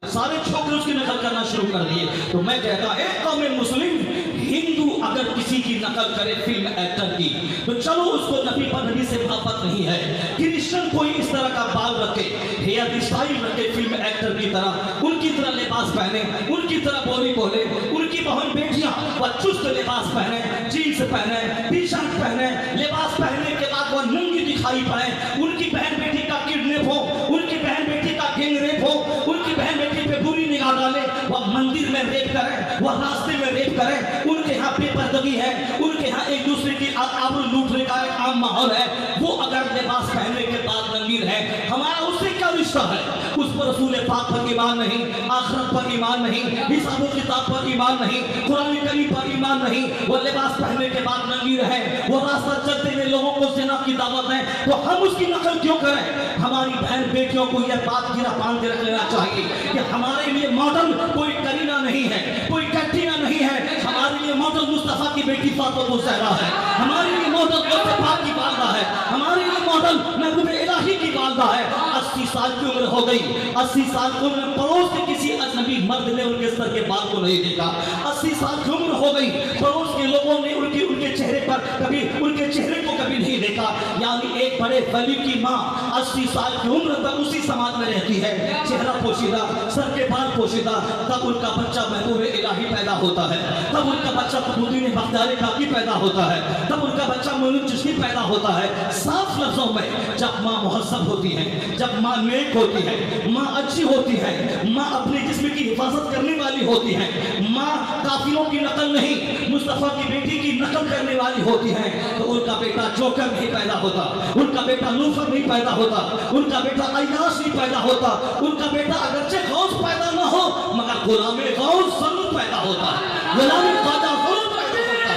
سارے چھوکرے اس کی نقل کرنا شروع کر دیے. تو میں کہتا ایک قوم مسلم ہندو اگر کسی کی نقل کرے فلم ایکٹر کی تو چلو اس کو نبی پر نبی سے محبت نہیں ہے. کرسچن کوئی اس طرح کا بال رکھے, ہیئر اسٹائل رکھے فلم ایکٹر کی طرح, ان کی طرح لباس پہنے, ان کی طرح بولی بولے, ان کی بہن بیٹیاں وہ چست لباس پہنے, جینس پہنے, ٹی شرٹ پہنے, لباس پہننے کے بعد وہ ننگی دکھائی پڑے, ان کی بہن بیٹی کا کڈنیپ ہو, ان کی بہن بیٹی کا گینگ ریپ ہو, ان کی بہن بیٹی پہ بری نگاہ ڈالے, وہ مندر میں ریپ کریں, وہ راستے میں ریپ کریں, ان کے ہاں بے پردگی ہے, ان کے ہاں ایک دوسرے کی آبرو لوٹنے کا ایک عام ماحول ہے. وہ اگر لباس پہننے کے بعد ننگی ہے, ہمارا اس سے کیا رشتہ ہے؟ اس پر رسول پاک پر ایمان نہیں, آخرت پر ایمان نہیں, حساب و کتاب پر ایمان نہیں, قرآن کریم پر ایمان نہیں. وہ لباس پہننے کے بعد ننگی رہے, وہ راستہ چلتے ہوئے لوگوں کو زنا کی دعوت ہے, تو ہم اس کی نقل کیوں کریں؟ ہماری بہن بیٹیوں کو یہ بات گرا باندھ کے رکھ لینا چاہیے کہ ہمارے لیے ماڈل کوئی کرینہ نہیں ہے, کوئی کیٹرینہ نہیں ہے, ہمارے لیے ماڈل مصطفیٰ کی بیٹی فاطمہ الزہرا ہے, ہمارے لیے ماڈل پاک کی والدہ ہے, ہمارے لیے ماڈل محبوب الہی کی والدہ ہے. 80 سال کی عمر ہو گئی, 80 سال کی عمر پڑوس کے کسی اجنبی مرد نے ان کے سر کے بال کو نہیں دیکھا, 80 سال کی عمر ہو گئی, پڑوس کے لوگوں نے ان کے چہرے پر کبھی ان کے چہرے کو کبھی نہیں دیکھا. یعنی ایک بڑے ولی کی ماں 80 سال کی عمر تک اسی سماج میں رہتی ہے, چہرہ پوشیدہ, سر کے بال پوشیدہ, تب ان کا بچہ محبوب الہی پیدا ہوتا ہے, تب ان کا بچہ قطبالدین بختیار کاکی پیدا ہوتا ہے, تب ان کا بچہ معین چشتی پیدا ہوتا ہے. صاف لفظوں میں جب ماں مہذب ہوتی ہے, جب ماں نیک ہوتی ہے, ماں اچھی ہوتی ہے, ماں اپنے جسم کی حفاظت کرنے والی ہوتی ہے, ماں کافروں کی نقل نہیں مصطفیٰ کی بیٹی کی نقل کرنے والی ہوتی ہے, تو ان کا بیٹا جوکر نہیں پیدا ہوتا, ان کا بیٹا لوفر نہیں پیدا ہوتا, ان کا بیٹا عیاش نہیں پیدا ہوتا, ان کا بیٹا اگرچہ غوث پیدا نہ ہو مگر غلام غوث ضرور پیدا ہوتا ہے, غلام خواجہ ضرور پیدا ہوتا ہے.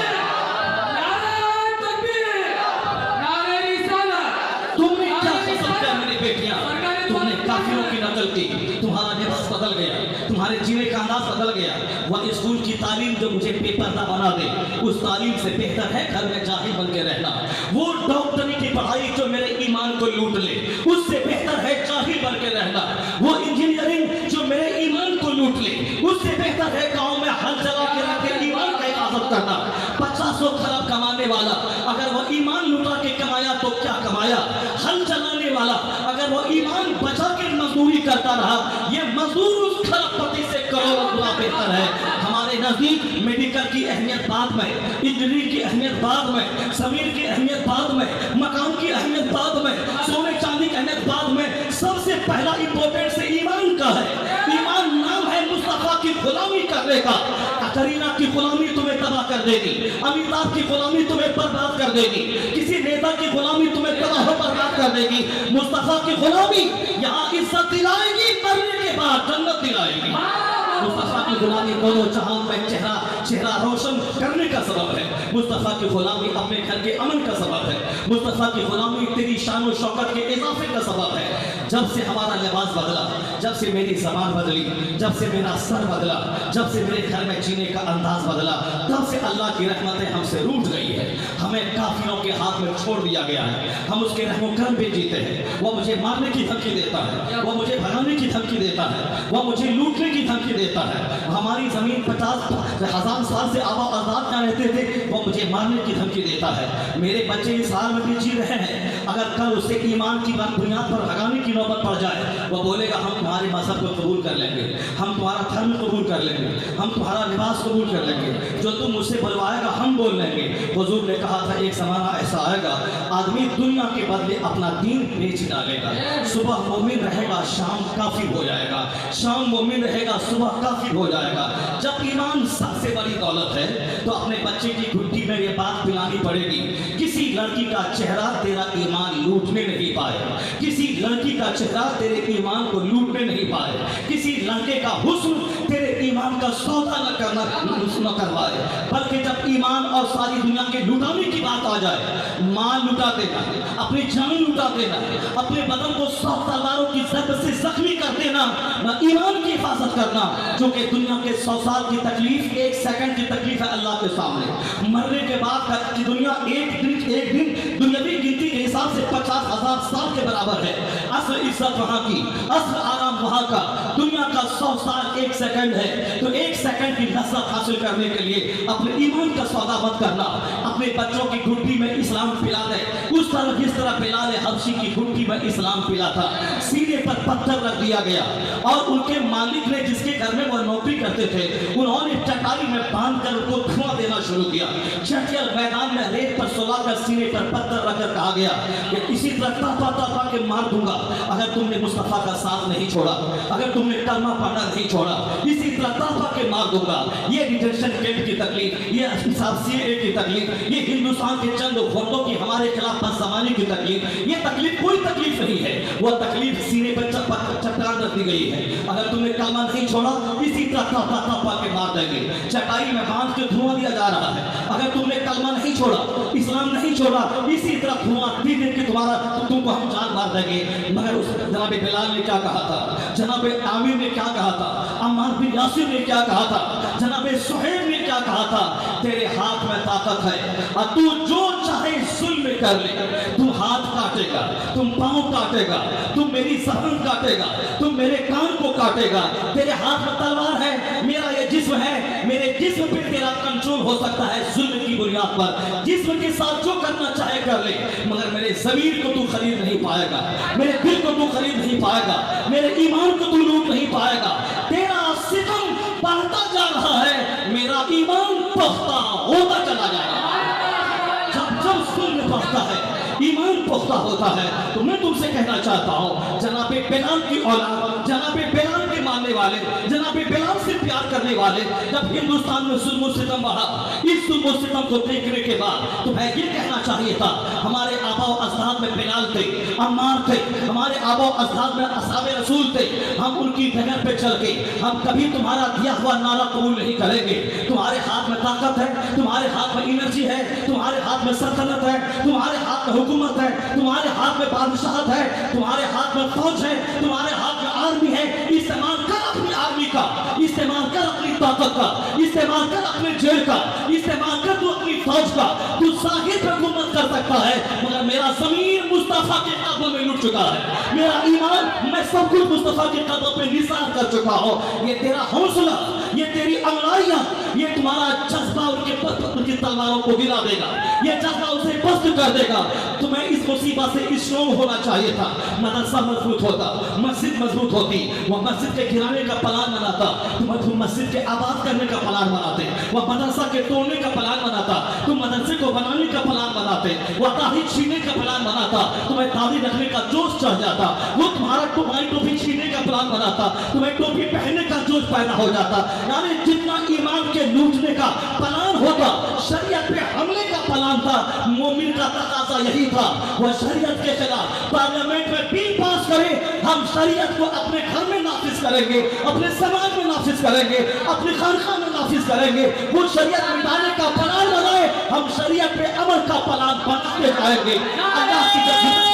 تم نے کیا قسم کیا میری بیٹیاں, تم نے کافروں کی نقل کی, تمہارا لباس بدل گیا, تمہارے جینے کا انداز بدل گیا. وہ اسکول کی تعلیم جو مجھے بے پردہ بنا دے, اس تعلیم سے بہتر ہے گھر میں جاہل بن کے رہنا. وہ ڈاکٹری کی پڑھائی جو میرے ایمان کو لوٹ لے, اس سے بہتر ہے جاہل بن کے رہنا. وہ انجینئرنگ جو میرے ایمان کو لوٹ لے, اس سے بہتر ہے گاؤں میں ہل جلا کے رکھ کے ایمان کا حفاظت کرنا. 500 خراب کمانے والا اگر وہ ایمان لوٹا کے کمایا تو کیا کمایا, ہل جلانے والا اگر وہ ایمان بچا کے مزدوری کرتا رہا, یہ مزدور اس خراب پتی سے کروڑوں گنا بہتر ہے. ہمارے نزدیک میڈیکل کی اہمیت بعد میں, انجینئرنگ کی اہمیت بعد میں, زمین کی اہمیت بعد میں, مکان کی اہمیت بعد میں, سونے چاندی کی اہمیت بعد میں, سب سے پہلا امپورٹنٹ سے ایمان کا ہے. ایمان نام ہے مصطفیٰ کی غلامی کرنے کا. کترینہ کی غلامی تمہیں تباہ کر دے گی, امیتابھ کی غلامی تمہیں برباد کر دے گی, کسی نیتا کی غلامی تمہیں تباہ و برباد کر دے گی. مصطفیٰ کی غلامی یہاں عزت دلائے گی, مرنے کے بعد جنت دلائے گی. مصطفیٰ کی غلامی دونوں جہان میں چہرہ روشن کرنے کا سبب ہے. مصطفیٰ کی غلامی اپنے گھر کے امن کا سبب ہے. مصطفیٰ کی غلامی تیری شان و شوکت کے اضافے کا سبب ہے. جب سے ہمارا لباس بدلا, جب سے میری زبان بدلی, جب سے میرا سر بدلا, جب سے میرے گھر میں جینے کا انداز بدلا, تب سے اللہ کی رحمتیں ہم سے روٹ گئی ہے. ہمیں کافروں کے ہاتھ میں چھوڑ دیا گیا ہے, ہم اس کے رحم و کرم پہ جیتے ہیں. وہ مجھے مارنے کی دھمکی دیتا ہے, وہ مجھے بھگانے کی دھمکی دیتا ہے, وہ مجھے لوٹنے کی دھمکی دیتا ہے. ہماری زمین 50,000 سال سے آبا آزاد نہ رہتے تھے, وہ مجھے مارنے کی دھمکی دیتا ہے. میرے بچے اس حال میں بھی جی رہے ہیں, اگر کل اسے ایمان کی بنیاد پر بھگانے کی نوبت پڑ جائے, وہ بولے گا ہم تمہارے مذہب کو قبول کر لیں گے, ہم تمہارا دھرم قبول کر لیں گے, ہم تمہارا لباس قبول کر لیں گے, جو تم مجھ سے بلوائے گا ہم بول لیں گے. حضور نے کہا تھا ایک زمانہ ایسا آئے گا آدمی دنیا کے بدلے اپنا دین بیچ ڈالے گا. صبح مومن رہے گا شام کافر ہو جائے گا, شام مومن رہے گا صبح کافر ہو جائے گا. جب ایمان سب سے بڑی دولت ہے تو اپنے بچے کی گھٹی میں یہ بات پلانی پڑے گی, کسی لڑکی کا چہرہ تیرا ایمان لوٹنے نہیں پائے, کسی لڑکی کا چہرہ تیرے ایمان کو لوٹنے نہیں پائے, کسی لڑکے کا حسن تیرے ایمان کا سودا نہ کروائے. بلکہ جب ایمان اور ساری دنیا کے لٹانے کی بات آ جائے, مال لٹا دینا, اپنی جان لٹا دینا, اپنے بدن کو 100 تلواروں کی ضرب سے زخمی کر دینا, نہ ایمان کی حفاظت کرنا, جو کہ دنیا کے 100 سال کی تکلیف 1 سیکنڈ کی تکلیف ہے اللہ کے سامنے. مرنے کے بعد کی دنیا ایک دن دنیاوی گنتی کے حساب سے 50,000 سال کے برابر ہے. اصل عزت وہاں کی, اصل آرام وہاں کا. دنیا کا 100 سال 1 سیکنڈ ہے. تو 1 سیکنڈ کی لذت حاصل کرنے کے لیے اپنے ایمان کا سودا مت کرنا. اپنے بچوں کی گھٹی میں اسلام پلا دے, اس طرح جس طرح بلال حبشی کی گھٹی میں اسلام پلا تھا. سینے پر پتھر رکھ دیا گیا اور ان کے مالک نے, جس کے گھر میں وہ نوکری کرتے تھے, انہوں نے چٹائی میں باندھ کر ان کو دھواں دینا شروع کیا. چٹیل میدان میں ریت پر سلا کر سینے پر پتھر رکھ کر کہا گیا کہ اسی طرح تپا تپا کے مار دوں گا اگر تم نے مصطفیٰ کا ساتھ نہیں چھوڑا, اگر تم نے کلمہ پڑھنا نہیں چھوڑا. اسی طرح تپا کے مار دوں گا. یہ ڈیٹینشن کیمپ کی تکلیف, یہ حساب CAA کی تکلیف, یہ ہندوستان کے چند غنڈوں کی ہمارے خلاف بدزبانی کی تکلیف, یہ تکلیف کوئی تکلیف نہیں ہے. وہ تکلیف سینے پر چٹان رکھ دی گئی ہے. اگر تم نے کلمہ نہیں چھوڑا اسی طرح تپا تپا کے مار دیں گے. چٹائی میں باندھ کے دھواں دیا جا رہا ہے. اگر تم نے کلمہ نہیں چھوڑا, اسلام نہیں چھوڑا, اسی طرح دھواں دے دے کے تم کو ہم جان مار دیں گے. مگر اس جناب بلال نے کیا کہا تھا, جناب عامر نے کیا کہا تھا, عمار بن یاسر نے کیا کہا تھا, جناب سہیل نے کیا کہا تھا, تیرے ہاتھ میں طاقت ہے اور تو جو چاہے ظلم کر لے. تم ہاتھ کاٹے گا, تم پاؤں کاٹے گا, تم میری زبان کاٹے گا, تم میرے کان کو کاٹے گا. تیرے ہاتھ میں تلوار ہے, میرا یہ جسم ہے, میرے جسم پہ تیرا کنٹرول ہو سکتا ہے ظلم کی بنیاد پر. جسم کے ساتھ جو کرنا چاہے کر لے, مگر میرے ضمیر کو تو خرید نہیں پائے گا, میرے دل کو تو خرید نہیں پائے گا, میرے ایمان کو تو لوٹ نہیں پائے گا. تیرا ستم بڑھتا جا رہا ہے, میرا ایمان پختہ ہوتا چلا جا رہا ہے. جب جب ظلم بڑھتا ہے, ایمان پختہ ہوتا ہے. تو میں تم سے کہنا چاہتا ہوں, جناب بلال کی اولاد, جناب بلال کے ماننے والے, جناب بلال سے پیار کرنے والے, جب ہندوستان میں ظلم و ستم بڑھا, اس ظلم و ستم کو دیکھنے کے بعد تمہیں یہ کہنا چاہیے تھا, ہمارے آبا و اجداد میں بلال تھے, عمار تھے, ہمارے آبا و اجداد میں اصحاب رسول تھے. ہم ان کی ڈگر پہ چل کے ہم کبھی تمہارا دیا ہوا نعرہ قبول نہیں کریں گے. تمہارے ہاتھ میں طاقت ہے, تمہارے ہاتھ میں انرجی ہے, تمہارے ہاتھ میں سلطنت ہے, تمہارے ہاتھ میں حکومت ہے, تمہارے ہاتھ میں بادشاہت ہے, تمہارے ہاتھ میں فوج ہے, تمہارے ہاتھ میں آرمی ہے. استعمال کر اپنی آرمی کا, استعمال کر اپنی طاقت کا, استعمال کر اپنے جیل کا, استعمال کر تو اپنی فوج کا. تو ظاہر پر حکومت کر سکتا ہے, مگر میرا ضمیر مصطفیٰ کے قدموں میں لٹ چکا ہے. میرا ایمان میں سب کچھ مصطفیٰ کے قدموں پہ نثار کر چکا ہوں. یہ تیرا حوصلہ, یہ تیری انگڑائیاں, یہ تمہارا جذبہ ان کی تلواروں کو گرا دے گا, یہ جذبہ اسے پست کر دے گا. تمہیں اس مصیبت سے اسٹرانگ ہونا چاہیے تھا. مدرسہ مضبوط ہوتا, مسجد مضبوط ہوتی, وہ مسجد کے گرانے کا پلان بناتا, تم مسجد کے آباد کرنے کا پلان بناتے, وہ مدرسہ کے توڑنے کا پلان بناتا, تم مدرسے کو بنانے کا پلان بناتے, وہ داڑھی چھیننے کا پلان بناتا, تمہیں داڑھی رکھنے کا جوش چڑھ جاتا, وہ تمہاری ٹوپی چھیننے کا پلان بناتا, تمہیں ٹوپی پہننے کا جوش پیدا ہو جاتا. یعنی جتنا ایمان کے لوٹنے کا پلان ہوتا, شریعت پہ حملے کا پلان تھا. مومن کا تقاضا یہی تھا, وہ شریعت کے خلاف پارلیمنٹ میں بل پاس کرے, ہم شریعت کو اپنے گھر میں نافذ کریں گے, اپنے سماج میں نافذ کریں گے, اپنی خانقاہ میں نافذ کریں گے. وہ شریعت مٹانے کا پلان بنائے, ہم شریعت پہ عمل کا پلان بناتے جائیں گے. اللہ کی جب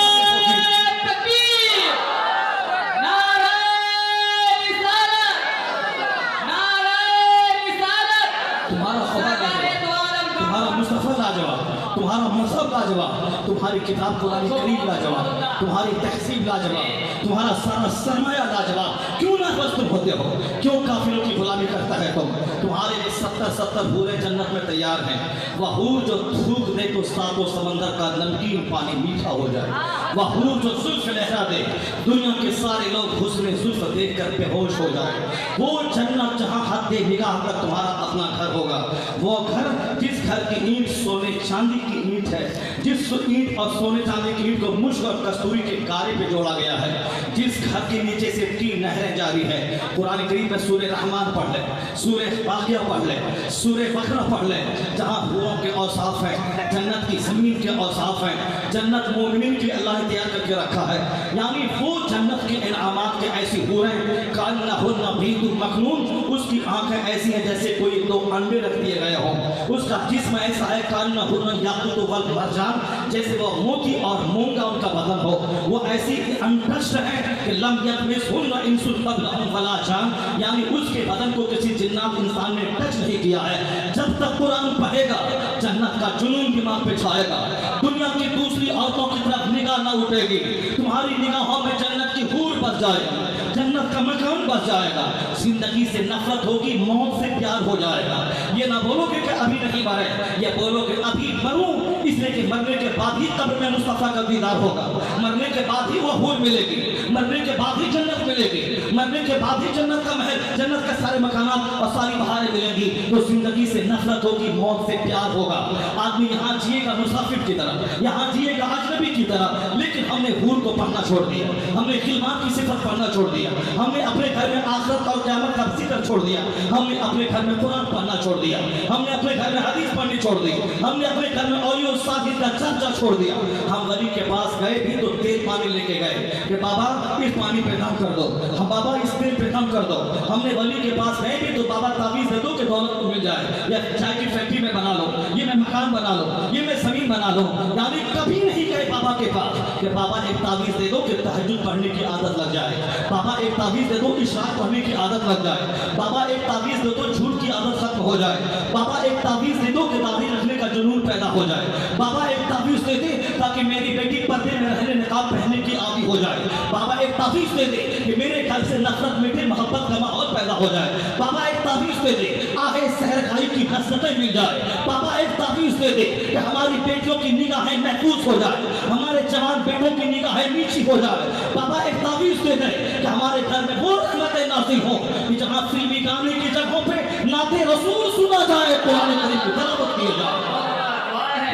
تمہارا مذہب لاجواب, تمہاری کتاب قرآن کریم لاجواب, تمہاری تہذیب لاجواب, تمہارا سارا سرمایہ لاجواب. کیوں نروس تم ہوتے ہو, کیوں کافروں کی غلامی کرتا ہے تم. تمہارے لیے 70 حوریں جنت میں تیار ہیں. وہ حور جو تھوک دے تو ساتوں سمندر کا نمکین پانی میٹھا ہو جائے. وہ حور جو زلف لہرا دے, دنیا کے سارے لوگ حسن زلف دیکھ کر بے ہوش ہو جائے. وہ جنت جہاں حد نگاہ تک تمہارا اپنا گھر ہوگا. وہ گھر جس گھر کی اینٹ سونے چاندی کی اینٹ ہے, جس اینٹ اور سونے چاندی کی اینٹ کو مشک اور کستوری کے گارے پہ جوڑا گیا ہے, جس گھر کے نیچے سے 3 نہریں جاری ہیں. قرآن کریم میں سورہ رحمان پڑھ لے, سورہ واقعہ پڑھ لے, سورہ بقرہ پڑھ لے, جہاں حوروں کے اوصاف ہیں, جنت کی زمین کے اوصاف ہیں. جنت مومنین کی اللہ نے تیار کر کے رکھا ہے. یعنی وہ جنت کے انعامات کے ایسی حوریں, کانہن بیض مکنون, اس کی آنکھیں ایسی ہیں جیسے کوئی 2 انڈے رکھ دیے گئے ہوں. اس کا جسم ایسا ہے کانہن یاقوت والمرجان, جیسے وہ موتی اور مونگا ان کا بدن ہو. وہ ایسی انٹچڈ ہے کہ لم یطمثہن انس قبلہم ولا جان, یعنی اس کے بدن کو کسی جنات انسان نے ٹچ نہیں کیا ہے. جب تک قرآن پڑھے گا جنت کا جنون दिमाग पे छाएगा, दुनिया की दूसरी औरतों की तरफ निगाह ना उठेगी, तुम्हारी निगाहों में जन्नत की हूर बस जाएगी, जन्नत का मकान बस जाएगा, जिंदगी से नफरत होगी, मौत से प्यार हो जाएगा। ये ना बोलोगे कि अभी नहीं मरे, ये बोलोगे अभी मरूं, इसलिए कि मरने के बाद ही कब्र में मुस्तफा का दीदार होगा, मरने के बाद ही वो हूर मिलेगी, मरने के बाद ही जन्नत मिलेगी, मरने के बाद ही जन्नत का महल, जन्नत के सारे मकानात और सारी बहारें मिलेंगी। तो जिंदगी से नफरत होगी, मौत से प्यार होगा। आदमी यहाँ जिएगा मुसाफिर की तरह, यहाँ जिएगा अजनबी की तरह, लेकिन हमने हूर को पढ़ना छोड़ दिया, हमने खिलमात की सिफत पढ़ना छोड़ दिया, हमने अपने घर में आखिरत और क़यामत का जिक्र छोड़ दिया, हमने अपने घर में कुरान पढ़ना छोड़ दिया, हमने अपने घर में हदीस पढ़नी छोड़ दी, हमने अपने घर में औलिया और साहिब का चर्चा छोड़ दिया। हम वली के पास गए भी तो तेल पानी लेके गए कि बाबा इस पानी पे काम कर दो, हम बाबा इस तेल पे काम कर दो। हमने वली के पास गए भी तो बाबा तावीज़ दे दो कि दौलत मिल जाए, या चाय की फैक्ट्री में बना लो, ये मैं मकान बना लो, ये मैं जमीन बना लो। यानी कभी नहीं गए बाबा के पास कि बाबा एक तावीज़ दे दो कि तहज्जुद पढ़ने की आदत लग जाए, बाबा एक तावीज़ दे दो इशराक पढ़ने की आदत लग जाए, बाबा एक तावीज़ दे दो झूठ की आदत खत्म हो जाए, बाबा एक तावीज़ दे दो कि दाढ़ी रखने का जुनून पैदा हो जाए, बाबा एक तावीज़ दे दे ताकि मेरी बेटी पर्दे में रहने निकाब पहनने की आदी हो जाए, बाबा एक तावीज़ दे दे कि मेरे घर से नफरत मिटे मोहब्बत का माहौल पैदा हो जाए, बाबा एक तावीज़ दे दे आहे सहरखाई की हसरतें मिल जाए, बाबा एक तावीज़ दे दे कि हमारी बेटियों की निगाहें महफूज हो जाए, हमारे जवान बेटों की निगाहें नीची हो जाए, बाबा एक तावीज़ दे दे कि हमारे घर में वो रहमतें नाज़िल हो कि जहाँ फिल्मी गाने की जगहों पे नाते रसूल सुना जाए, कुरान करीम की तिलावत की जाए।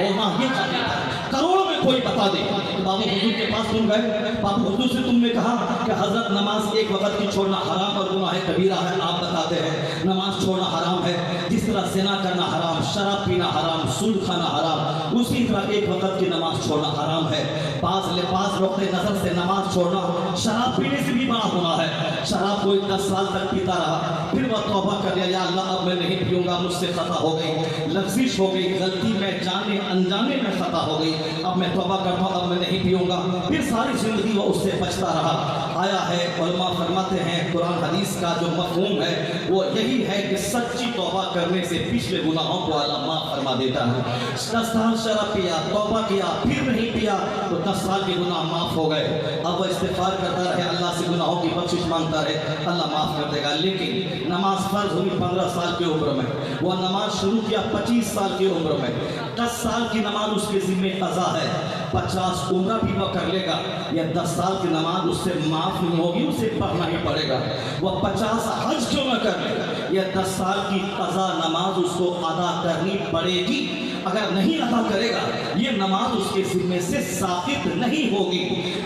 और हाँ ये चाहिए करोड़ों में कोई बता दे कि बाबू हुजूर के पास तुम गए, बाबू हुजूर से तुमने कहा कि हजरत नमाज एक वक्त की छोड़ना हराम और गुनाह कबीरा है, आप बताते हैं नमाज छोड़ना हराम है, जिस तरह ज़िना करना हराम, शराब पीना हराम, सूद खाना हराम, उसी तरह एक वक्त की नमाज छोड़ना हराम है। पास रोकते नजर से नमाज छोड़ना शराब पीने से भी बड़ा गुनाह है। शराब कोई 10 साल तक पीता रहा, फिर वह तौबा कर लिया, या अल्लाह अब मैं नहीं पीऊंगा, मुझसे खता हो गई, लफ्ज़िश हो गई, गलती में जाने अनजाने में खता हो गई, अब मैं तौबा करता हूँ, अब मैं नहीं पीऊंगा, फिर सारी जिंदगी वो उससे बचता रहा। आया है उलमा फरमाते हैं कुरान हदीस का जो मफ़हूम है वो यही है कि सच्ची तौबा करने से पिछले गुनाहों को अल्लाह माफ़ फरमा देता है। 10 साल शराब पिया, तौबा किया, फिर नहीं पिया तो 10 साल के गुनाह माफ़ हो गए। अब वह इस्तिग़फ़ार करता रहे, अल्लाह से गुनाहों की बख्शिश मांगता रहे, अल्लाह माफ़ कर देगा। लेकिन नमाज फ़र्ज़ हुई 15 साल की उम्र में, वह नमाज शुरू किया 25 साल की उम्र में, 10 साल की नमाज उसके ज़िम्मे क़ज़ा है, 50 उम्र भी वह कर लेगा, या 10 साल की नमाज उससे माफ़ नहीं होगी, उसे पढ़ना ही पड़ेगा। वह 50 हज क्यों न कर ले, या 10 साल की क़ज़ा नमाज उसको अदा करनी पड़ेगी। अगर नहीं अदा करेगा ये नमाज उसके ज़िम्मे से साबित नहीं होगी।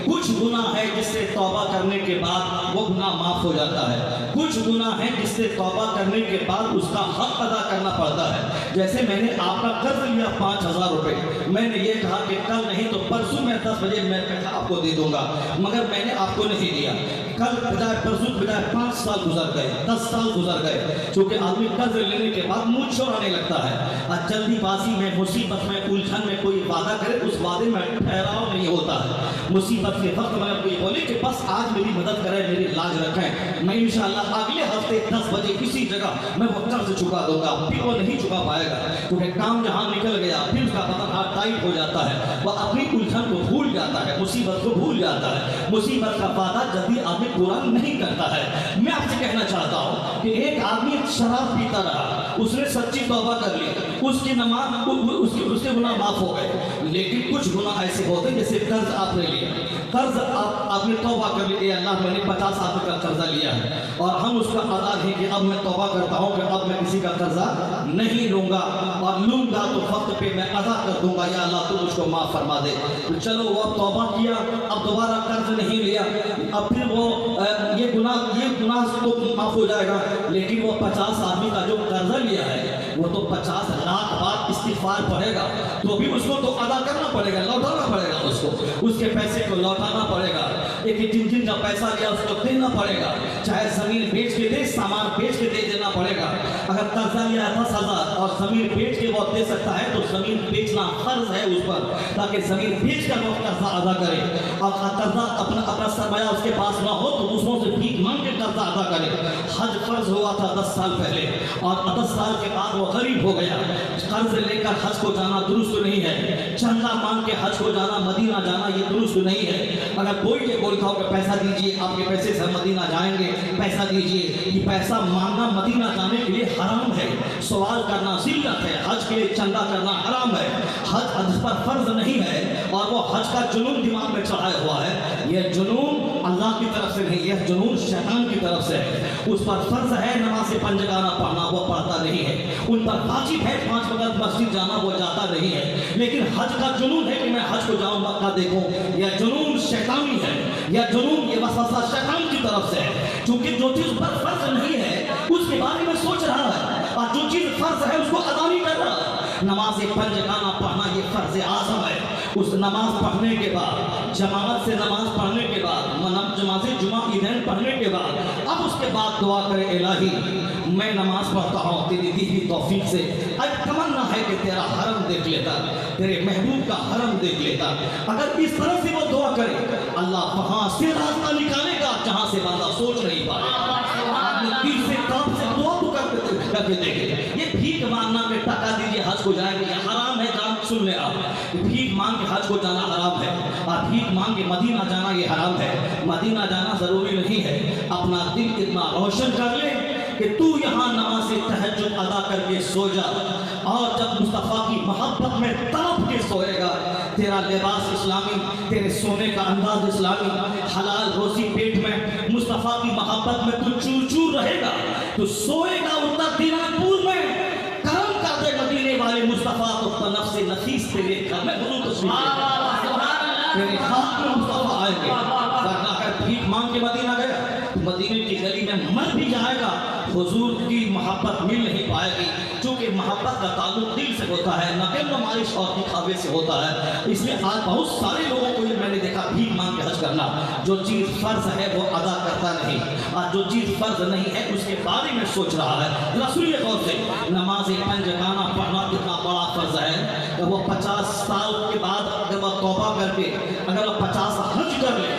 कुछ गुनाह है जिससे तौबा करने के बाद वो गुनाह माफ़ हो जाता है, कुछ गुनाह है जिससे तौबा करने के बाद उसका हक अदा करना पड़ता है। जैसे मैंने आपका कर्ज लिया 5000 रुपये, मैंने ये कहा कि कल नहीं तो परसों मैं 10 बजे मैं पैसा आपको दे दूंगा, मगर मैंने आपको नहीं दिया, कल बजाय परसों बजाय 5 साल गुजर गए, 10 साल गुजर गए। क्योंकि आदमी कर्ज लेने के बाद मुँह छोड़ाने लगता है, और जल्दीबाजी में, मुसीबत में, उलझन में कोई वादा करे उस वादे में ठहराव नहीं होता है। मुसीबत के वक्त में कोई बोले कि बस आज मेरी मदद करें, मेरी लाज रखें, मैं इंशाअल्लाह अगले हफ्ते 10 बजे किसी जगह मैं वो कर्ज चुका दूंगा, फिर वो नहीं चुका पाएगा क्योंकि काम जहाँ निकल गया, फिर उसका बदन हाथ टाइट हो जाता है, वह अपनी उलझन को भूल जाता है, मुसीबत को भूल जाता है। मुसीबत का वादा जल्दी आदमी पूरा नहीं करता है। मैं आपसे कहना चाहता हूँ कि एक आदमी शराब पीता रहा, उसने सच्ची तौबा कर ली, उसकी नमाज उसके गुनाह माफ हो गए, लेकिन कुछ गुनाह ऐसे होते जैसे कर्ज आपने लिया, कर्ज आपने तौबा कर ली, अल्लाह मैंने 50 आदमी का कर्जा लिया है और हम उसका अदा है कि अब मैं तौबा करता हूँ कि अब मैं किसी का कर्जा नहीं लूँगा, और लूँगा तो वक्त पे मैं अदा कर दूँगा, या अल्लाह तू मुझको माफ़ फरमा दे। तो चलो वो तौबा किया, अब दोबारा कर्ज नहीं लिया, अब फिर वो ये गुनाह तो माफ़ हो जाएगा, लेकिन वो 50 आदमी का जो कर्जा लिया है वो तो 50 लाख बार इस्तिग़फ़ार पड़ेगा, तो भी उसको तो अदा करना पड़ेगा, लौटाना पड़ेगा, उसको उसके पैसे को लौटाना पड़ेगा, एक जिन का पैसा लिया उसको देना पड़ेगा, चाहे ज़मीन बेच के दे, सामान बेच के दे देना पड़ेगा। अगर कर्जा लिया 10,000 और जमीन बेच के वो दे सकता है तो जमीन बेचना फर्ज है उस पर, ताकि जमीन बेच कर वो कर्जा अदा करे। और कर्जा अपना सरमाया उसके पास ना हो तो दूसरों से भीख मांग के कर्जा अदा करे। हज फर्ज हुआ था 10 साल पहले और 10 साल के बाद वो गरीब हो गया। कर्ज लेकर हज को जाना दुरुस्त नहीं है, चंदा मांग के हज को जाना, मदीना जाना ये दुरुस्त नहीं है। अगर कोई ये बोलता हो कि पैसा दीजिए, आपके पैसे से मदीना जाएंगे, पैसा दीजिए, ये पैसा मांगना मदीना जाने के लिए हराम है। सवाल करना जिल्लत है, हज के लिए चंदा करना हराम है। हज पर फर्ज नहीं है और वो हज का जुनून दिमाग में चढ़ाया हुआ है। यह जुनून अल्लाह की तरफ से नहीं, यह जुनून शैतान की तरफ से है। उस पर फर्ज है नमाज 5 जगाना पढ़ना, वो पढ़ता नहीं है। उन पर वाजिब है 5 वक्त मस्जिद जाना, वो जाता नहीं है। लेकिन हज का जुनून है कि मैं हज को जाऊं, मक्का देखूं, यह जुनून शैतानी है। यह जुनून, ये वसवसा शैतान की तरफ से है। क्योंकि जो चीज पर फर्ज नहीं है उसके बारे में सोच रहा है और जो चीज फर्ज है उसको अदा नहीं कर रहा। नमाज 5 जगाना पढ़ना ये फर्ज आज़म है। उस नमाज पढ़ने के बाद, जमात से नमाज पढ़ने के बाद, नमाज जुमा ईदैन पढ़ने के बाद अब उसके बाद दुआ करे, इलाही मैं नमाज पढ़ता हूँ तेरी दी हुई तौफीक से, अब तमन्ना है कि तेरा हरम देख लेता, तेरे महबूब का हरम देख लेता। अगर इस तरह से वो दुआ करे, अल्लाह वहाँ से रास्ता निकालेगा जहाँ से बंदा सोच नहीं पाएगा। दिल से काम से दुआ तो करके देखे। ये भीख मांगना में टका दीजिए हज को जाएंगे, ये हराम है। जान सुन ले आप, भीख मांग के हज को जाना हराम है और भीख मांग के मदीना जाना ये हराम है। मदीना जाना जरूरी नहीं है। अपना दिल इतना रोशन कर ले कि तू यहाँ नमाज तहज्जुद अदा करके सो जा और जब मुस्तफ़ा की मोहब्बत में तड़प के सोएगा, तेरा लिबास इस्लामी, तेरे सोने का अंदाज इस्लामी, हलाल रोजी पेट में, मुस्तफ़ा की मोहब्बत में तू चूर चूर रहेगा, तू सोएगा उतना दिनाजपुर में, करम कर दे मदीने वाले मुस्तफ़ा तो नफ्स नफीस तेरे घर में तेरे हाथ में मुस्तफ़ा आएंगे। वरना अगर भीख मांग के मदीना गया तो मदीने की गली में मर भी जाएगा, हुजूर की मोहब्बत मिल नहीं पाएगी। क्योंकि मोहब्बत का ताल्लुक दिल से होता है, नक़ल नुमाइश और दिखावे से होता है। इसलिए आज बहुत सारे लोगों को ये मैंने देखा भीख मांग के हज करना, जो चीज़ फ़र्ज है वो अदा करता नहीं और जो चीज़ फ़र्ज नहीं है उसके बारे में सोच रहा है। रसूल गौर से नमाज 5 जगाना पढ़ना कितना बड़ा फ़र्ज है। जब वो 50 साल के बाद अगर वह तौबा करके अगर वह 50 हज कर ले,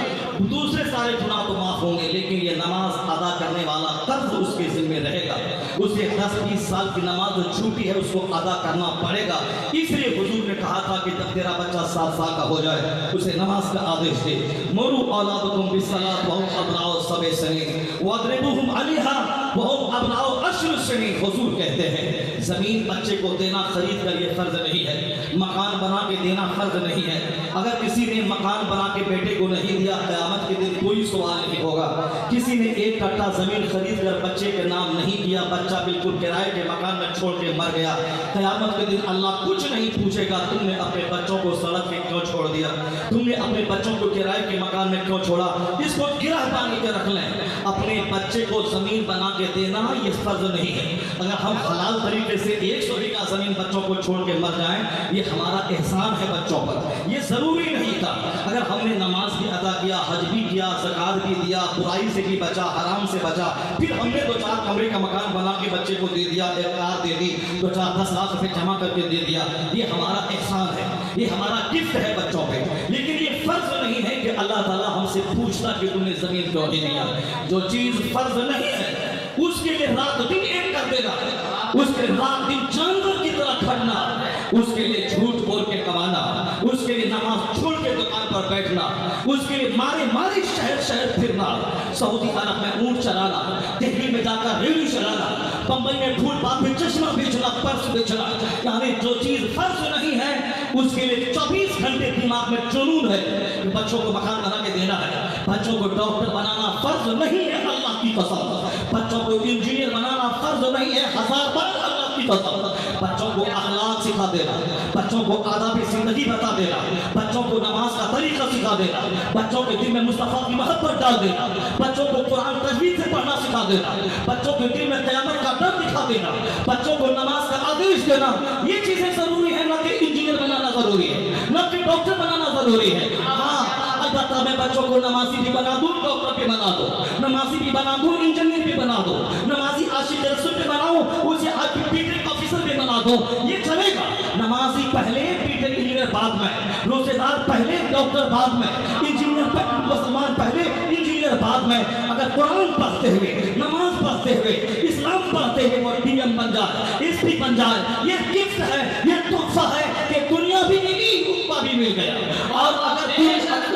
दूसरे सारे गुनाह तो माफ होंगे, लेकिन ये नमाज अदा करने वाला कर्ज उसके जिम्मे रहेगा। उसे 10-20 साल की नमाज जो छूटी है उसको अदा करना पड़ेगा। इसलिए हुजूर ने कहा था कि जब तेरा बच्चा 7 साल का हो जाए उसे नमाज का आदेश दे। मुरू औलादकुम बिस्सलात व हुम अबनाउ सब'i सनीन वद्रिबूहुम अलैहा व हुम अबनाउ 10 सनीन। हुजूर कहते हैं जमीन बच्चे को देना खरीद कर ये फर्ज नहीं है, मकान बना के देना फर्ज नहीं है। अगर किसी ने मकान बना के बेटे को नहीं दिया, क़यामत के दिन कोई सवाल नहीं होगा। किसी ने 1 कट्ठा जमीन खरीद कर बच्चे के नाम नहीं किया, बच्चा बिल्कुल किराए के मकान में छोड़ के मर गया, क़यामत के दिन अल्लाह कुछ नहीं पूछेगा तुमने अपने बच्चों को सड़क पे क्यों छोड़ दिया, तुमने अपने बच्चों को किराए के मकान में क्यों छोड़ा। इसको गिरह बांध के रख लें। अपने बच्चे को जमीन बना के देना ये फर्ज नहीं है। अगर हम हलाल तरीके से 100 बीघा जमीन बच्चों को छोड़ के मर जाएं, ये हमारा एहसान है बच्चों पर। ये जरूरी नहीं था। अगर हमने नमाज भी अदा किया, हज भी किया, ज़कात भी दिया, बुराई से भी बचा, हराम से बचा, फिर हमने 2-4 कमरे का मकान बना के बच्चे को दे दिया, एक कार दे दी, 2-4-10 लाख रुपए जमा करके दे दिया, ये हमारा एहसान है, ये हमारा गिफ्ट है बच्चों पे। लेकिन ये फर्ज नहीं है कि अल्लाह ताला हमसे पूछता कि तुमने जमीन क्यों नहीं दिया। जो चीज फर्ज नहीं है उसके लिए रात दिन एक कर देना, उसके रात दिन जानवर की तरह खड़ना, उसके लिए झूठ बोल के कमाना, उसके लिए नमाज छोड़ के दुकान पर बैठना, उसके लिए मारे मारे शहर शहर फिरना, सऊदी अरब में ऊंट चलाना, दिल्ली में जाकर रेलवे चलाना, बंबई में फूल बाग में चश्मा बेचना, पर्स बेचना, यानी जो चीज फर्ज नहीं है उसके लिए 24 घंटे दिमाग में जुनून है कि बच्चों को मकान बना के देना है, बच्चों को डॉक्टर बनाना फर्ज नहीं है, अल्लाह की कसम, बच्चों को इंजीनियर बनाना फर्ज नहीं है, 1000 बार अल्लाह की कसम, बच्चों को अखलाक सिखा देना, बच्चों को आदाब जिंदगी बता देना, बच्चों को नमाज का तरीका सिखा देना, बच्चों के दिल में मुस्तफा की मोहब्बत डाल देना, बच्चों को कुरान तजवीद से पढ़ना सिखा देना, बच्चों के दिल में क़यामत का डर दिखा देना, बच्चों को नमाज का आदेश देना, ये चीजें जरूरी है। न कि इंजीनियर बनाना जरूरी है, न कि डॉक्टर बनाना जरूरी है। हाँ, अलबत्ता मैं बच्चों को नमाजी भी बना दूं, डॉक्टर भी बना दो, नमाजी भी बना दूं, इंजीनियर भी बना दो, नमाजी आशिक रसूल भी बनाऊं, उसे दो, ये चलेगा। नमाजी पहले, पीटर इंजीनियर बाद में, रोजेदार पहले, डॉक्टर बाद में, इंजीनियर मुसलमान पहले, इंजीनियर बाद में। अगर कुरान पढ़ते हुए, नमाज पढ़ते हुए, इस्लाम पढ़ते हुए वो डीएम बन जाए, एसपी बन जाए, ये गिफ्ट है, ये तोहफा है कि दुनिया भी मिली, उकबा भी मिल गया। और अगर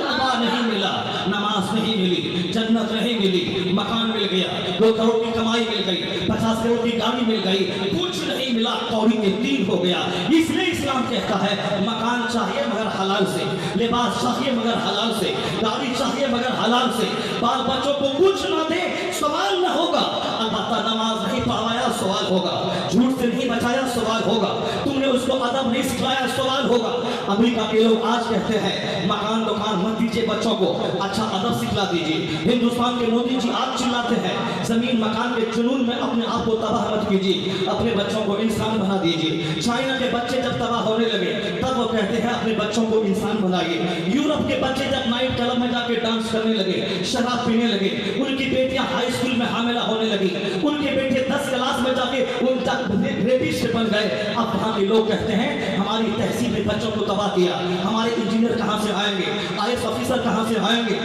उकबा नहीं मिला, नमाज नहीं मिली, जन्नत नहीं मिली, मकान मिल गया, 2 करोड़ की कमाई मिल गई, 50 करोड़ की गाड़ी मिल गई, कुछ नहीं मिला, कौड़ी के 3 हो गया। इसलिए इस्लाम कहता है मकान चाहिए मगर हलाल से, लिबास चाहिए मगर हलाल से, गाड़ी चाहिए मगर हलाल से, बाल बच्चों को कुछ ना दे सवाल न होगा। अलबत्ता नमाज नहीं पढ़ाया सवाल होगा, झूठ से नहीं बचाया सवाल होगा, तुमने उसको अदब नहीं सिखाया सवाल होगा। अमेरिका के लोग आज कहते हैं मकान दुकान मत दीजिए बच्चों को, अच्छा अदब सिखला दीजिए। हिंदुस्तान के मोदी जी आज चिल्लाते हैं जमीन मकान के जुनून में अपने आप को तबाह मत कीजिए, अपने बच्चों को इंसान बना दीजिए। चाइना के बच्चे जब तबाह होने लगे तब वो कहते हैं अपने बच्चों को इंसान बनाइए। यूरोप के बच्चे जब नाइट क्लब में जाके डांस करने लगे, शराब पीने लगे, उनकी बेटियां हाई स्कूल में हामिला होने लगी, उनके बेटे 10 क्लास में जाके उनका रेपिस्ट बन गए। अब वहाँ के लोग कहते हैं हमारी तहसील ने बच्चों को तबाह किया, हमारे इंजीनियर कहाँ से आएंगे, आईएएस ऑफिसर कहाँ से आएंगे,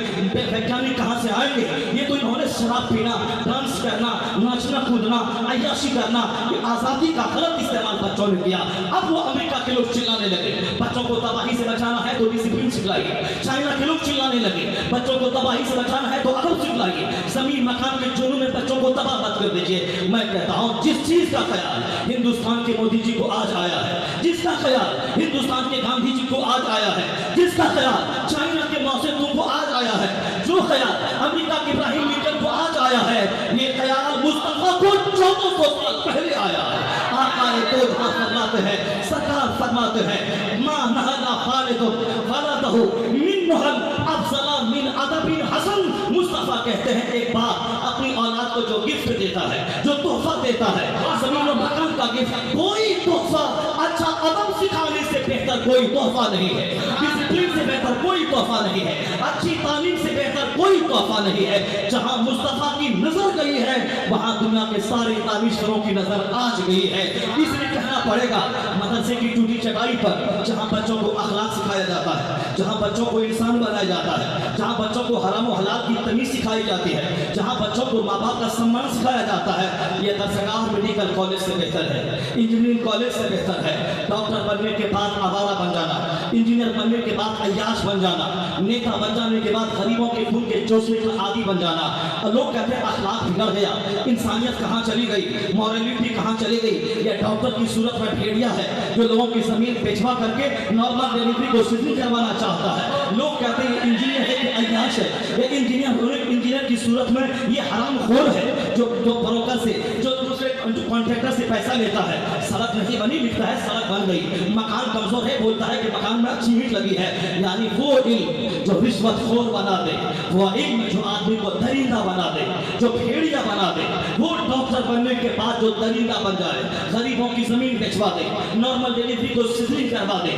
वैज्ञानिक कहाँ से आएंगे। ये तो इन्होंने शराब पीना, डांस करना, नाचना कूदना, अय्याशी करना, ये आज़ादी का गलत इस्तेमाल बच्चों ने किया। अब वो अमेरिका के लोग चिल्लाने लगे बच्चों को तबाही से बचाना है तो डिसिप्लिन सिखलाइए। चाइना के लोग चिल्लाने लगे बच्चों को तबाही से बचाना है तो अदब सिखलाइए। जमीन मकान के जुनून में बच्चों को तबाह मत कर दीजिए। मैं कहता हूँ जिस चीज का ख्याल हिंदुस्तान के मोदी जी को आज आया है, जिसका ख्याल हिंदुस्तान के गांधी जी को आज आया है, जिसका ख्याल चाइना के माओसेतुंग को आज आया है, जो ख्याल अमेरिका के इब्राहिम लिंकन को आज आया है, ये ख्याल मुस्तफा को 1400 साल पहले आया है। आकाए तो फरमाते हैं, सरकार फरमाते हैं मां नहला खालिदु वलदहु मिन मुहल अफजला मिन अदबिन हसन। मुस्तफा कहते हैं एक बाप अपनी औलाद को जो गिफ्ट देता है, जो तोहफा देता है, जमीन और मकान का गिफ्ट, कोई तोहफा अच्छा अदब सिखाने से बेहतर कोई तोहफा नहीं है, डिसिप्लिन से बेहतर कोई तोहफा नहीं है, अच्छी तालीम से बेहतर कोई तोहफा नहीं है। जहां मुस्तफा की नजर गई है वहां दुनिया के सारे ताबीशरों की नजर आज गई है। इसलिए कहना पड़ेगा मदरसे की टूटी चटाई पर जहां बच्चों को अखलाक सिखाया जाता है, जहां बच्चों को इंसान बनाया जाता है, जहां बच्चों को हराम और हलाल की तमीज सिखाई जाती है, जहां बच्चों को माँ बाप का सम्मान सिखाया जाता है, यह दरसगाह मेडिकल कॉलेज से बेहतर है, इंजीनियरिंग कॉलेज से बेहतर है। डॉक्टर बनने के बाद आवारा बन जाना, इंजीनियर बनने के बाद अय्याश बन जाना, नेता बन जाने के बाद गरीबों के खून के चूसने का आदी बन जाना। और लोग कहते हैं अखलाक बिगड़ गया, इंसानियत कहाँ चली गई, मॉरलिटी कहाँ चली गई। यह डॉक्टर की सूरत में भेड़िया है जो लोगों की जमीन बेचवा करके नॉर्मल डिलीवरी को सिद्ध करवाना चाहता है। लोग कहते हैं ये इंजीनियर है कि अय्याश है, ये इंजीनियर की सूरत में ये हराम खोर है जो ब्रोकर से, जो दूसरे कॉन्ट्रैक्टर से पैसा लेता है। सड़क नहीं बनी, लिखता है सड़क बन गई, मकान कमजोर है, बोलता है कि मकान में अच्छी ईंट लगी है। यानी वो इल्म जो रिश्वतखोर बना दे, वो इल्म जो आदमी को दरिंदा बना दे, जो भेड़िया बना दे, वो डॉक्टर बनने के बाद जो दरिंदा बन जाए, गरीबों की जमीन बेचवा दे, नॉर्मल डिलीवरी को सिजलिंग करवा दे,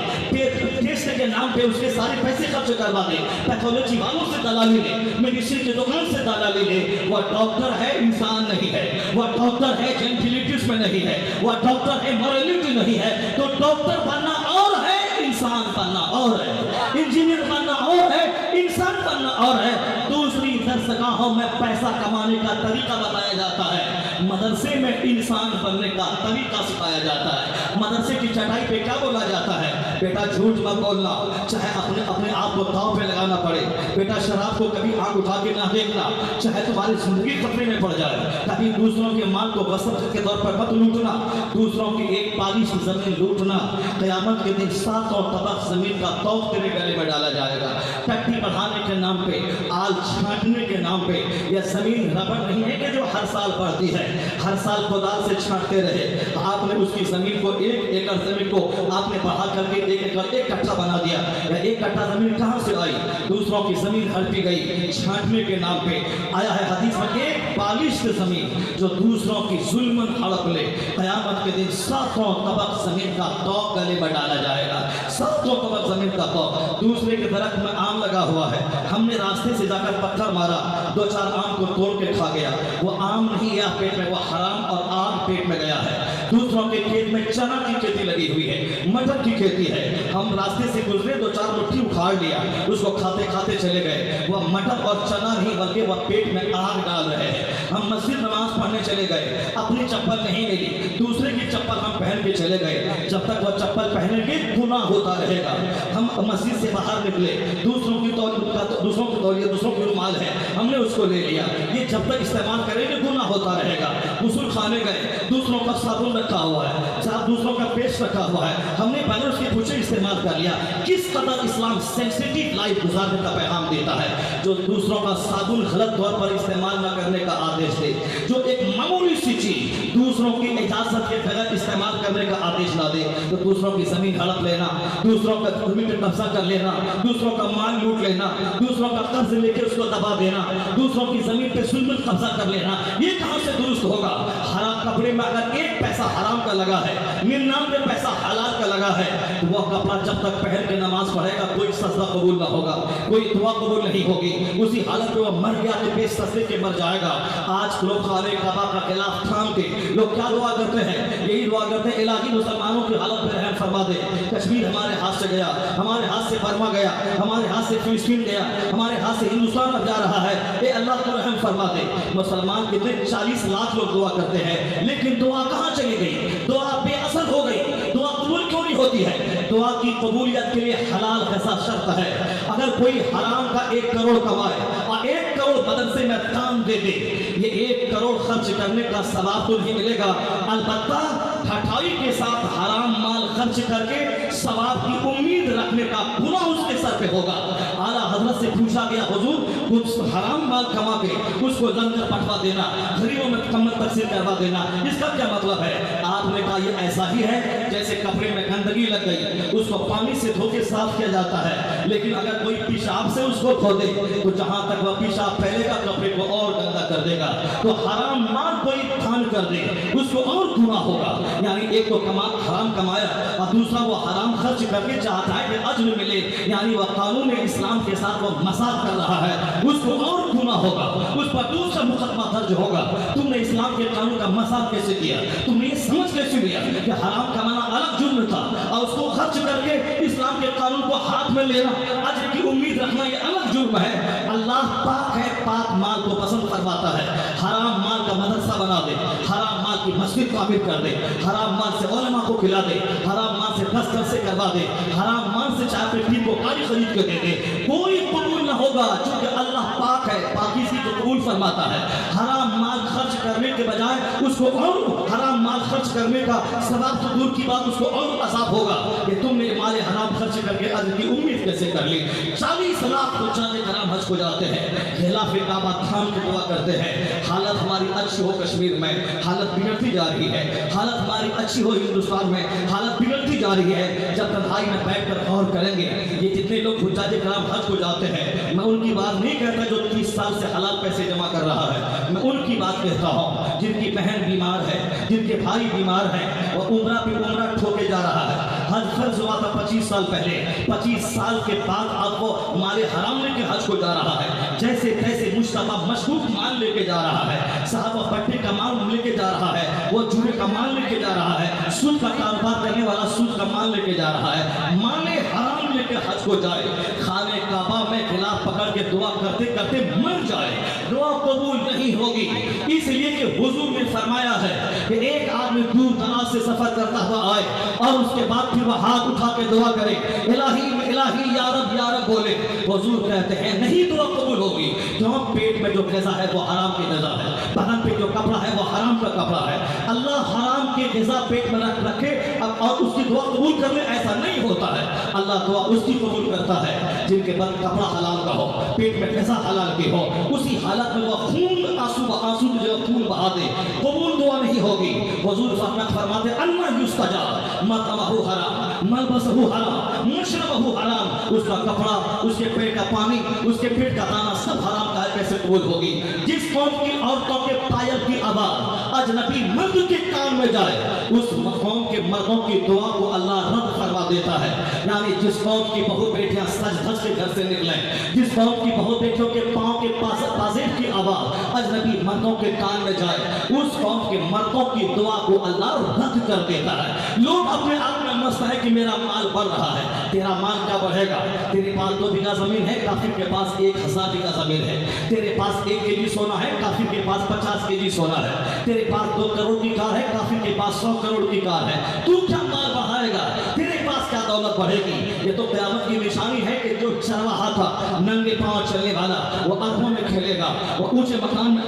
टेस्ट के नाम पे उसके सारे पैसे खर्च करवा दे, पैथोलॉजी वालों से दलाली ले, मेडिसिन की दुकान से दलाली ले, वो डॉक्टर है, इंसान नहीं है। वो डॉक्टर है, जेंटिलिटीज में नहीं है। वो डॉक्टर है, मॉरलिटी नहीं है। तो डॉक्टर बनना और है, इंसान बनना और है, इंजीनियर बनना और है, इंसान बनना और है। दूसरी दरसगाहों में पैसा कमाने का तरीका बताया जाता है, मदरसे में इंसान बनने का तरीका सिखाया जाता है। मदरसे की चटाई पे क्या बोला जाता है, बेटा झूठ मत बोलना, चाहे अपने आप को दांव पे लगाना पड़े, बेटा शराब को कभी आंख उठा के ना देखना, चाहे तुम्हारी जिंदगी खतरे में पड़ जाए, कभी दूसरों के माल को गसब के तौर पर मत लूटना, दूसरों की एक पालिश जमीन लूटना। क़यामत के दिन 700 तबक जमीन का तौक तेरे गले में डाला जाएगा। टट्टी बढ़ाने के नाम पे, आल छांटने के नाम पे, यह जमीन रबड़ नहीं है कि जो हर साल बढ़ती है, हर साल खुदाल से छांटते रहे। आपने उसकी जमीन को 1 एकड़ जमीन को आपने बढ़ा करके 1 एकड़ 1 कट्ठा बना दिया। यह 1 कट्ठा जमीन कहाँ से आई, दूसरों की जमीन हड़पी गई छांटने के नाम पे। आया है हदीस में, एक पालिश जमीन जो दूसरों की जुल्मन हड़प ले, क़यामत के दिन 700 तबक जमीन का तौक गले में डाला जाएगा। 700 तबक जमीन का तौक। दूसरे के दरख्त में आम लगा हुआ है, हमने रास्ते से जाकर पत्थर मारा, 2-4 आम को तोड़ के खा गया, वो आम नहीं गया पेट में, वो हराम और आग पेट में गया है। दूसरों के खेत में चना की खेती लगी हुई है, मटर की खेती है, हम रास्ते से गुजरे तो 4 मुट्ठी उखाड़ लिया, उसको खाते खाते चले गए। वह मटर और चना नहीं बल्कि वह पेट में आग डाल रहे हैं। हम मस्जिद नमाज पढ़ने चले गए, अपनी चप्पल नहीं ले ली, दूसरे की चप्पल हम पहन के चले गए। जब तक वह चप्पल पहनेंगे गुनाह होता रहेगा। हम मस्जिद से बाहर निकले, दूसरों की तौलिया, दूसरों की रुमाल है, हमने उसको ले लिया। ये जब तक इस्तेमाल करेंगे गुनाह होता रहेगा। गुस्ल खाने गए, दूसरों का साबुन रखा हुआ है, साथ दूसरों का पेस्ट रखा हुआ है, हमने पहले उसकी पूछे इस्तेमाल कर लिया। किस कदर इस्लाम सेंसिटिव लाइफ गुजारने का पैगाम देता है, जो दूसरों का साबुन गलत तौर पर इस्तेमाल न करने का आदेश दे, जो एक मामूली सी चीज दूसरों की इजाजत के बगैर इस्तेमाल करने का आदेश ना दे, तो दूसरों की जमीन हड़प लेना, दूसरों का जमीन पर कब्जा कर लेना, दूसरों का माल लूट लेना, दूसरों का कर्ज लेके उसको दबा देना, दूसरों की जमीन पे जुल्म कब्जा कर लेना, ये कहां से दुरुस्त होगा? हराम कपड़े में अगर 1 पैसा हराम का लगा है, 99 पैसा हलाल का लगा है, तो वह कपड़ा जब तक पहन के नमाज पढ़ेगा कोई सजदा कबूल ना होगा, कोई दुआ कबूल नहीं होगी। उसी हालत में वह मर गया तो बेसजदे के मर जाएगा। आज लोग खाने काबा का खिलाफ थाम के लोग क्या दुआ करते हैं? यही दुआ करते हैं, इलाही मुसलमानों की हालत पर रहम फरमा दे। कश्मीर हमारे हाथ से गया, हमारे हाथ से बर्मा गया, हमारे हाथ से फिलिस्तीन गया, हमारे हाथ से हिंदुस्तान अब जा रहा है, ये अल्लाह को रहम फरमा दे। मुसलमान कितने 40 लाख लोग दुआ करते हैं, लेकिन दुआ कहाँ चली गई? दुआ बेअसर हो गई। दुआ कबूल क्यों नहीं होती है? दुआ की कबूलियत के लिए हलाल कैसा शर्त है। अगर कोई हराम का 1 करोड़ कमाए और 1 करोड़ मदरसे में दान दे दे, ये 1 करोड़ खर्च करने का सवाब तो नहीं मिलेगा, अलबत्ता ठठाई के साथ हराम माल खर्च करके सवाब की उम्मीद रखने का गुनाह उसके सर पे होगा। आला हजरत से पूछा गया, हुजूर कुछ हराम माल कमा के उसको लंगर पठवा देना, गरीबों में कम्बल तकसीम करवा देना, इसका क्या मतलब है? आपने कहा ये ऐसा ही है जैसे कपड़े में गंदगी लग गई, उसको पानी से धो के साफ किया जाता है, लेकिन अगर कोई पेशाब से उसको धो दे तो जहां तक वह पेशाब फैलेगा कपड़े को और गंदा कर देगा। तो हराम माल कोई दान कर दे उसको और गुनाह होगा। यानी एक तो हराम कमाया और दूसरा वो हराम खर्च करके चाहता है कि अज्र मिले, यानी वह कानून इस्लाम के साथ वो मजाक कर रहा है, उसको और गुनाह होगा, उस पर दूसरा मुकदमा दर्ज होगा। तुमने इस्लाम के कानून का मजाक कैसे किया? तुमने ये समझ कैसे लिया कि हराम कमाना अलग जुर्म था और उसको खर्च करके इस्लाम के कानून को हाथ में लेना, अज्र की उम्मीद रखना ये अलग जुर्म है। अल्लाह पाक है, पाक माल को पसंद फरमाता है। हराम माल का मदरसा बना दे, हराम माल की मस्जिद तामीर कर दे, हराम माल से उलमा को खिला दे, हराम माल से दस्तर से करवा दे, हराम माल से चाय पे टी को गाड़ी खरीद के दे दे, कोई कबूल न होगा, क्योंकि अल्लाह पाक है, पाकीज़गी को कबूल फरमाता है। हराम माल खर्च करने के बजाय उसको और हराम माल खर्च करने का सवाब तो दूर की बात, उसको और अज़ाब होगा कि तुमने माल हराम खर्च करके अज्र की उम्मीद कैसे कर ली। 40 लाख हुज्जाज कराम हज को जाते हैं, खिलाफ काबा थाम के दुआ करते हैं, हालत हमारी अच्छी हो कश्मीर में, हालत बिगड़ती जा रही है, हालत हमारी अच्छी हो हिंदुस्तान में, हालत बिगड़ती जा रही है। जब तन्हाई में बैठकर गौर करेंगे, ये जितने लोग हुज्जाज कराम हज को जाते हैं, मैं उनकी बात नहीं कहता जो 30 साल से हलाल पैसे जमा कर रहा है, मैं उनकी बात कहता हूँ जिनकी बहन बीमार है, जिनके भाई बीमार है और उम्रा पे उम्रा ठोके जा रहा है। हज फर्ज हुआ था 25 साल पहले, 25 साल के बाद आपको माले हराम लेके हज को जा रहा है, जैसे तैसे मुश्तबा मशकूक माल लेके जा रहा है, साहब पट्टे का माल लेके जा रहा है, वो जुड़े का माल लेके जा रहा है, सूद का कारोबार करने वाला सूद का माल लेके जा रहा है, माले हराम लेके हज को जाए, खाने काबा में खिलाफ पकड़ के दुआ करते करते मर जाए, दुआ कबूल नहीं होगी। इसलिए कि हुजूर ने फरमाया है कि एक आदमी दूर दराज से सफर करता हुआ आए और उसके बाद फिर वह हाथ उठा के दुआ करे, इलाही इलाही या रब बोले, हुजूर कहते हैं नहीं दुआ कबूल होगी। क्यों? पेट में जो ग़िज़ा है वो हराम की ग़िज़ा है, बदन पे जो कपड़ा है वो हराम का कपड़ा है। अल्लाह हराम की ग़िज़ा पेट में रखे और उसकी दुआ कबूल कर ले, ऐसा नहीं होता है। अल्लाह दुआ उसकी कबूल करता है जिनके बद कपड़ा हलाल का हो, पेट में ग़िज़ा हलाल की हो, उसी हालत में वह खून आंसू की जगह खून बहा दे, कबूल दुआ नहीं होगी। हुजूर फरमाते अन्ना युस्तजाब, मतमहु हराम, मलबसहु हराम, मशरबहु हराम, उसका कपड़ा, उसके पेट का पानी, उसके पेट का दाना सब हराम का है, कैसे कबूल होगी? जिस कौम की औरतों के पायल की आवाज अजनबी मर्द के कान में जाए, उस कौम के मर्दों की दुआ को अल्लाह रद्द फरमा देता है। यानी जिस कौम की बहू बेटियां सज धज के घर से निकले, जिस कौम की बहू बेटियों के पांव के पाजेब की आवाज अजनबी मर्दों के कान में जाए, उस कौम के मर्दों की दुआ को अल्लाह रद्द कर देता है। लोग अपने आप में मस्त है कि मेरा माल बढ़ रहा है। तेरा माल क्या बढ़ेगा? तेरे पास 2 बीघा जमीन है, काफिर के पास 1000 बीघा जमीन है। तेरे पास 1 केजी सोना है, काफिर के पास 50 केजी सोना है। तेरे पास 2 करोड़ की कार है, काफिर के पास 100 करोड़ की कार है। तू क्या माल बढ़ाएगा? तेरे पास क्या दौलत बढ़ेगी? ये तो क़यामत की निशानी है कि जो चरवाहा था, नंगे पांव चलने वाला, वो अरबों में खेलेगा, वो ऊंचे मकान में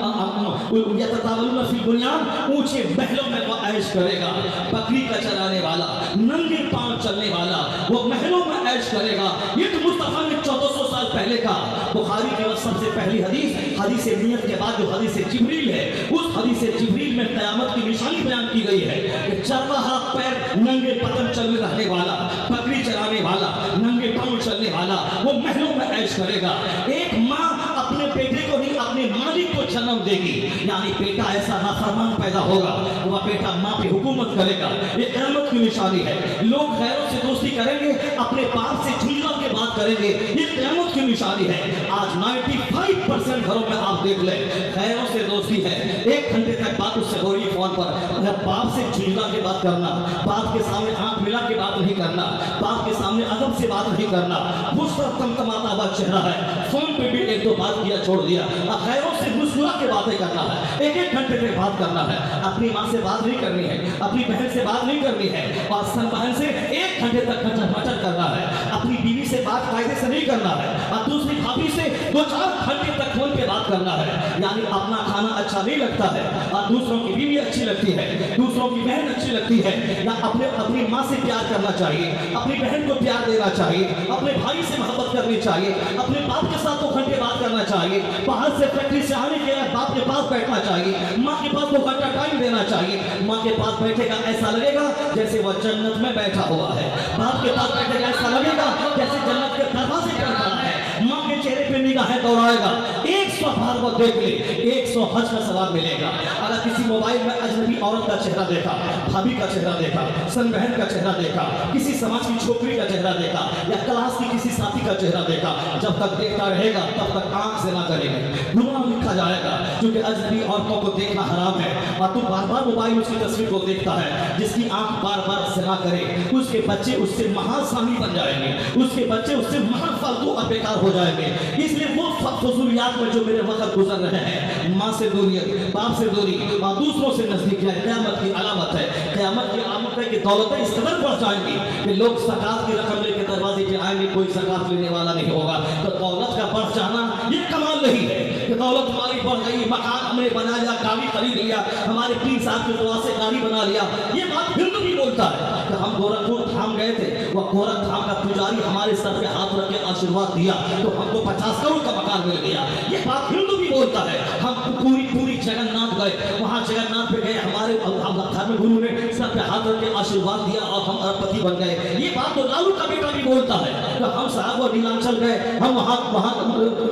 यततावलून फी बुनियान, ऊंचे महलों में वो ऐश करेगा। बकरी का चराने वाला, नंगे पांव चलने वाला, वो महलों में ऐश करेगा। ये तो मुस्तफा ने 1400 साल पहले का बुखारी की सबसे पहली हदीस नियत के बाद जो हदीस जिब्रील है, उस हदीस जिब्रील में क़यामत की निशानी बयान की गई है कि चरवाहा पैर नंगे पतन चलने रहने वाला, बकरी चराने वाला, नंगे पांव चलने वाला, वो महलों में ऐश करेगा। एक माँ अपने बेटे को नहीं, अपने मालिक को जन्म देगी, यानी बेटा ऐसा नाफरमान पैदा होगा, वह बेटा माँ पे हुकूमत करेगा। ये क़यामत की निशानी है। लोग गैरों से दोस्ती करेंगे, अपने बाप से झुंझला के बात करेंगे, ये क़यामत की निशानी है। आज 95% घरों में आप देख ले, गैरों से दोस्ती है। 1 घंटे तक बात उससे हो रही है फोन पर। अगर बाप से झुंझला के बात करना, बाप के सामने आंख मिला के बात नहीं करना, बाप के सामने अदब से बात नहीं करना, मुस्कुरा तमतमाता हुआ चेहरा है, फोन पे भी 1-2 बात किया छोड़ दिया। अब गैरों से मुस्कुरा के बातें करना है, 1-1 घंटे तक बात करना है। अपनी माँ से बात नहीं करनी है, अपनी बहन से बात नहीं करनी है, और सन बहन से 1 घंटे तक मचर करना है। अपनी बीवी से बात कायदे से नहीं करना है, और दूसरी भाभी से 2-4 घंटे तक फोन पे बात करना है। यानी अपना खाना अच्छा नहीं लगता है, और दूसरों की बीवी अच्छी लगती है, दूसरों की बहन अच्छी लगती है। या अपनी माँ से प्यार करना चाहिए, अपनी बहन को प्यार देना चाहिए, अपने भाई से मोहब्बत करनी चाहिए, अपने बाप के साथ 2 घंटे बात करना चाहिए, बाहर से फैक्ट्री से आने के बाद बाप के पास बैठना चाहिए, माँ के पास 2 घंटा टाइम देना चाहिए। माँ के पास बैठेगा ऐसा लगेगा जैसे वह जन्नत में बैठा हुआ है, बाप के पास बैठेगा ऐसा लगेगा जैसे जन्नत के दरवाजे पर खड़ा है। माँ के चेहरे पे निगाहें दौड़ाएगा, 100 बार वो देख ले, 100 हज का सवाब मिलेगा। अगर किसी मोबाइल में अजनबी औरत का चेहरा देखा, भाभी का चेहरा देखा, सन बहन का चेहरा देखा, किसी समाज की छोकरी का चेहरा देखा, या क्लास की किसी साथी का चेहरा देखा, जब तक देखता रहेगा तब तक आंख से ना करेगा, गुनाह लिखा जाएगा। क्योंकि अजनबी औरतों को देखना हराम है, और तू बार बार मोबाइल उसकी तस्वीर को देखता है। जिसकी आंख बार बार ज़िना करे, उसके बच्चे उससे महासामी बन जाएंगे, उसके बच्चे उससे महाफालतू और बेकार हो जाएंगे। इसलिए वो फजूलियात में जो मेरे वक्त गुजर रहे हैं, माँ से दूरी, बाप से दूरी, और दूसरों से नजदीक, है क़यामत की अलामत है। क़यामत की अलामत है कि दौलतें इस कदर बढ़ जाएंगी कि लोग ज़कात की रकम लेके दरवाजे पे आएंगे, कोई ज़कात लेने वाला नहीं होगा। तो दौलत का बढ़ जाना ये कमाल नहीं है कि दौलत हमारी बढ़ गई, मकान हमने बना लिया, गाड़ी खरीद लिया, हमारे पीर साहब की दुआ से गाड़ी बना लिया। ये बात हिंदू भी बोलता है कि हम गोरखपुर धाम गए थे, वह गोरख धाम का पुजारी हमारे सर पे हाथ रख के आशीर्वाद दिया तो हमको 50 करोड़ का मकान मिल गया। ये बात हिंदू भी बोलता है। हम पूरी जगन्नाथ गए, वहाँ जगन्नाथ पे गए, हमारे धर्म गुरु ने सर पे हाथ रख के आशीर्वाद दिया और हम अरबपति बन गए। ये बात तो लालू का बेटा भी बोलता है। तो हम साहब वो नीलांचल गए, हम वहाँ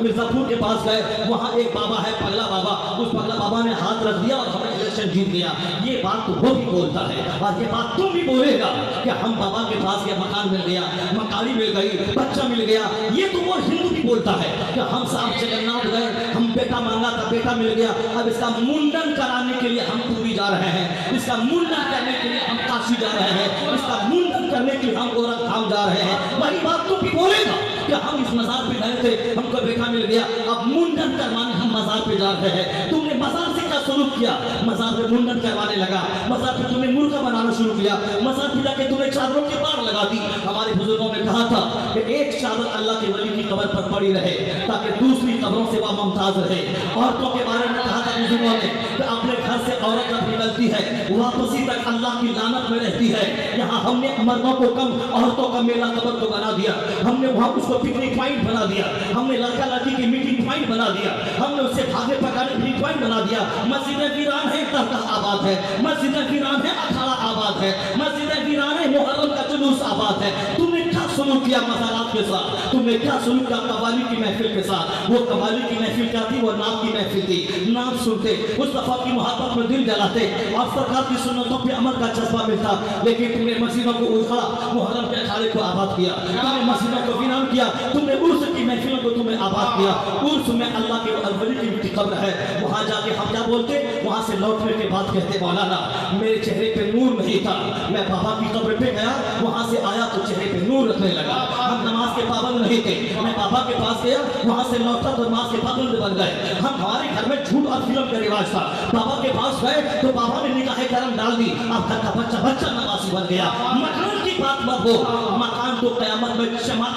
मिर्जापुर के पास गए, वहाँ एक बाबा है पगला बाबा, उस पगला बाबा ने हाथ रख दिया और हमें इलेक्शन जीत गया। ये बात तो वो भी बोलता है, और ये बात तुम भी बोलेगा कि हम बाबा के पास गए, मकान मिल गया, मकानी मिल गई, बच्चा मिल गया। ये तो वो हिंदू भी बोलता है कि हम साहब जगन्नाथ गए, हम बेटा मांगा था, बेटा मिल गया, अब इसका मुंडन कराने के लिए हम पूरी जा रहे हैं, इसका मुंडन करने के लिए हम काशी जा रहे हैं, इसका मुंडन करने के लिए हम गोरख धाम जा रहे हैं। वही बात तो भी बोलेगा कि हम इस मजार पे गए थे, हमको बेटा मिल गया, अब मुंडन करवाने हम मजार पे जा रहे हैं। तुमने मजार से क्या शुरू किया? मजार पे मुंडन करवाने लगा, मजार पे तुमने मुर्गा बनाना शुरू किया, मजार पे जाके तुमने चादरों की बाढ़ लगा दी। हमारे बुजुर्गों ने कहा था कि एक चादर अल्लाह के वली की कब्र पर पड़ी रहे ताकि दूसरी कब्रों से वह मुमताज रहे। औरतों के बारे में कहा था बुजुर्गों ने कि अपने घर से औरत जब निकलती है वापसी तक अल्लाह की लानत में रहती है। यहाँ हमने मर्दों को कम, औरतों का मेला कबर को बना दिया, हमने वहाँ उसको पिकनिक पॉइंट बना दिया, हमने लड़का लड़की की मीटिंग पॉइंट बना दिया, हमने उससे भागे पकाने पिकनिक पॉइंट बना दिया। मस्जिदें वीरान है, दरगाह आबाद है, मस्जिदें वीरान है, अखाड़ा आबाद है, मस्जिदें वीरान है, मुहर्रम का जुलूस आबाद है। तुमने क्या सुलूक किया मज़ारात के साथ, तुमने क्या सुलूक किया कव्वाली की महफिल के साथ। वो कव्वाली की महफिल क्या थी, वो नाम की महफिल थी। नाम सुनते, मुस्तफा की मोहब्बत में दिल जलाते और सरकार की सुन्नतों पे अमल का जज्बा मिलता। लेकिन तुमने मस्जिदों को उजाड़ा, मुहर्रम के अखाड़े को आबाद किया, तुमने मस्जिदों को वीरान किया, तुमने उर्स की महफिलों को तुमने आबाद किया। उर्स में अल्लाह के अवली की मिट्टी कब्र है, वहाँ जाके हम क्या बोलते, वहाँ से लौटने के बाद कहते मौलाना मेरे चेहरे पे नूर नहीं था, मैं बाबा की कब्र पे गया, वहाँ से आया तो चेहरे पे नूर रखने लगा। हम नमाज के पाबंद नहीं थे, मैं बाबा के पास गया, वहाँ से लौटा तो नमाज के पाबंद बन गए। हम हमारे घर में झूठ और फिल्म का रिवाज था, बाबा के पास गए तो बाबा ने निकाह करम डाल दी, अब घर का बच्चा बच्चा नमाजी बन गया। मकान की बात मत हो, मकान तो क़यामत में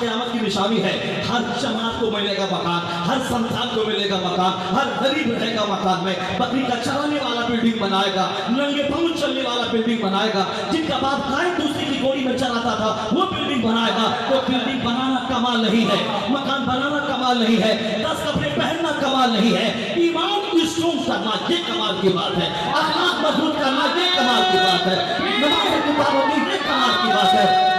क़यामत की निशानी है। हर जमात को मिलेगा मकान, हर संतान को मिलेगा मकान, हर गरीब रहेगा मकान में। बकरी का चराने वाला बिल्डिंग बनाएगा, नंगे पांव चलने वाला बिल्डिंग बनाएगा, जिनका बाप गाय दूसरे की गोदी में चराता था वो बिल्डिंग बनाएगा। तो बिल्डिंग बनाना कमाल नहीं है, मकान बनाना कमाल नहीं है, 10 कपड़े पहनना कमाल नहीं है, ईमान स्ट्रॉन्ग करना ये कमाल की बात है, अखलाक मजबूत करना ये कमाल की बात है, नमाज की पाबंदी ये कमाल की बात है।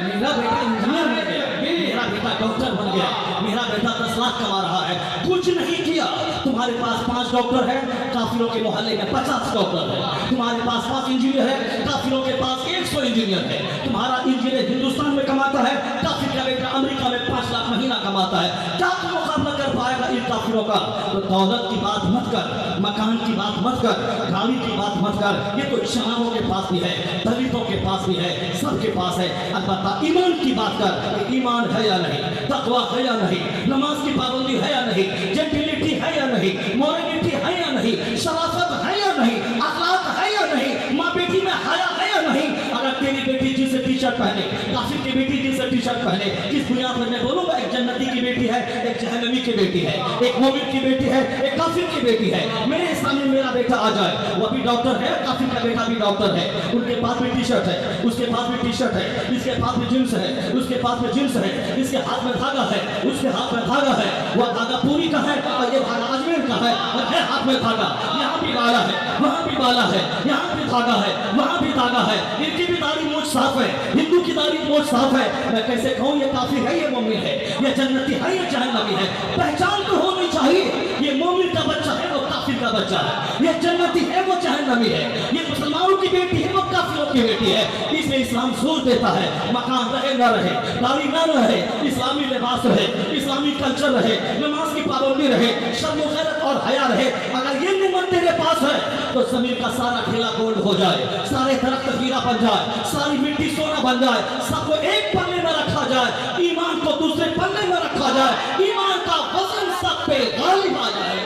मेरा बेटा इंजीनियर बन गया, मेरा बेटा डॉक्टर बन गया, मेरा बेटा 10 लाख कमा रहा है, कुछ नहीं किया। तुम्हारे पास 5 डॉक्टर है, काफिरों के मोहल्ले में 50 डॉक्टर है। तुम्हारे पास 5 इंजीनियर है, काफिरों के पास 100 इंजीनियर है। तुम्हारा इंजीनियर हिंदुस्तान में कमाता है, काफिर का बेटा अमेरिका में 5 लाख महीना कमाता है। क्या तुम मुकाबला कर पाएगा इन काफिरों का? तो दौलत की बात मत कर, मकान की बात मत कर, गाड़ी की बात मत कर, ये तो शराबों के पास भी है, दलितों के पास भी है, सबके पास है। अलबत्ता ईमान की बात कर, ईमान है या नहीं, तकवा है या नहीं, नमाज की पाबंदी है या नहीं, जेंटिलिटी है या नहीं, मोरलिटी है या नहीं, शराफत है या नहीं, अखलाक है या नहीं, माँ बेटी में हया है या नहीं। अगर तेरी बेटी जिनसे टी शर्ट पहने, काफिर की बेटी जिनसे टी शर्ट पहने, किस बुनियाद पर मैं बोलूंगा एक जन्नती की बेटी है, एक जहन्नमी की बेटी है, एक मोमिन की बेटी है, एक काफिर की बेटी है। मेरे सामने मेरा बेटा आ जाए, वो भी डॉक्टर है, काफिर का बेटा भी डॉक्टर है, उनके पास भी टी शर्ट है, उसके पास भी टी शर्ट है, इसके पास भी जींस है, उसके पास में जींस है, इसके हाथ में धागा है, उसके हाथ में धागा है, वह धागा पूरी का है और ये धागा अजमेर का है, और है हाथ में धागा, यहाँ भी बाला है, वहाँ भी बाला है, यहाँ भी धागा है, वहाँ भी धागा है, इनकी भी दाढ़ी मूंछ साफ है, हिंदू की दाढ़ी मूंछ साफ है। मैं कैसे कहूँ ये काफिर है, ये मोमिन है, ये जन्नती है, ये जहन्नमी है? पहचान तो होनी चाहिए, ये मोमिन का बच्चा है, वो काफिर का बच्चा है, ये जन्नती है, वो जहन्नमी है, ये मुसलमानों की बेटी है, वो काफिरों की बेटी है। इसलिए इस्लाम जोर देता है मकान रहे ना रहे, दाढ़ी ना रहे, इस्लामी लिबास रहे, इस्लामी कल्चर रहे, नमाज की पाबंदी रहे, शर्म गैरत और हया रहे। अगर ये निमत तेरे पास है तो जमीन का सारा ठेला गोल्ड हो जाए, सारे दरख्त हीरा बन जाए, सारी मिट्टी सोना बन जाए, सबको एक पल्ले में रखा जाए, ईमान को दूसरे पल्ले में रखा जाए, ईमान का वजन सब पे गालिब आ जाए।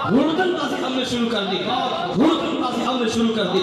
हुड़दंगबाजी हमने शुरू कर दी, हुड़दंगबाजी हमने शुरू कर दी।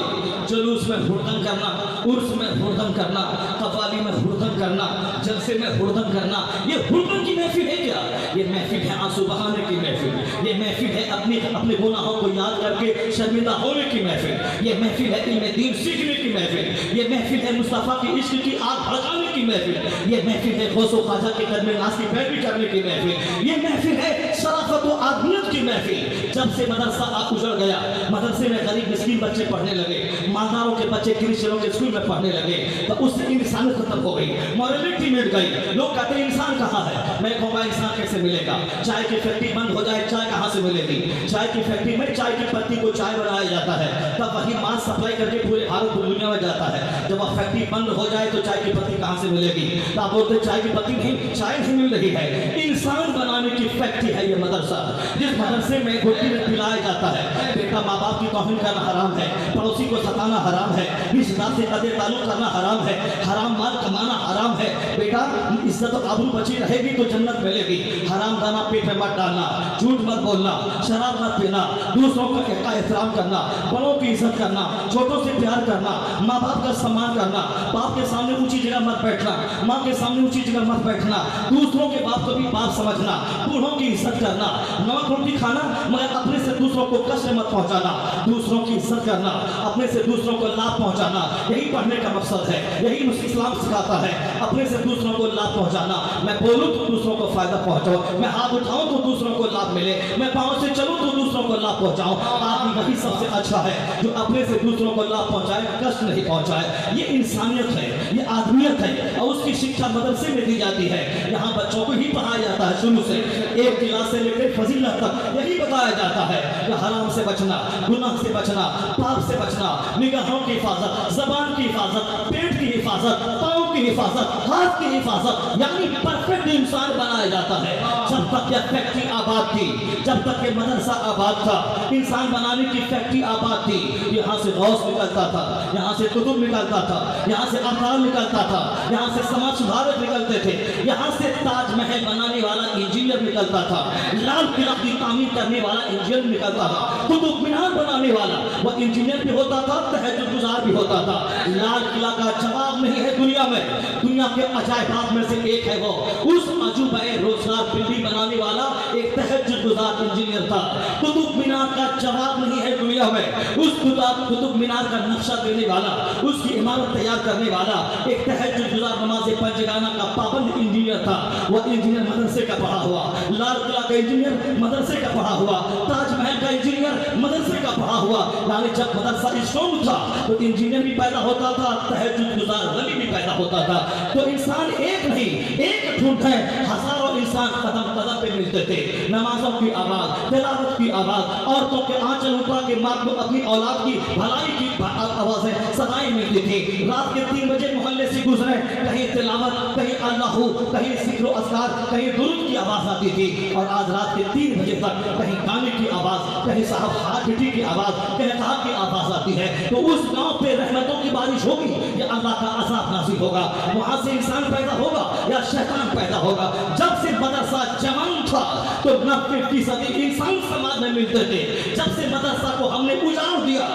जुलूस में हुड़दंग करना, उर्स में हुड़दंग करना, कव्वाली में हुड़दंग करना, जलसे में हुड़दंग करना, ये हुड़दंग की महफिल है क्या? ये महफिल है आंसू बहाने की महफिल, ये महफिल है अपने गुनाहों को याद करके शर्मिंदा होने की महफिल, ये महफिल है इल्म दीन सीखने की महफिल, ये महफिल है मुस्तफा की इश्क की आग भड़काने की महफिल, ये महफिल है गौसो ख्वाजा के कदम नाज की पैरवी करने की महफिल, ये महफिल है शराफत व आदमियत की महफिल। जब से मदरसा उजड़ गया, मदरसे में गरीब मिस्कीन बच्चे पढ़ने लगे, मालदारों के बच्चे क्रिश्चियनों के स्कूल में पढ़ने लगे, तो उससे इंसानियत खत्म हो गई, मॉरलिटी मिट गई। लोग कहते हैं इंसान कहाँ है? मैं कहूँगा इंसान कैसे मिलेगा? चाय की फैक्ट्री बंद हो जाए, चाय कहाँ कहाँ से मिलेगी? चाय की फैक्ट्री में चाय की पत्ती को चाय बनाया जाता है, तब वही माल सप्लाई करके पूरे भारत और दुनिया में जाता है। जब वह फैक्ट्री बंद हो जाए तो चाय की पत्ती कहाँ से मिलेगी? तो आप बोलते चाय की पत्ती नहीं, चाय नहीं मिल रही है। इंसान बनाने की फैक्ट्री है ये मदरसा, जिस मदरसे में घुट्टी में पिलाया जाता है। बेटा माँ बाप की तौहीन करना हराम है, पड़ोसी को सताना हराम है, रिश्तेदार से कदर ताल्लुक करना हराम है, हराम माल कमाना हराम है। बेटा इज्जत और आबरू बची रहेगी तो जन्नत मिलेगी। हराम दाना पेट में मत डालना, झूठ मत बोलना, शराब मत पीना, दूसरों का एहतराम करना, बड़ों की इज्जत करना, छोटों से प्यार करना, माँ बाप का सम्मान करना, बाप के सामने ऊंची जगह मत बैठना, माँ के सामने ऊंची जगह मत बैठना, दूसरों के बाप को भी बाप समझना, बूढ़ों की इज्जत करना, नमक रोटी खाना मगर अपने से दूसरों को कष्ट मत पहुंचाना, दूसरों की इज्जत करना, अपने से दूसरों को लाभ पहुंचाना। यही पढ़ने का मकसद है, यही इस्लाम सिखाता है, अपने से दूसरों को लाभ पहुंचाना। मैं बोलूं तो दूसरों को फायदा पहुंचाओ, मैं हाथ उठाऊं तो दूसरों को लाभ मिले, मैं पाँव से चलूं तो दूसरों को लाभ पहुंचाऊं। आदमी वही सबसे अच्छा है जो अपने से दूसरों को लाभ पहुंचाए, कष्ट नहीं पहुंचाए। ये इंसानियत है, ये आदमियत है और उसकी शिक्षा मदरसे में दी जाती है। यहाँ बच्चों को ही पढ़ाया जाता है, शुरू से एक क्लास से लेकर फजीलत तक यही बताया जाता है कि हराम से बचना, गुनाह से बचना, पाप से बचना, निगाहों की हिफाजत, जबान की हिफाजत, पेट की हिफाजत, पाँव की हिफाजत, हाथ की हिफाजत, यानी परफेक्ट इंसान बनाया जाता है। जब तक यह फैक्ट्री आबाद थी, जब तक ये मदरसा आबाद था, इंसान बनाने की फैक्ट्री आबाद थी। यहाँ से गौस निकलता था, यहाँ से कुतुब निकलता था, यहाँ से अफराद निकलता था, यहाँ से समाज सुधारक निकलते थे, यहाँ से ताजमहल बनाने वाला इंजीनियर निकलता था, लाल किला की तामीर करने वाला इंजीनियर निकलता था, कुतुब मीनार बनाने वाला वह इंजीनियर भी होता था, तहज्जुद गुजार भी होता था। लाल किला का जवाब नहीं है दुनिया में, दुनिया के अजायबात में से एक है वो। उस अजूबा रोजगार बिल्डिंग बनाने वाला एक तहज्जुद गुजार इंजीनियर था। कुतुब मीनार का जवाब नहीं है दुनिया में, उस कुतुब मीनार का नक्शा देने वाला, उसकी इमारत तैयार करने वाला एक तहज्जुद गुजार नमाज़े पंजगाना का पाबंद इंजीनियर था। वह इंजीनियर मदरसे का पढ़ा हुआ, लाल किला का इंजीनियर मदरसे का पढ़ा हुआ, ताजमहल का इंजीनियर मदरसे का पढ़ा हुआ। यानी जब मदरसा स्ट्रॉन्ग था तो इंजीनियर भी पैदा होता था, तहज्जुद गुजार वली भी पैदा होता था। तो इंसान एक नहीं, एक झुंड है, हजारों इंसान कदम कदम पे मिलते थे। नमाजों की आवाज, तिलावत की आवाज, औरतों के आंचल उठा के माँ को अपनी औलाद की भलाई की आवाजें सदाएं मिलती थी। रात के 3 बजे मोहल्ले से गुजरे, कहीं तिलावत, कहीं अल्लाहू, कहीं जिक्र अस्कार, कहीं दुरूद की आवाज आती थी। और आज रात के 3 बजे तक कहीं गाने की आवाज, कहीं साहब हाथ पिटी की आवाज, कहीं कहा की आवाज आती है। तो उस गांव पे रहमतों की बारिश होगी या अल्लाह का अज़ाब नाज़िल होगा? वहां से इंसान पैदा होगा या शैतान पैदा होगा? जब से मदरसा जवान था तो 90% इंसान समाज में मिलते थे। जब से मदरसा को हमने उजाड़ दिया,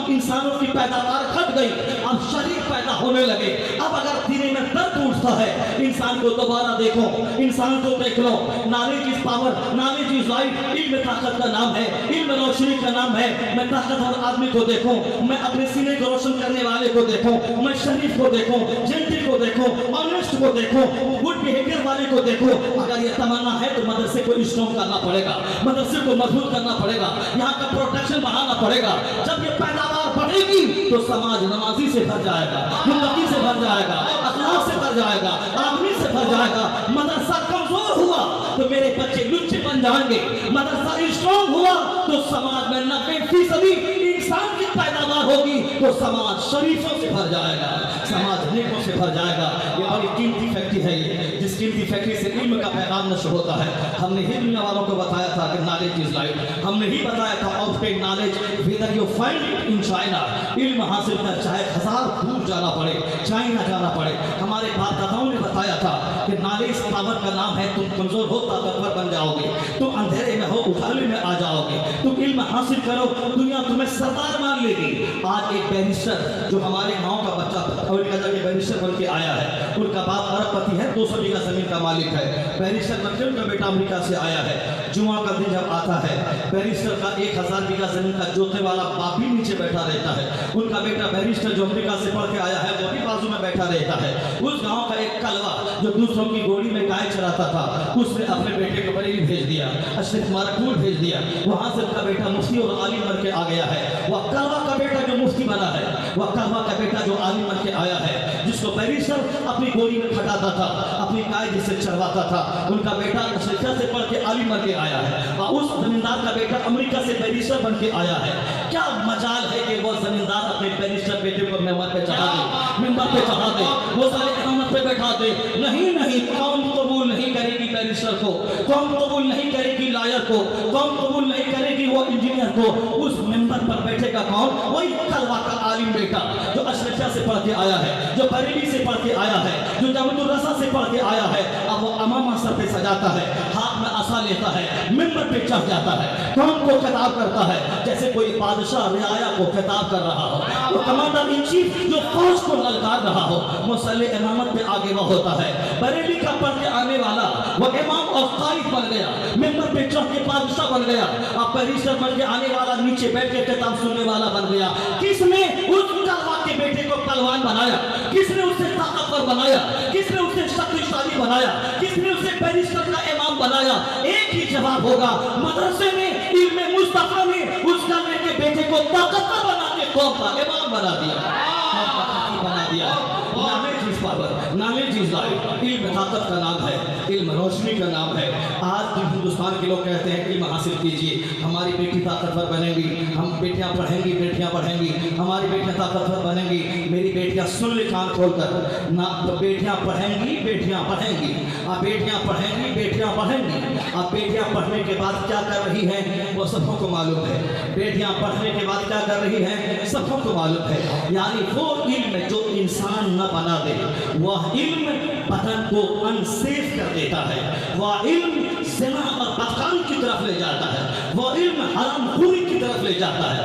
इंसानों की पैदावार घट गई, अब शरीर पैदा होने लगे। अब अगर सीने में दर्द उठता है, इंसान को दोबारा देखो, इंसान को देख लो। Knowledge is power, knowledge is life. इल्म ताकत का नाम है, इल्म रोशनी का नाम है। मैं ताकतवर आदमी को देखूं, मैं अपने सीने को रोशन करने वाले को देखूं, मैं शरीफ को देखूं, जेंटल को देखूं, ऑनेस्ट को देखूं, गुड बिहेवियर वाले को देखूं। अगर ये तमन्ना है तो मदरसे को स्ट्रॉन्ग करना पड़ेगा, मदरसे को मजबूत करना पड़ेगा, यहाँ का प्रोटेक्शन बढ़ाना पड़ेगा। जब ये पैदावार बढ़ेगी तो समाज नमाजी से भर जाएगा, मुत्तकी से भर जाएगा, अखलाक से भर जाएगा, आदमी से भर जाएगा। मदरसा कमजोर हुआ तो मेरे बच्चे लुच्चे बन जाएंगे। मदरसा स्ट्रॉन्ग हुआ तो समाज में 90% इंसान की पैदावार होगी तो समाज शरीफों से भर जाएगा, समाज नेकों से भर जाएगा। ये बड़ी कीमती फैक्ट्री है ये, जिस कीमती फैक्ट्री से इल्म का पैगाम नशर होता है। हमने ही दुनिया वालों को बताया था कि नॉलेज इज लाइफ। हमने ही बताया था obtain knowledge whether you find it in China. इल्म हासिल कर चाहे 1000 दूर जाना पड़े, चाइना जाना पड़े। हमारे बाप दादाओं ने बताया था कि नॉलेज पावर का नाम है। तुम कमजोर हो ताकतवर बन जाओगे, तुम अंधेरे में हो उजाले में आ जाओगे। तुम इल्म हासिल करो, दुनिया तुम्हें सरदार मान लेगी। आज एक बैरिस्टर जो हमारे गांव का बच्चा अमेरिका जाके बैरिस्टर बन के आया है, उनका बाप अरबपति है, 200 बीघा जमीन का मालिक है। बैरिस्टर बन के उनका बेटा अमेरिका से आया है। जुमा का दिन जब आता है, बैरिस्टर का 1000 बीघा जमीन का जोतने वाला बाप भी नीचे बैठा रहता है। उनका बेटा बैरिस्टर जो अमेरिका से पढ़ के आया है वो भी बाजू में बैठा रहता है। उस गांव का एक कलवा जो दूसरों की गोड़ी में गाय चराता था, उसने अपने बेटे को बरेली भेज दिया, अशरफ मारकूल भेज दिया। वहां से उसका बेटा मुफ्ती और आलिम बन के आ गया है। वह कलवा का बेटा जो मुफ्ती बना है, वह कलवा का बेटा जो आलिम बन के आया है, जिसको बैरिस्टर अपनी गोली में खटाता था, अपनी गाय जिससे चरवाता था, उनका बेटा अशरफिया से पढ़ के आलिम बन के आया है। और उस जमींदार जमींदार का बेटा अमेरिका से बैरिस्टर बन के आया है, क्या मजाल है कि वो जमींदार अपने बैरिस्टर बेटे को मेंबर पे चढ़ा दे, वो साले इमामत पे बैठा दे। नहीं नहीं, कौम कबूल नहीं करेगी बैरिस्टर को, कौम कबूल नहीं करेगी लॉयर को, कौम कबूल नहीं करेगी वो इंजीनियर को। उस मेंबर पर बैठेगा कौन? वही तलवा का आलिम बेटा जो अशरफिया से पढ़ के आया है, जो बरेली से पढ़ के आया है, जो जामिअतुल रसा से पढ़ के आया है। अब वो अमामा सर पे सजाता है, हाथ में आसा लेता है, मेंबर पे चढ़ जाता है, कौम को खिताब करता है जैसे कोई बादशाह रियाया को खिताब कर रहा हो, वो कमांडर इन चीफ जो फौज को ललकार रहा हो। मुसल्ले इमामत पे आगे वो होता है। बरेली का पढ़ के आने वाला वो इमाम और कायद बन गया, मेंबर पे चढ़ के बादशाह बन गया। अब बैरिस्टर बन के आने वाला नीचे बैठ के किताब सुनने वाला बन गया। किसने उस तलवा के बेटे को पहलवान बनाया? किसने उसे ताकतवर बनाया? किसने उसे शक्तिशाली बनाया? किसने उसे बैरिस्टर का इमाम बनाया? एक ही जवाब होगा, मदरसे में इल्म मुस्तफा ने उस तलवे के बेटे को ताकतवर बना के कौम का इमाम बना दिया। Knowledge is life. इल्म ताकत का नाम है, इल्म रोशनी का नाम है। आज भी हिंदुस्तान के लोग कहते हैं इल्म हासिल कीजिए, हमारी बेटी ताकतवर बनेगी, हम बेटियां पढ़ेंगी, हमारी बेटियां ताकतवर बनेंगी। मेरी बेटियां सुन ले कान खोलकर ना, तो बेटियां पढ़ेंगी। अब बेटियां पढ़ने के बाद क्या कर रही हैं वो सबको को मालूम है। बेटियां पढ़ने के बाद क्या कर रही हैं सबको को मालूम है। यानी वो इल्म जो इंसान न बना दे, वह इल्म बदन को अनसेफ कर देता है, वह इल्म ज़िना और बदकामी की तरफ ले जाता है, वह इल्म हरामखोरी की तरफ ले जाता है।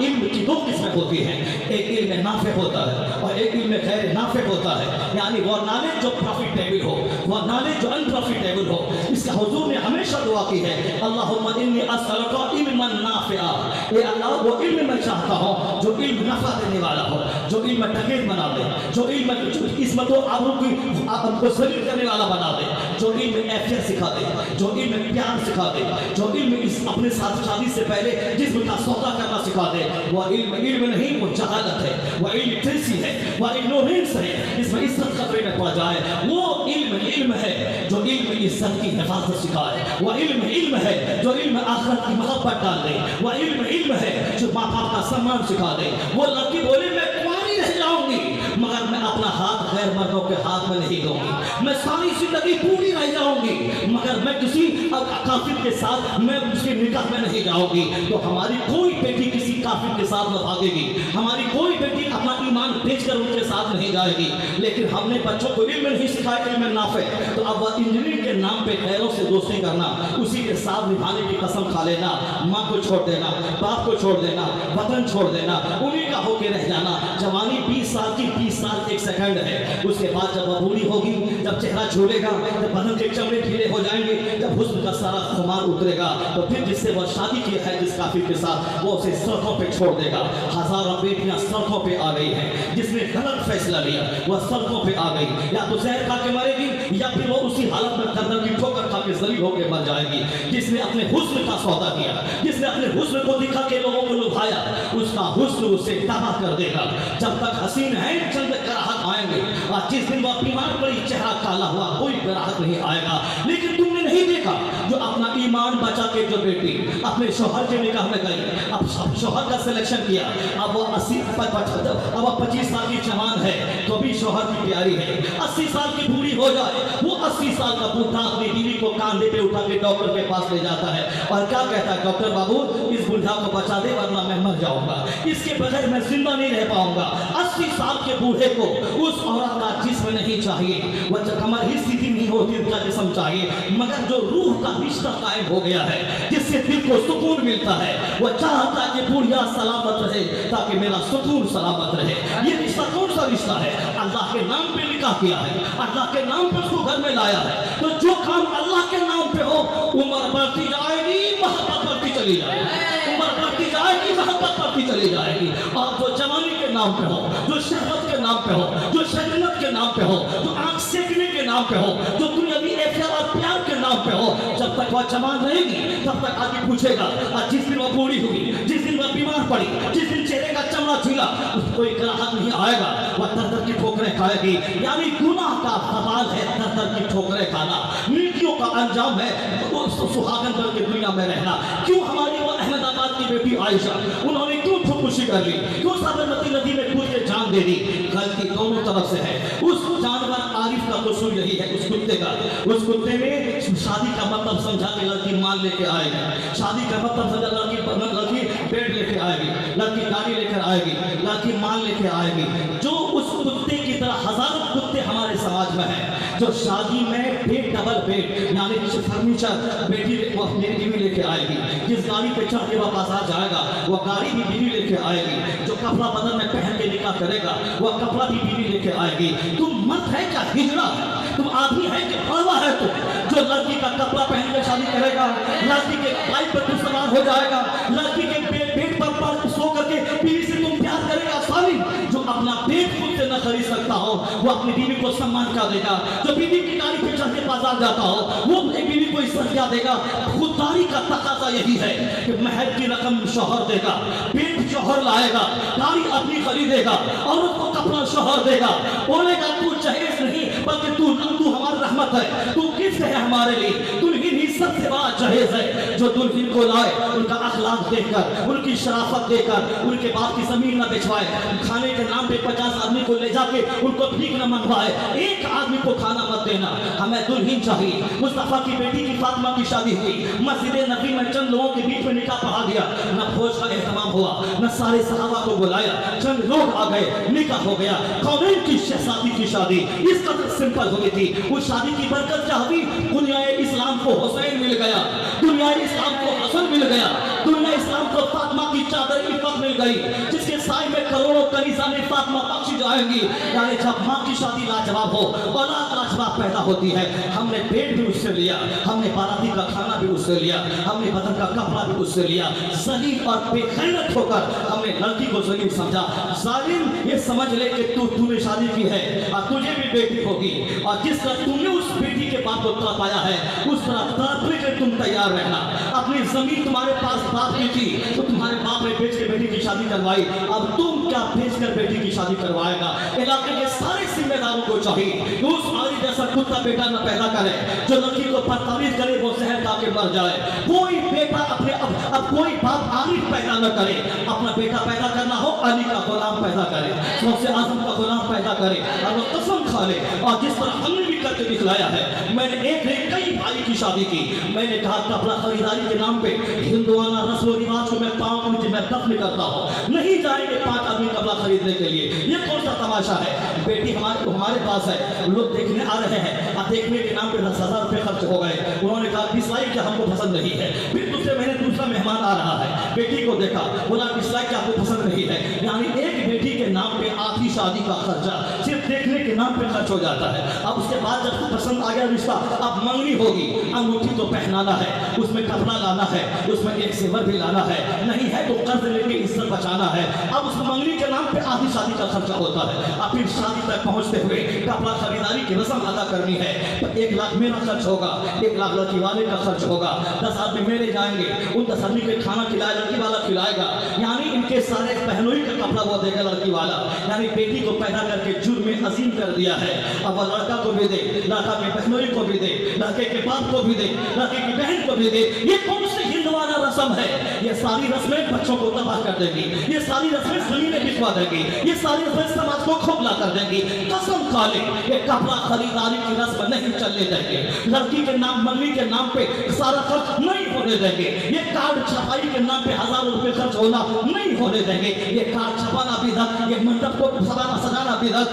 इल्म की दो किस्में होती हैं, एक इल्म नाफे होता है और एक इल्म गैर नाफे होता है। यानी वह नॉलेज जो प्रॉफिटेबल हो, वह नॉलेज जो अनप्रॉफिटेबल हो। इसका हुजूर ने हमेशा दुआ की है, अल्लाहुम्मा इन्नी अस्अलुका इल्मन नाफिआ। ये अल्लाह वो इल्म मैं चाहता हूँ जो इल्म नफा देने वाला हो, जो इल्म टकेत बना दे, जो इल्म इस्मत व आबरू की आपको सलील करने वाला बना दे, जो इल्म एफियत सिखा दे, जो इल्म प्यार सिखा दे, जो इल्म अपने साथ शादी से पहले जिस्म का सौदा करना सिखा दे। वह इल्म नहीं, वो जहालत है, वह इलिटरेसी है, वह इग्नोरेंस है, इसमें इज्जत खतरे में पड़ जाए। वो इल्म है जो इल्म इज्जत की हिफाजत सिखाए, वह इल्म है जो इल्म आखिरत की मोहब्बत डाल दे, वह इल्म है जो माँ बाप का सम्मान सिखा दे। वो लड़की बोले मैं कुंवारी रह जाऊंगी मगर मैं अपना हाथ गैर मर्दों के हाथ में नहीं दूंगी, मैं सारी जिंदगी पूरी रह जाऊंगी मगर मैं किसी काफिर के साथ मैं उसके निकाह में नहीं जाऊंगी। तो हमारी कोई बेटी किसी काफिर के साथ न भागेगी, हमारी कोई बेटी अपना ईमान बेचकर उनके साथ नहीं जाएगी। लेकिन हमने बच्चों को इल्म नहीं सिखाया, इल्म नाफे। तो अब वह इंजीनियरिंग के नाम पे गैरों से दोस्ती करना, उसी के साथ निभाने की कसम खा लेना, माँ को छोड़ देना, बाप को छोड़ देना, वतन छोड़ देना, उन्हीं का होके रह जाना। जवानी 20 साल की, 20 साल 1 सेकंड है। उसके बाद जब वह बूढ़ी होगी, जब चेहरा झूलेगा, जब बदन के चमड़े ढीले हो जाएंगे, जब हुस्न का सारा खुमार उतरेगा, तो फिर जिससे वह शादी की है जिस काफिर के साथ, वो उसे सड़कों पे छोड़ देगा। हजारों बेटियां सड़कों पे आ गई हैं, जिसने गलत फैसला लिया वह सड़कों पे आ गई, या तो जहर खा के मरेगी या फिर वो उसी हालत में गर्दन की ठोकर खा के जलील होकर मर जाएगी। जिसने अपने हुस्न का सौदा किया, जिसने अपने हुस्न को दिखा के लोगों को लुभाया, उसका हुस्न उसे तबाह कर देगा। जब तक हसीन है चंद ग्राहक आएंगे, और जिस दिन वह बीमार पड़ी चेहरा काला हुआ कोई ग्राहक नहीं आएगा। लेकिन तुमने नहीं देखा जो अपना ईमान बचा के जो बेटी अपने शौहर के निकाह में गई, अब शौहर का सिलेक्शन किया, अब वो 25 साल की जवान है तो भी शौहर की प्यारी है, 80 साल की बूढ़ी हो जाए वो 80 साल का बूढ़ा अपनी बीवी को कांधे पे उठा के डॉक्टर के पास ले जाता है और क्या कहता है, डॉक्टर बाबू इस बुढ़ा को बचा दे वरना मैं मर जाऊंगा, इसके बगैर मैं जिंदा नहीं रह पाऊंगा। 80 साल के बूढ़े को उस औरत का जिस्म नहीं चाहिए, वह कमर ही सीधी नहीं होती, उसका जिस्म चाहिए, मगर जो रूह का रिश्ता कायम हो गया है जिससे दिल को सुकून मिलता है, वह चाहता है कि बुढ़िया सलामत रहे ताकि मेरा सुकून सलामत रहे। ये रिश्ता कौन सा रिश्ता है? अल्लाह के नाम पे निकाह किया है, अल्लाह के नाम पे उसको घर में लाया है। तो जो काम अल्लाह के नाम पे हो, उम्र बढ़ती जाएगी, मोहब्बत बढ़ती चली जाएगी, उम्र बढ़ती जाएगी, मोहब्बत बढ़ती चली जाएगी। और जो जवानी के नाम पे हो, जो शहवत के नाम पे हो, जो शरीयत के नाम पे हो, जो आंख सेकने के नाम पे हो, जो दुनियावी एफिया और प्यार के नाम पे हो, जब तक वह जवान रहेगी तब तक आगे पूछेगा। और जिस दिन वह बूढ़ी होगी, जिस दिन वह बीमार बीमार पड़ी, जिस दिन चेहरे का चमड़ा छिला, उसको कोई ग्राहक नहीं आएगा, वह दर दर की ठोकरें खाएगी। यानी गुनाह का सवाल है दर दर की ठोकरें खाना, नीतियों का अंजाम है सुहागन बन के दुनिया में रहना। क्यों हमारी वो अहमदाबाद की बेटी आयशा, उन्होंने क्यों खुदकुशी कर ली, क्यों साबरमती नदी में कूद के जान दे दी? गलती दोनों तरफ से है। उस जानवर आरिफ का कसूर यही है, उस कुत्ते का। उस कुत्ते ने शादी का मतलब समझा कि लड़की माल लेके आएगी, शादी का मतलब समझा लड़की बेड लेके आएगी, लड़की गाड़ी लेकर आएगी, लड़की माल लेके आएगी। जो उस कुत्ते की तरह हजारों कुत्ते हमारे समाज में हैं, जो शादी में बेड, डबल बेड यानी फर्नीचर बेटी वो मेरी बीवी लेके आएगी, जिस गाड़ी पे चढ़ के वह बाजार जाएगा वो गाड़ी भी बीवी लेके आएगी, जो कपड़ा बदन में पहन के निकाह करेगा वह कपड़ा भी बीवी लेके आएगी। तुम मत है क्या हिजड़ा, तुम आदमी है कि हवा है तुम, जो लड़की का कपड़ा पहन के शादी करेगा, लड़की के बाइक पर तुम सवार हो जाएगा, लड़की के पेट पर सो करके बीवी से तुम प्यार करेगा। साली जो अपना पेट खुद से न खरीद सकता हो वो अपनी बीवी को सम्मान क्या देगा? जो बीवी की गाड़ी पे चढ़ के बाजार जाता हो वो अपनी बीवी को इज्जत क्या देगा? खुददारी का तकाजा यही है कि महर की रकम शौहर देगा, पेट शौहर लाएगा, गाड़ी अपनी खरीदेगा, औरत को कपड़ा शौहर देगा, बोलेगा तू जहेज नहीं बल्कि तू हमारी रहमत है, तू गिफ्ट है हमारे लिए, दुल्हन ही सबसे बड़ा जहेज है। जो दुल्हन को लाए उनका अखलाक देखकर, उनकी शराफत देखकर, उनके बाप की जमीन न बेचवाए, खाने के नाम पे 50 आदमी को ले जाके उनको भीख न मंगवाए, एक आदमी को खाना मत देना। हमें दुल्हन चाहिए। मुस्तफा की बेटी की फातिमा की शादी हुई, मस्जिद नबी में चंद लोगों के बीच में निकाह पढ़ा दिया, न भोज का एहतमाम हुआ, न सारे सहाबा को बुलाया, चंद लोग आ गए, निकाह हो गया। कौनैन की शहजादी की शादी इस कदर सिंपल हुई थी। उस शादी की बरकत क्या हुई? दुनिया इस्लाम को हुसैन मिल गया, दुनिया इस्लाम को हसन मिल गया, दुनिया इस्लाम को फातिमा की चादर इफ़्फ़त मिल गई, जिसके साए में करोड़ों कलीसिया फातिमा बख्शी जाएंगी। यानी जब माँ की शादी लाजवाब हो, औलाद लाजवाब पैदा होती है। हमने पेट भी उससे लिया, हमने बाराती का खाना भी उससे लिया, हमने बदन का कपड़ा भी उससे लिया। ज़लील और बेगैरत होकर हमने लड़की को ज़लील समझा। जालिम ये समझ ले कि तूने शादी की है और तुझे भी बेटी होगी, और जिस तरह तुमने उस बेटी के बाप को तड़पाया है उस तरह तड़पने के तुम तैयार रहना। अपनी जमीन तुम्हारे पास बाप की थी तो तुम्हारे बाप ने बेच के बेटी की शादी करवाई, अब तुम क्या बेच कर बेटी की शादी करवाएगा? इलाके के सारे जिम्मेदारों को चाहिए कि उस आरी जैसा कुत्ता बेटा न पैदा करे, जो लड़की को परवरिश करे वो जहर खा के मर जाए। कोई बेटा अपने अब कोई बाप आरी पैदा न करे, अपना बेटा पैदा करना हो अली का गुलाम पैदा करे, सबसे आजम का गुलाम पैदा करे और वो कसम खा ले। और जिस तरह हमने भी करके दिखलाया है, मैंने एक नहीं कई भाई की शादी की। मैंने कहा कपड़ा खरीदारी के नाम पे हिंदुआना रस्म और रिवाज को मैं पाँव नीचे मैं दफन करता हूँ। नहीं जाएंगे 5 आदमी कपड़ा खरीदने के लिए, ये कौन सा तमाशा है? बेटी हमारे पास है, लोग देखने आ रहे हैं और देखने के नाम पे 10,000 रुपये खर्च हो गए। उन्होंने कहा डिसलाइक क्या हमको पसंद नहीं है। फिर दूसरे महीने दूसरा मेहमान आ रहा है, बेटी को देखा, बोला डिसलाइक क्या आपको पसंद नहीं है। यानी एक बेटी के नाम पे आधी शादी का खर्चा सिर्फ देखने के नाम पे खर्च हो जाता है। अब उसके बाद जब पसंद आ गया रिश्ता, अब मंगनी होगी, अंगूठी तो पहनाना है, उसमें कपड़ा लाना है, उसमें एक सेवर भी लाना है, नहीं है तो कर्ज लेके इज्जत बचाना है। अब उस मंगनी के नाम पे आधी शादी का खर्चा होता है। अब फिर शादी तक पहुंचते हुए कपड़ा खरीदारी की रस्म अदा करनी है तो 1 लाख मेरा खर्च होगा, 1 लाख लड़की वाले का खर्च होगा, 10 आदमी मेरे जाएंगे, उन 10 आदमी के खाना खिलाया लड़की वाला खिलाएगा। यानी इनके सारे पहनोई का कपड़ा वो देगा लड़की वाला। यानी बेटी को पैदा करके जुर्म अजीम कर दिया है। अब वह लड़का को भी दे, लड़का के बहनोई को भी दे, लड़के के बाप को भी दे, लड़के की बहन को भी दे। ये कौन सी हिंदुआना रस्म है? ये सारी रस्में बच्चों को तबाह कर देंगी, ये सारी रस्में जमीनें बिकवा देंगी, ये सारी रस्में समाज को खोखला कर देंगी। कसम खा ले ये कपड़ा खरीदारी की रस्म नहीं चलने देंगे, लड़की के नाम मंगनी के नाम पे सारा खर्च नहीं होने देंगे, ये कार्ड छपाई के नाम पे हजारों रुपए खर्च होना नहीं होने देंगे। ये कार्ड छपाना भी धक, ये मंडप को सजाना भी धक,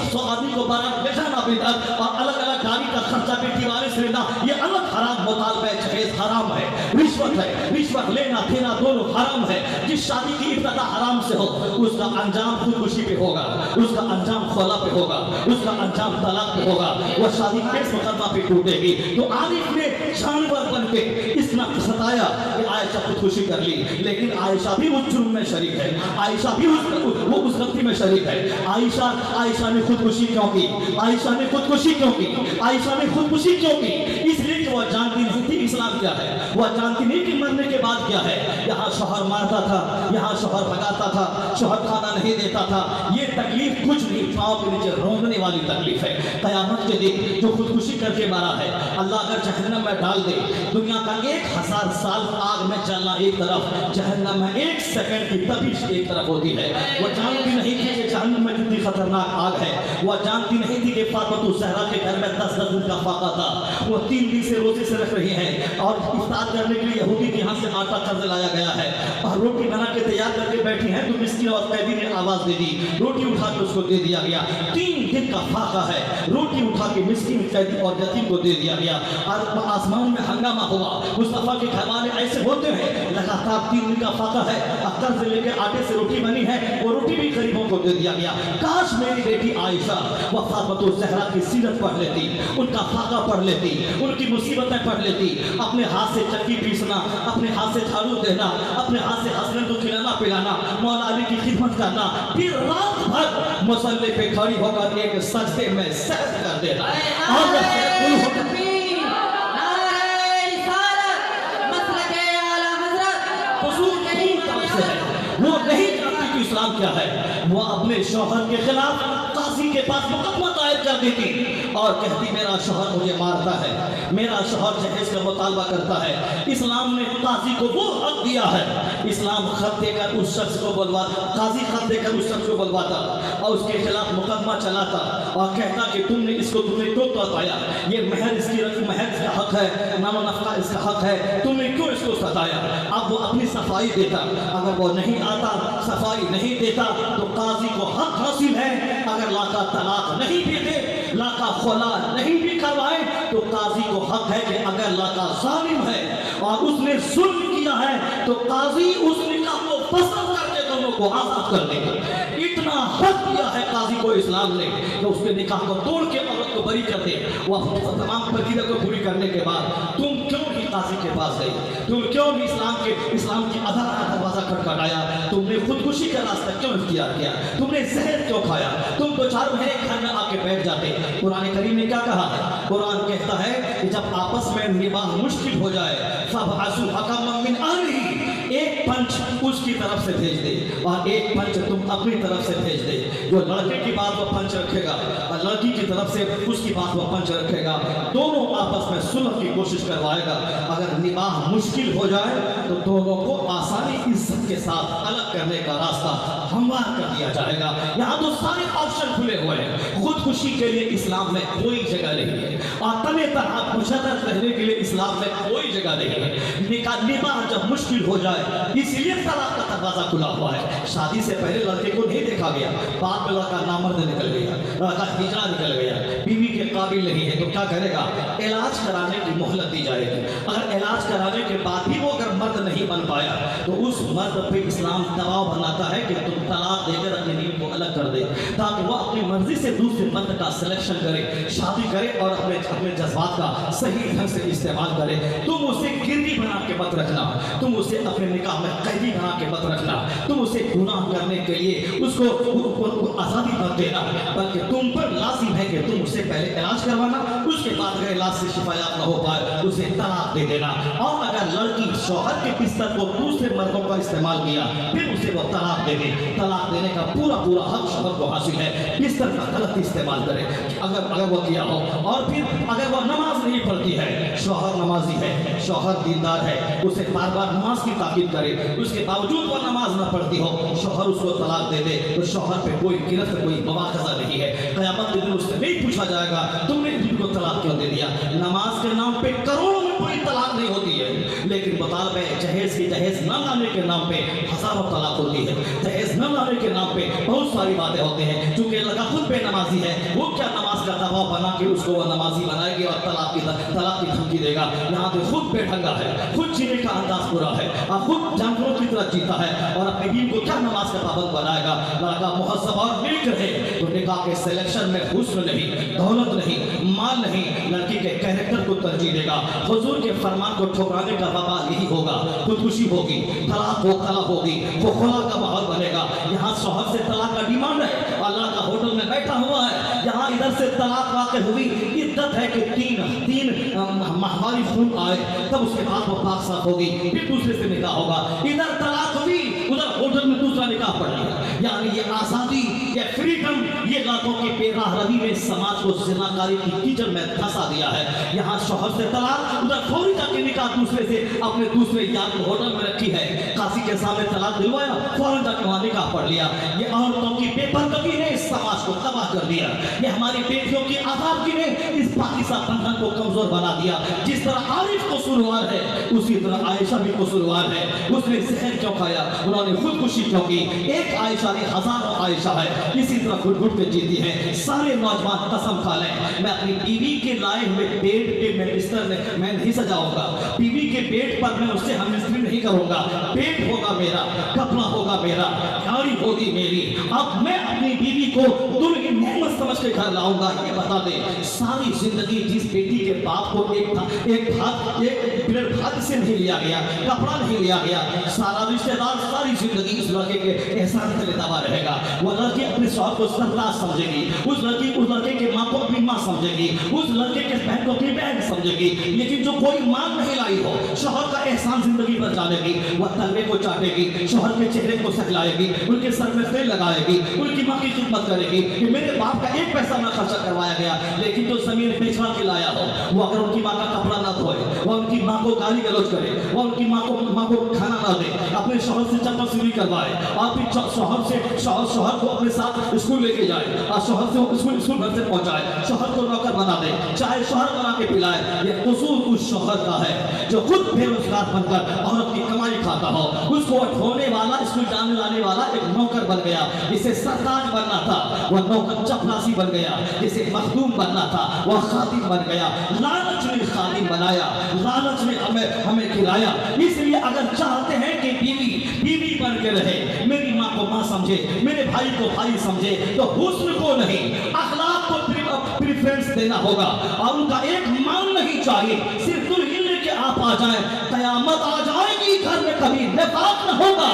100 आदमी को बारात बेचाना भी धक, और अलग अलग गाड़ी का खर्चा बेटी वाले से लेना ये अलग हराम मुतालबा जहेज हराम है, रिश्वत है, रिश्वत लेना देना दोनों हराम है। जिस शादी की इब्तिदा हराम से हो उसका अंजाम खुदकुशी पे होगा, उसका अंजाम खौला पे होगा, उसका अंजाम तलाक पे होगा, वह शादी केस मुकदमा पे टूटेगी। तो आरिफ ने जानवर बन के इतना सताया कि आयशा खुदकुशी कर ली, लेकिन आयशा भी उस जुर्म में शरीक है, आयशा भी उस गलती में शरीक है। आयशा ने खुदकुशी क्यों की? आयशा ने खुदकुशी क्यों की? आयशा ने खुदकुशी क्यों की? इसलिए कि وہ جانتی نہیں تھی اسلام کیا ہے، وہ جانتی نہیں کہ مرنے کے بعد کیا ہے۔ یہاں شوہر مارتا تھا، یہاں شوہر بھگاتا تھا، شوہر کھانا نہیں دیتا تھا، یہ تکلیف کچھ نہیں، پاؤں کے نیچے رونگنے والی تکلیف ہے۔ قیامت کے دن جو خودکشی کر کے مارا ہے، اللہ اگر جہنم میں ڈال دے، دنیا کا 1000 سال آگ میں چلنا ایک طرف، جہنم میں 1 سیکنڈ کی تپش ایک طرف ہوتی ہے۔ وہ جانتی نہیں تھی کہ جہنم میں کتنی خطرناک آگ ہے، وہ جانتی نہیں تھی کہ فاطمہ الزہرا کے گھر میں 10 دن کا فاقہ تھا، وہ 3 دن سے روزے سے رکھ رہی ہیں، اور افطار کرنے کے لیے یہودی کے یہاں سے آٹا قرض لایا گیا ہے، اور روٹی بنا کے تیار کر کے بیٹھی ہیں، تو مسکین اور قیدی نے آواز دے دی، روٹی اٹھا کے اس کو دے دیا گیا۔ 3 دن کا فاقہ ہے، روٹی اٹھا کے مسکین قیدی اور یتیم کو دے دیا گیا، اور آسمان میں ہنگامہ ہوا۔ مصطفیٰ کے گھر والے ایسے ہوتے ہیں، لگاتار 3 دن کا فاقہ ہے، قرض لے کے آٹے سے روٹی بنی ہے، وہ روٹی بھی غریبوں کو دے دیا گیا۔ کاش میری بیٹی عائشہ وہ فاطمہ الزہرا کی سیرت پڑھ لیتی، ان کا فاقہ پڑھ لیتی، ان کی مصیبتیں پڑھ لیتی، اپنے ہاتھ سے چکی پیسنا، اپنے ہاتھ سے جھاڑو دینا، اپنے ہاتھ سے ہسبینڈ کو کھلانا پلانا، مولا علی کی خدمت کرنا، پھر رات بھر مصلی پہ کھڑی ہو کر ایک سجدے میں سجد کر دینا، اور وہ نہیں جانتی کہ اسلام کیا ہے، وہ اپنے شوہر کے خلاف قاضی کے پاس مقدمہ دائر کر دیتی اور کہتی میرا شوہر مجھے مارتا ہے، میرا شوہر جہیز کا مطالبہ کرتا ہے۔ اسلام نے قاضی کو وہ حق دیا ہے، اسلام خط دے کر اس شخص کو بلواتا، قاضی خط دے کر اس شخص کو بلواتا اور اس کے خلاف مقدمہ چلاتا اور کہتا کہ تم نے اس کو کیوں ستایا، یہ مہر اس کی رقم، مہر اس کا حق ہے، نام و نفقہ اس کا حق ہے، تم نے کیوں اس کو ستایا۔ اب وہ اپنی صفائی دیتا، اگر وہ نہیں آتا، صفائی نہیں دیتا تو قاضی کو حق حاصل ہے، اگر لاکا طلاق نہیں بھی دے، لاکا خلا نہیں بھی کروائے تو قاضی کو حق ہے کہ اگر لاکا ظالم ہے اور اس نے ظلم کیا ہے تو قاضی اس نکاح کو فسخ کر کے دونوں کو آزاد کر دے گا۔ اتنا حق دیا ہے قاضی کو اسلام نے کہ اس کے نکاح کو توڑ کے عورت کو بری کر دے۔ وہ تمام پرکیدہ کو پوری کرنے کے بعد تم کیوں بھی قاضی کے پاس گئی، تم کیوں بھی اسلام کی عدالت کا دروازہ کھٹکھٹایا، تم نے خودکشی کا راستہ کیوں اختیار کیا، تم نے زہر کیوں کھایا، تم تو 4 مہینے گھر میں آ کے بیٹھ جاتے۔ قرآن کریم نے کیا کہا ہے؟ قرآن کہتا ہے کہ جب آپس میں نباہ مشکل ہو جائے فَبْعَثُوا حَكَمًا مِّنْ أَهْلِهِ، ایک پنچ اس کی طرف سے بھیج دے اور ایک پنچ تم اپنی طرف سے بھیج دے۔ جو لڑکے کی بات وہ پنچ رکھے گا اور لڑکی کی طرف سے اس کی بات وہ پنچ رکھے گا، دونوں آپس میں صلح کی کوشش کروائے گا۔ اگر نباہ مشکل ہو جائے تو دونوں کو آسانی عزت کے ساتھ الگ کرنے کا راستہ ہموار کر دیا جائے گا۔ یہاں تو سارے آپشن کھلے ہوئے ہیں، خودکشی کے لیے اسلام میں کوئی جگہ نہیں ہے، اور تنہ تنہا مشرف رہنے کے لیے اسلام میں کوئی جگہ نہیں ہے۔ نباہ جب مشکل ہو جائے اس لیے طلاق کا دروازہ کھلا ہوا ہے۔ شادی سے پہلے لڑکے کو نہیں دیکھا گیا، بعد میں لڑکا نامرد نکل گیا، لڑکا ہجڑا نکل گیا، بیوی کے قابل نہیں ہے تو کیا کرے گا؟ علاج کرانے کی مہلت دی جائے گی۔ اگر علاج کرانے کے بعد بھی وہ اگر مرد نہیں بن پایا تو اس مرد پہ اسلام دباؤ بناتا ہے کہ تم طلاق دے کر اپنی بیوی کو الگ کر دے، تاکہ وہ اپنی مرضی سے دوسرے مرد کا سلیکشن کرے، شادی کرے اور اپنے جذبات کا صحیح ڈھنگ سے استعمال کرے۔ تم اسے گروی بنا کے مت رکھنا، تم اسے اپنے نکاح میں قیدی بنا کے مت رکھنا، تم اسے گناہ کرنے کے لیے اس کو آزادی مت دینا، بلکہ تم پر لازم ہے کہ تم اس سے پہلے علاج کروانا، اس کے بعد اگر علاج سے شفایاب نہ ہو پائے اسے طلاق دے دینا۔ اور اگر لڑکی شوہر کے بستر کو دوسرے مردوں کا استعمال کیا پھر اسے وہ طلاق دے دے، طلاق دینے کا پورا حق شوہر کو حاصل ہے، بستر کا غلط استعمال کرے اگر وہ کیا ہو۔ اور پھر اگر وہ نماز نہیں پڑھتی ہے، شوہر نمازی ہے، شوہر دیندار ہے، اسے بار بار نماز کی تاکید کرے، اس کے باوجود وہ نماز نہ پڑھتی ہو، شوہر اس کو طلاق دے دے تو شوہر پہ کوئی گرفت، کوئی مواخذہ نہیں ہے۔ قیامت کے دن اس سے نہیں پوچھا جائے گا تم نے بیوی کو طلاق کیوں دے دیا۔ نماز کے نام پہ کروڑوں میں کوئی طلاق نہیں ہوتی ہے، لیکن مطالبہ جہیز کی جہیز نہ لانے کے نام پہ ہزاروں طلاق ہوتی ہے۔ جہیز نہ لانے کے نام پہ بہت ساری باتیں ہوتے ہیں، چونکہ لڑکا خود بے نمازی ہے، وہ کیا نماز کا دباؤ بنا کے اس کو وہ نمازی بنائے گی اور طلاق کی دھمکی دے گا۔ یہاں پہ خود بے ڈھنگا ہے، خود جینے کا انداز برا ہے اور خود جانوروں کی طرح جیتا ہے اور बीवी को क्या नमाज का पाबंद बनाएगा। लड़का मुहज़्ज़ब और नेक रहे तो निकाह के सिलेक्शन में हुस्न नहीं, दौलत नहीं, माल नहीं, लड़की के कैरेक्टर को तरजीह देगा। हुजूर के फरमान को ठुकराने का वबाल यही होगा, खुदकुशी होगी, तलाक होगी, वो खुला का माहौल बनेगा। यहाँ शौहर से तलाक का डिमांड है, अल्लाह का होटल में बैठा हुआ है, यहाँ इधर से तलाक वाक़ हुई, इद्दत है कि तीन माहवारी खून आए तब उसके बाद वो पाक साफ होगी, फिर दूसरे से निकाह होगा। इधर तलाक हुई, उधर होटल में दूसरा निकाह पड़ गया। यानी ये आज़ादी, ये फ्रीडम, ये लड़कों की बेराहरवी में समाज को ज़िनाकारी की कीचड़ में धंसा दिया है। यहाँ शौहर से तलाक, उधर फौरी जाके निकाह दूसरे से, अपने दूसरे यार को होटल में रखी है, काजी के सामने तलाक दिलवाया, फौरन जाके वहाँ निकाह पढ़ लिया। ये औरतों की बेपर्दगी ने इस समाज को तबाह कर दिया। ये हमारी बेटियों की आज़ादी ने इस पाकिस्तान बंधन को कमजोर बना दिया। जिस तरह आरिफ कसूरवार है, उसी तरह आयशा भी कसूरवार है। उसने जहर क्यों खाया, उन्होंने खुदकुशी क्यों की। एक आयशा ने हजारों आयशा है, इसी तरह घुट घुट के जीती है। सारे नौजवान कसम खा लें, मैं अपनी बीवी के लाए हुए बेड पे मैं बिस्तर मैं नहीं सजाऊंगा, बीवी के बेड पर मैं उससे हमनस्री नहीं करूंगा। बेड होगा मेरा, कपड़ा होगा मेरा, गाड़ी होगी मेरी। अब मैं अपनी बीवी को दुल्हन नेमत समझ के घर लाऊंगा। ये बता दे, सारी जिंदगी जिस बेटी के बाप को एक भाग से नहीं लिया गया, कपड़ा नहीं लिया गया, सारा रिश्तेदार सारी जिंदगी इस लड़के के एहसान से लेता रहेगा। वो लड़की अपने शौहर को सरदार समझेगी, उस लड़के के माँ को अपनी माँ समझेगी, उस लड़के के बहन को अपनी बहन समझेगी। लेकिन जो कोई मान नहीं लाई हो, शौहर का एहसान जिंदगी भर जानेगी, वह तलवे को चाटेगी, शौहर के चेहरे को सहलाएगी, उनके सर में तेल लगाएगी, उनकी माँ की खिदमत करेगी कि मेरे बाप का एक पैसा ना खर्चा करवाया गया। लेकिन जो जमीन बेचवा के लाया हो, वो अगर उनकी माँ का कपड़ा ना धोए, वह उनकी माँ को गाली गलौज करे, वह उनकी माँ को खाना ना दे, अपने शौहर से चप्पल चोरी करवाए, और फिर शौहर को अपने साथ स्कूल लेके जाए और शौहर से स्कूल घर से पहुंचाए, शौहर को नौकर बना दे, चाहे शौहर बना के पिलाए। ये कसूर उस शौहर का है जो खुद बेरोजगार बनकर औरत की कमाई खाता हो। उसको ढोने वाला, स्कूल जाने लाने वाला एक नौकर बन गया। जिसे सरताज बनना था वह नौकर चपरासी बन गया, जिसे मखदूम बनना था वह खादिम बन गया। लालच ने खादिम बनाया, लालच ने हमें खिलाया। इसलिए अगर चाहते हैं कि बीवी बन के रहे, मेरी माँ को माँ समझे, मेरे भाई को भाई समझे, तो हुस्न को नहीं, अखलाक को प्रेफरेंस देना होगा। और उनका एक मान नहीं चाहिए, सिर्फ दुल्हन लेके आप आ जाए, कयामत आ जाएगी, घर में कभी निफाक न होगा।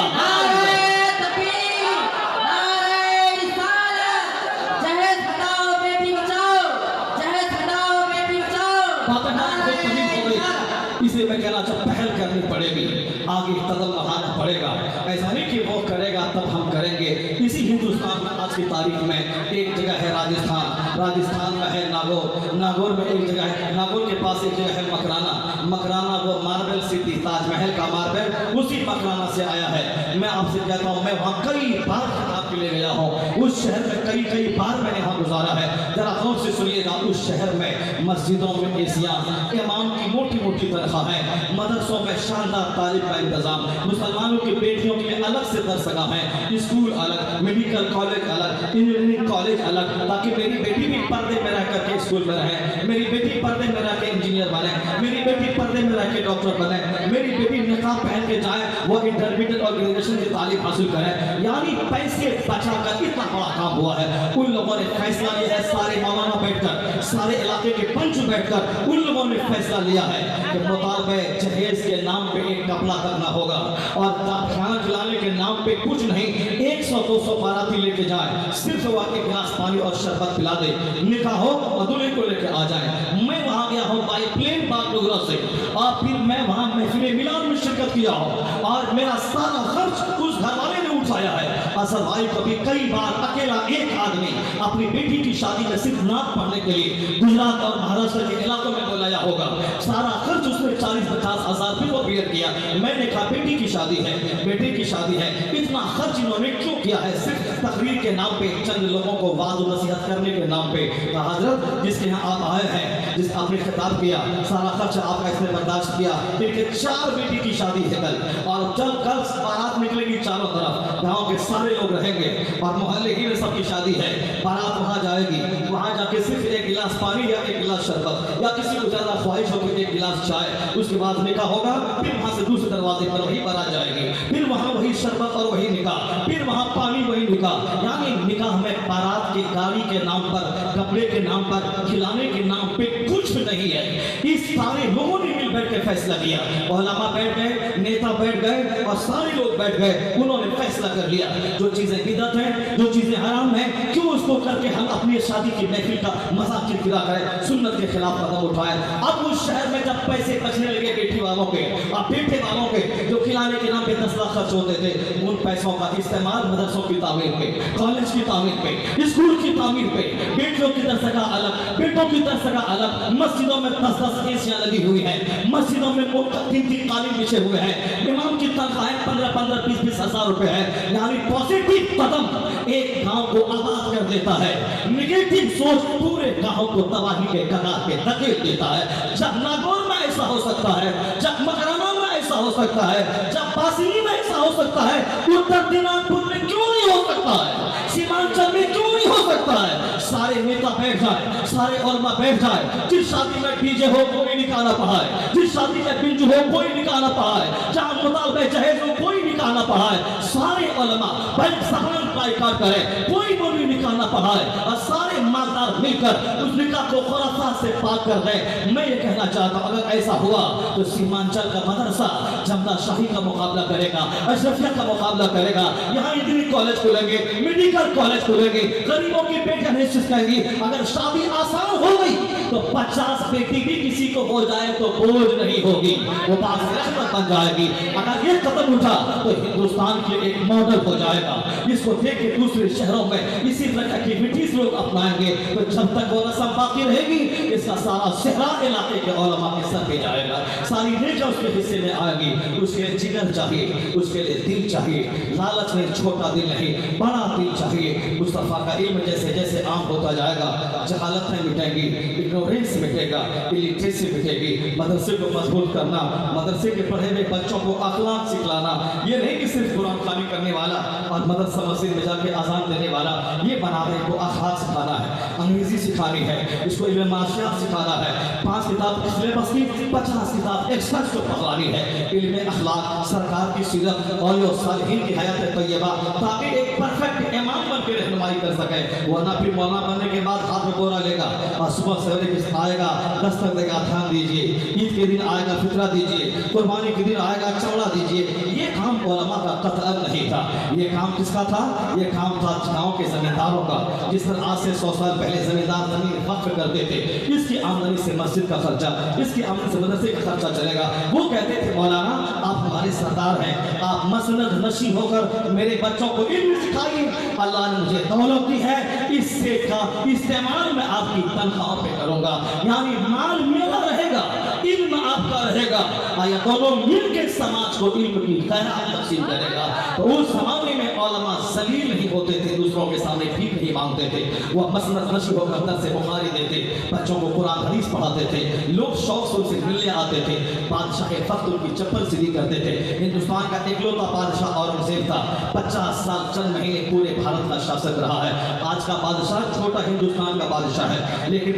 इसलिए मैं कहना चाहता, पहल करनी पड़ेगी, आगे कदम बढ़ाना पड़ेगा। ऐसा नहीं कि वो करेगा तब हम करेंगे। इसी हिंदुस्तान में आज की तारीख में एक जगह है राजस्थान में है नागौर में एक जगह है, नागौर के पास एक जगह है मकराना वो मार्बल सिटी, ताजमहल का मार्बल उसी मकराना से आया है। मैं आपसे कहता हूँ, मैं वहाँ कई बार खिताब के लिए गया हूँ। उस शहर में कई बार मैंने वहाँ गुजारा है। जरा गौर से सुनिएगा, उस शहर में मस्जिदों में एशिया, इमाम की मोटी तनख्वाह है, मदरसों में शानदार तालीम का इंतजाम, मुसलमानों की बेटियों के लिए अलग से दरसगाह है, स्कूल अलग, मेडिकल कॉलेज अलग, इंजीनियरिंग कॉलेज अलग, ताकि मेरी बेटी भी पर्दे में रह करके स्कूल में रहे, मेरी बेटी पर्दे में रह के इंजीनियर बने, मेरी बेटी पर्दे में रह के डॉक्टर बने, मेरी बेटी निकाब पहन के जाए, वो इंटरमीडिएट और ग्रेजुएशन की तालीम हासिल करे। यानी पैसे बचाकर इतना बड़ा काम हुआ है। उन लोगों ने फैसला लिया है, सारे मौलाना बैठकर, सारे इलाके के पंच बैठकर उन लोगों ने फैसला लिया है कि मुतालबे जहेज के नाम पे एक कपड़ा करना होगा, और खाना खिलाने के नाम पे कुछ नहीं, 100-200 बाराती लेके जाए, सिर्फ वो एक गिलास पानी और शरबत पिला दे, निकाह हो और दूल्हे को लेके आ जाए। मैं वहाँ गया हूँ बाई प्लेन बागडोगरा से, और फिर मैं वहाँ महफिल मिलाद में शिरकत किया हूँ, और मेरा सारा खर्च उस घर वाले ने उठाया है। असल भाई, कभी कई बार अकेला एक आदमी अपनी बेटी की शादी में सिर्फ नात पढ़ने के लिए गुजरात और महाराष्ट्र के इलाकों में बुलाया होगा, सारा खर्च उसने 40-50 हज़ार रुपये को बेयर किया। मैंने कहा बेटी की शादी है, बेटे की शादी है, इतना खर्च इन्होंने क्यों किया है? सिर्फ तकरीर के नाम पे, चंद लोगों को वाद और नसीहत करने के नाम पे। हजरत, जिसके यहाँ आप आए हैं, जिस आपने खिताब किया, सारा खर्च आपका इसने बर्दाश्त किया। इनके 4 बेटी की शादी है कल, और जब कल बारात निकलेगी चारों तरफ, गाँव के सारे लोग रहेंगे, और मोहल्ले ही में सबकी शादी है। बारात वहाँ जाएगी, वहाँ जाके सिर्फ एक गिलास पानी या एक गिलास शरबत, या किसी को ज़्यादा ख्वाहिश हो तो एक गिलास चाय, उसके बाद निकाह होगा, फिर वहाँ से दूसरे दरवाजे पर वही बारात जाएगी, फिर वहाँ वही शरबत और वही यानी निकाह में बारात के गाड़ी के नाम पर, कपड़े के नाम पर, खिलाने के नाम पे कुछ नहीं है। इस सारे लोगों ने मिल बैठ के फैसला किया, उलमा बैठ गए, नेता बैठ गए और सारे लोग बैठ गए, उन्होंने फैसला कर लिया जो चीजें बिदअत है, जो चीजें हराम है, क्यों उसको करके हम अपनी शादी की महफिल का मजाक किरकिरा करें, सुन्नत के खिलाफ कदम उठाए। अब उस शहर में जब पैसे बचने लगे बेटी वालों के और बेटे वालों के, जो खिलाने के नाम पे 10 लाख खर्च होते थे, उन पैसों का इस्तेमाल मदरसों की तामीर पे, कॉलेज की तामीर पे, स्कूल की तामीर पे, बेटियों की दरस का अलग, बेटों की दरस का अलग, मस्जिदों में 10-10 एसियां लगी हुई है, मस्जिदों में 3-3 कालीन बिछे हुए हैं, इमाम की तनख्वाहें 15-15, 20-20 हजार रुपए है। यानी पॉजिटिव कदम एक गांव को आबाद कर देता है, नेगेटिव सोच पूरे गांव को तबाही के कगार पे धकेल देता है। जब नागौर में ऐसा हो सकता है, जब मकराना में ऐसा हो सकता है, जब बासिनी में ऐसा हो सकता है, उत्तर दिनाजपुर में क्यों नहीं हो सकता है, सीमांचल में क्यों नहीं हो सकता है? सारे नेता बैठ जाए, सारे उलमा बैठ जाए, जिस शादी में डीजे हो कोई निकाह ना पढ़ाए, जिस शादी में बिंजू हो कोई निकाह ना पढ़ाए, जहां मुतालबे जहेज हो कोई निकाह ना पढ़ाए, सारे उलमा बैंक सहान बाइकाट करे, कोई मौलवी निकाह ना पढ़ाए और सारे मालदार मिलकर उस निकाह को खुराफात से पाक कर दे। मैं ये कहना चाहता हूं, अगर ऐसा हुआ तो सीमांचल का मदरसा जमना शाही का मुकाबला करेगा, अशरफिया का मुकाबला करेगा, यहाँ इंजीनियरिंग कॉलेज खुलेंगे, मेडिकल कॉलेज खुलेंगे, गरीबों की बेटियां निश्चित कहेंगी। अगर शादी आसान हो गई तो 50 बेटी भी किसी को हो जाए तो बोझ नहीं होगी, वो बात रहमत बन जाएगी। अगर ये कदम उठा तो हिंदुस्तान के एक मॉडल हो जाएगा, जिसको देख के दूसरे शहरों में इसी तरह की एक्टिविटीज लोग अपनाएंगे। तो जब तक वो रस्म बाकी रहेगी, इसका सारा शहरा इलाके के उलमा के सर पे जाएगा, सारी नेजा उसके हिस्से में आएगी। उसके जिगर चाहिए, उसके लिए दिल चाहिए, लालच नहीं, छोटा दिल नहीं, बड़ा दिल चाहिए। मुस्तफा का इल्म जैसे जैसे आम होता जाएगा, जहालतें मिटेंगी, इग्नोरेंस मिटेगा, इलिटरेसी मिटेगी। मदरसे को मजबूत करना, मदरसे के पढ़े हुए बच्चों को अखलाक सिखलाना, ये नहीं कि सिर्फ कुरान खानी करने वाला और मदरसा मस्जिद में जाके आजान देने वाला, ये बनाने को अखलाक सिखाना है, अंग्रेजी सिखानी है, इसको इल्म माशियात सिखाना है, 5 किताब सिलेबस की 50 किताब एक्स्ट्रा को पढ़वानी है। इल्म अखलाक, सरकार की सीरत और सालिहीन की हयात तैयबा, ताकि एक परफेक्ट इमाम बन के रहनुमाई कर सके। वरना फिर मौलाना बनने के बाद हाथ में बोरा लेगा और सुबह सवेरे किस्त आएगा, दस्तक देगा, ध्यान दीजिए, ईद के दिन आएगा फितरा दीजिए, कुर्बानी के दिन आएगा चौड़ा दीजिए। ये काम उलमा का कतअन नहीं था, ये काम किसका था? ये काम था गाँव के जमींदारों का, जिस पर आज से 100 साल पहले जमींदार जमीन वक्फ करते थे। इसकी आमदनी से मस्जिद का खर्चा, इसकी आमदनी से मदरसे का खर्चा चलेगा। वो कहते थे मौलाना आप हमारे सरदार हैं, आप मसनद नशी होकर मेरे बच्चों को इल्म सिखाइए, अल्लाह ने मुझे दौलत दी है, इससे का इस्तेमाल मैं आपकी तनख्वाह पे करूंगा, यानी माल मेरा रहेगा, इल्म आपका रहेगा। आया दोनों मिलकर समाज को इल्म की खैरात तकसीम करेगा। तो उस जमाने में उलमा जलील नहीं होते थे, दूसरों के सामने भीख नहीं मांगते थे, वो मसनद नशी होकर दर्स बुखारी देते, बच्चों को कुरान हदीस पढ़ाते थे, लोग शौक से उनसे मिलने आते थे, बादशाह फख्र उनकी चप्पल सीधी करते थे। हिंदुस्तान का इकलौता बादशाह औरंगजेब था, 50 साल चंद महीने पूरे भारत का शासक रहा है। आज का बादशाह छोटा हिंदुस्तान का बादशाह है, लेकिन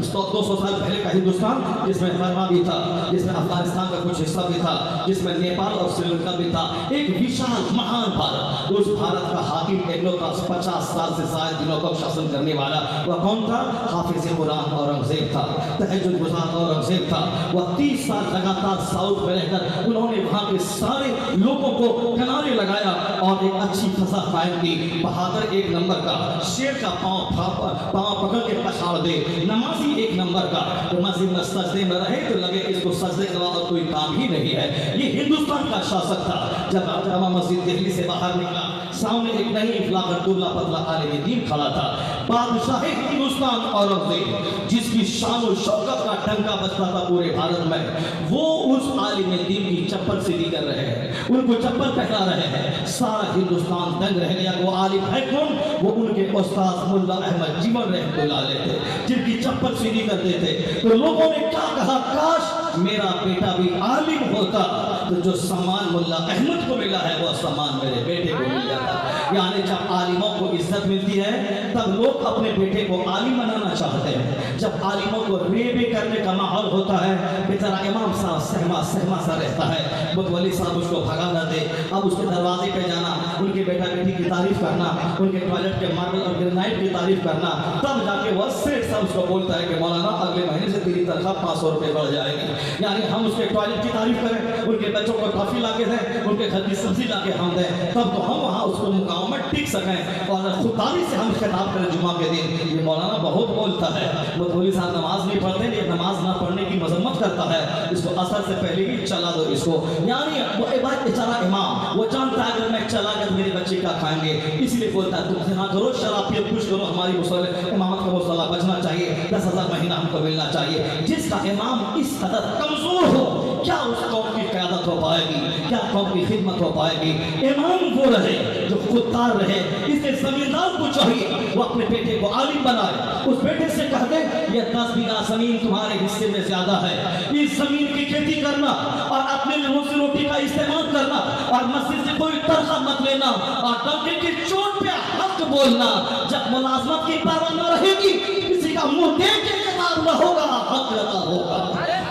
200 साल पहले का हिंदुस्तान, जिसमें बर्मा भी था, जिसमें अफगानिस्तान का कुछ हिस्सा भी था, जिसमें नेपाल और श्रीलंका भी था, एक विशाल महान भारत। उस भारत का हाकिम इकलौता 50 साल से ज्यादा दिनों तक शासन करने वाला वह कौन था? हाफिज कुरान औरंगजेब था, तहज्जुद गुज़ार औरंगजेब था। वह 30 साल लगातार साउथ में रहकर उन्होंने वहाँ के सारे लोगों को किनारे लगाया और एक अच्छी फसा कायम की। बहादुर एक नंबर का, शेर का पाँव पकड़ के पछाड़ दे, नमाजी एक नंबर का, तो मस्जिद में सजदे में रहे तो लगे इसको सजदे के अलावा कोई काम ही नहीं है। ये हिंदुस्तान का शासक था। जब जामा मस्जिद दिल्ली से बाहर निकला, सामने एक नई इफ्लाकत दुबला पतला आलिम दीन खड़ा था, बादशाह हिंदुस्तान औरंगजेब, जिसकी शान और शौकत का डंका बजता था पूरे भारत में। वो उस आलिम दीन की चप्पल सीधी कर रहे हैं, उनको चप्पल पहना रहे हैं। सारा हिंदुस्तान दंग रह गया। वो आलिम है कौन? वो उनके उस्ताद मुल्ला अहमद जीवन रहमतुल्लाह अलैह थे, जिनकी चप्पल सीधी करते थे। तो लोगों ने क्या कहा, काश मेरा बेटा भी आलिम होता तो जो सम्मान मुल्ला अहमद को मिला है वो सम्मान मेरे बेटे को मिल जाता। यानी जब आलिमों को इज्जत मिलती है तब लोग अपने बेटे को आलिम बनाना चाहते हैं। जब आलिमों को रेबे करने का माहौल होता है, बेचारा इमाम साहब सहमा सा रहता है, मुतवली साहब उसको भगा न दे, अब उसके दरवाजे पे जाना, उनके बेटा बेटी की तारीफ करना, उनके टॉयलेट के मार्बल और ग्रेनाइट की तारीफ करना, तब जाके वह सेठ साहब उसको बोलता है कि मौलाना अगले महीने से तेरी तनख्वाह 500 रुपये बढ़ जाएगी। यानी हम उसके टॉयलेट की तारीफ करें, उनके बच्चों को टॉफी ला के दें, उनके घर की सब्जी ला के हम दें, तब तो हम वहाँ उसको मुकाम में टिक सकें। और खुदारी से हम खिताब करें जुमा के दिन, ये मौलाना बहुत बोलता है, मुतवली साहब नमाज नहीं पढ़ते, ये नमाज ना पढ़ने की मजम्मत करता है, इसको असर से पहले ही चला दो इसको। यानी वो बेचारा इमाम वो जानता है अगर मैं चला गया मेरे बच्चे क्या खाएंगे, इसलिए बोलता है तुम जिना करो, शराब पियो, कुछ करो, हमारी मुसल्ले इमामत का मुसल्ला बचना चाहिए, 10,000 महीना हमको मिलना चाहिए। जिसका इमाम इस कदर कमजोर हो, क्या उस कौम की क़यादत हो पाएगी, क्या कौम की खिदमत हो पाएगी? इमाम वो रहे जो खुददार रहे। इसलिए जमींदार को चाहिए वो अपने बेटे को आलिम बनाए, उस बेटे से कह दे ये 10 बीघा जमीन तुम्हारे हिस्से में ज्यादा है, इस जमीन की खेती करना और अपने रोजी रोटी का इस्तेमाल करना, और मस्जिद से कोई तनख्वाह मत लेना, और डंके की चोट पे हक बोलना। जब मुलाजमत की परवाह न रहेगी, किसी का मुंह देख के किताब न होगा, हक किताब होगा,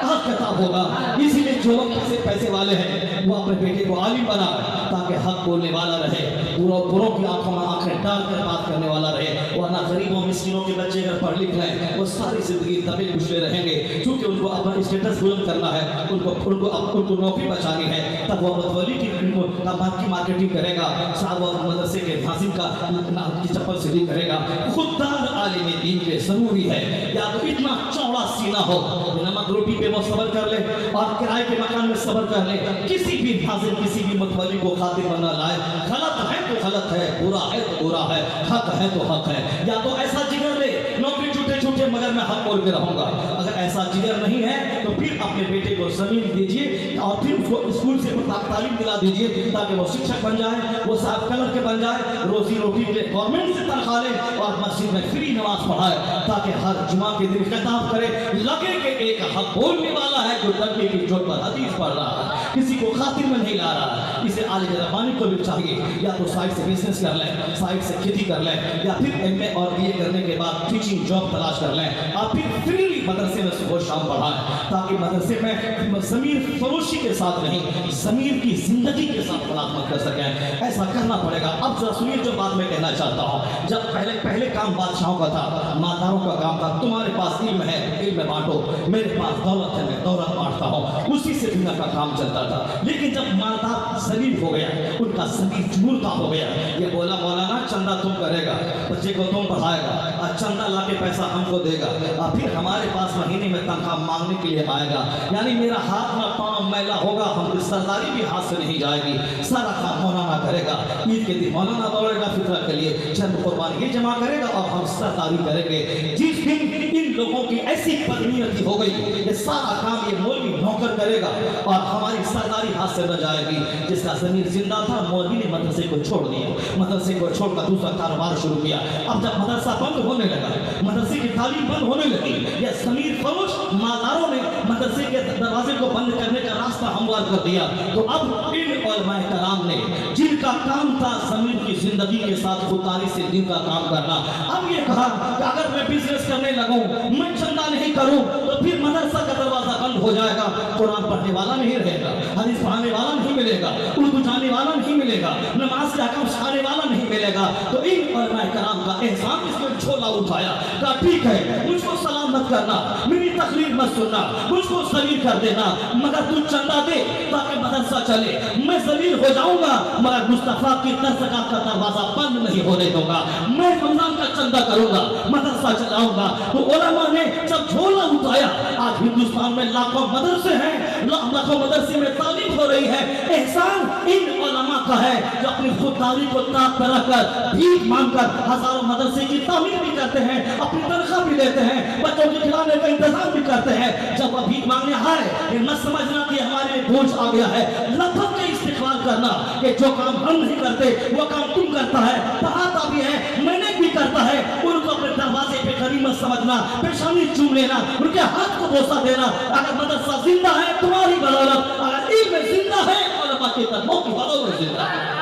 हक किताब होगा। इसीलिए जो लोग पैसे वाले हैं वो अपने बेटे को आलिम बनाए ताकि हक बोलने वाला रहे, बुरों की आंखों में आंखें डालकर बात करने वाला रहे। वरना गरीबों मिस्किनों के बच्चे अगर पढ़ लिख लें वो सारी जिंदगी दबे कुचले रहेंगे, क्योंकि उनको अपना स्टेटस बुलंद करना है, उनको नौकरी बचानी है। तब वो मुतवली की मार्केटिंग करेगा, साहब वो मदरसे के नाज़िम की चप्पल सीधी करेगा। खुददार आलिम दीन के जरूरी है, या तो इतना चौड़ा सीना हो, नमक रोटी पे वो सब्र कर ले और किराए के मकान में सब्र कर ले, किसी भी नाज़िम किसी भी मुतवली को खातिर बना लाए। गलत है तो गलत है, बुरा है तो बुरा है, हक है तो हक है। या तो ऐसा जिगर ले, नौकरी छूटे छूटे मगर मैं हक बोल के रहूंगा। अगर ऐसा जिगर नहीं है तो फिर अपने बेटे को जमीन दीजिए और फिर उसको स्कूल से तालीम दिला दीजिए ताकि वो शिक्षक बन जाए, वो साहब कलर के बन जाए, रोजी रोटी के लिए गवर्नमेंट से तनख्वाह ले और मस्जिद में फ्री नमाज पढ़ाए, ताकि हर जुमा के दिन खिताब करे, लगे कि एक हक बोलने वाला है जो डंके की चोट पर हदीस पढ़ रहा है, किसी को खातिर में नहीं ला रहा है। इसे आलिम रब्बानी को भी चाहिए या तो साइड से बिजनेस कर लें, साइड से खेती कर लें, या फिर एमए और बीए करने के बाद टीचिंग जॉब तलाश कर लें, और फिर फ्री मदरसे में सुबह शाम पढ़ाएं, ताकि मदरसे में ज़मीर फरोशी के साथ नहीं, ज़मीर की जिंदगी के साथ मुलाकात कर सकें। ऐसा करना पड़ेगा। अब जरा सुनिए जो बात मैं कहना चाहता हूँ। जब पहले काम बादशाहों का था, मालदारों का काम था, तुम्हारे पास इल्म है, इल्म बांटो, मेरे पास दौलत है, मैं दौलत बांटता हूँ, उसी से दुनिया का काम चलता था। लेकिन जब मालदार जलील हो गया, उनका ज़मीर चूरता हो गया, ये बोला मौलाना चंदा तुम करेगा, बच्चे को तुम पढ़ाएगा, और चंदा ला के पैसा हमको देगा, और फिर हमारे पास महीने में तनख्वाह मांगने के लिए आएगा। यानी मेरा हाथ ना पाँव मैला होगा, हमकी सरदारी भी हाथ से नहीं जाएगी, सारा काम मौलाना करेगा। ईद के दिन मौलाना दौड़ेगा फितरा के लिए, चंद कुर्बानी ये जमा करेगा और हम सरदारी करेंगे। जिस दिन इन लोगों की ऐसी बदनीयती हो गई, ये सारा काम ये मौलवी नौकर करेगा और हमारी सरदारी हाथ से न जाएगी। जिसका ज़मीर जिंदा था, मौलवी ने मदरसे को छोड़ दिया, मदरसे को छोड़कर दूसरा कारोबार शुरू किया। अब जब मदरसा बंद होने लगा, मदरसे की तालीम बंद होने लगी, यह ज़मीर फरोश मालदारों ने मदरसे के दरवाजे को बंद करने का रास्ता हमवार कर दिया। तो अब इन उलमाए कराम ने जिनका काम था ज़मीर की जिंदगी के साथ खुदारी से दिन का काम करना, अब ये कहा कि अगर मैं बिजनेस करने लगूं, मैं चंदा नहीं करूं, तो फिर मदरसा का दरवाजा बंद हो जाएगा, कुरान पढ़ने वाला नहीं रहेगा, हदीस पढ़ाने वाला नहीं मिलेगा, उर्दू जानने वाला नहीं मिलेगा, नमाज के अहकाम सिखाने वाला नहीं मिलेगा। तो इन उलमाए कराम का एहसान इसमें झोला उठाया, कहा ठीक है मुझको सलाम मत करना, मेरी तकरीर मत सुनना, मुझको जलील कर देना, मगर तू चंदा दे ताकि मदरसा चले। मैं जलील हो जाऊंगा मगर मुस्तफा की दरगाह का दरवाजा बंद नहीं होने दूंगा, मैं रमजान का चंदा करूंगा, मदरसा चलाऊंगा। तो उलमा ने जब झोला उठाया, आज हिंदुस्तान में लाखों मदरसे हैं, लाखों मदरसे में तालीम हो रही है। एहसान इन उलमा का है जो अपनी खुददारी को ताक पर रखकर भीख मांगकर हजारों मदरसे की तामीर भी करते हैं, अपनी तनख्वाह भी लेते हैं, बच्चों के खिलाने का इंतजाम भी करते हैं। जब वह भीख मांगने आए, ये मत समझना कि हमारे बोझ आ गया है, लपक के इस्तेमाल करना कि जो काम हम नहीं करते वो काम तुम करता है, पढ़ाता भी है, मैंने भी करता है, उनको अपने दरवाजे पे गनीमत समझना, पेशानी चूम लेना, उनके हाथ को बोसा देना। अगर मदरसा जिंदा है तुम्हारी बदौलत, अगर इल्म जिंदा है उलमा के कदमों की बदौलत जिंदा है।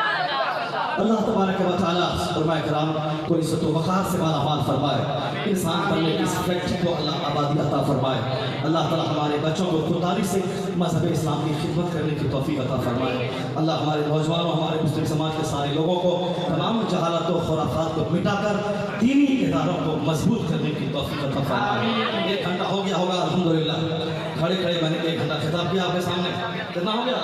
अल्लाह तबारक व तआला उलमा इकराम को इज्जत व वक़ार से मालामाल फरमाए, इंसान बनने की इस फैक्ट्री को अल्लाह आबादी अता फरमाए। अल्लाह ताला हमारे बच्चों को खुदारी से मज़हब इस्लाम की खिदमत करने की तौफीक अता फरमाए। अल्लाह हमारे नौजवानों, हमारे मुस्लिम समाज के सारे लोगों को तमाम जहालत व खुराफात को मिटाकर दीनी इदारों को मजबूत करने की तौफीक अता फरमाए। 1 घंटा हो गया होगा अल्हम्दुलिल्लाह, खड़े खड़े मैंने 1 घंटा खिताब किया आपके सामने। कितना हो गया?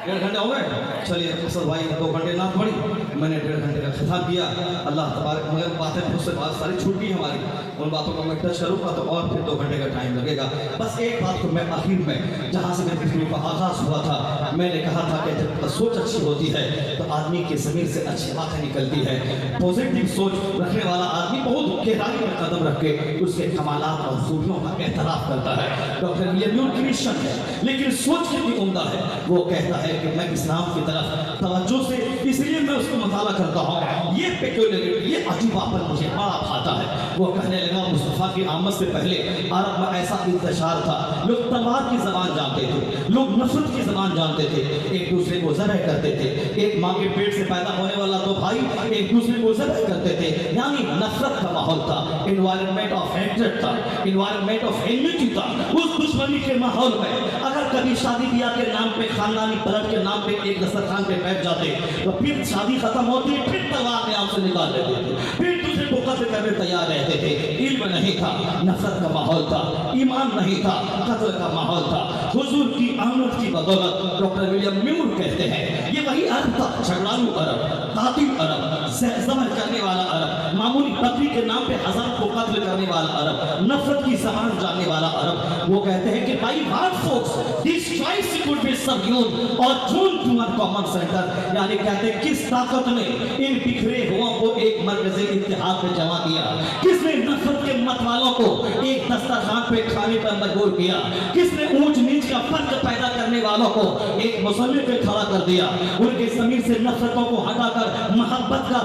1.5 घंटे हो गए। चलिए अफसर भाई 2 घंटे ना पड़ी, मैंने 1.5 घंटे का खिताब किया। अल्लाह तबारक, मगर बातें मुझसे बहुत सारी छूट गई हमारी, उन बातों को मैं टच करूँगा तो और फिर 2 घंटे का टाइम लगेगा। बस एक बात को मैं आखिर में, जहाँ से मेरी वीडियो का आगाज़ हुआ था, मैंने कहा था कि जब सोच अच्छी होती है तो आदमी की ज़मीन से अच्छी बातें निकलती है। पॉजिटिव सोच रखने वाला आदमी बहुत गहराई में कदम रख के उसके कमालात और खूबियों का एहतराफ़ करता है। डॉक्टर विलियम क्रिश्चियन है, लेकिन सोच कितनी उम्दा है। वो कहता है कि मैं इस्लाम की तरफ तवज्जो से, इसलिए मैं उसको मुताला करता हूँ। ये पेक्यूलियरिटी, ये अजीबापन मुझे बड़ा भाता है। वो कहने लगा मुस्तफ़ा की आमद से पहले अरब में ऐसा इंतशार था, लोग तलवार की ज़बान जानते थे, लोग नफरत की ज़बान जानते थे, एक दूसरे को ज़बह करते थे। एक माँ के पेट से पैदा होने वाला 2 भाई एक दूसरे को ज़बह करते थे, यानी नफरत का माहौल था, एनवायरनमेंट ऑफ हेट्रेड था, एनवायरनमेंट ऑफ एनिमिटी था। उस दुश्मनी के माहौल में अगर कभी शादी ब्याह के नाम पे, खानदानी पलट के नाम पे एक दस्तरखान पे बैठ जाते तो फिर शादी खत्म होती, फिर तलवार में आपसे निकाल देते थे, फिर दूसरे को कत्ल करने तैयार रहते थे। इल्म नहीं था, नफरत का माहौल था, ईमान नहीं था, कत्ल का माहौल था। हुजूर की आमद की बदौलत डॉक्टर विलियम म्यूर कहते हैं ये वही अरब था, झगड़ालू अरब, कातिल अरब, ज़बर करने वाला अरब, मामूली बकरी के नाम पे हजार को कत्ल करने वाला अरब, नफरत की ज़बान जानने वाला अरब। वो कहते हैं कि भाई one folks, this choice could be subdued or thrown to one common center, यानी कहते हैं किस ताकत ने इन बिखरे हुओं को एक मरकज़े इत्तेहाद पे जमा किया, किसने नफरत के मतवालों को एक दस्तरखान पे खाने पर मजबूर किया, किसने ऊंच नीच का फर्क पैदा करने वालों को एक मुसल्ले पे खड़ा कर दिया, उनके ज़मीर से नफरतों को हटाकर मोहब्बत का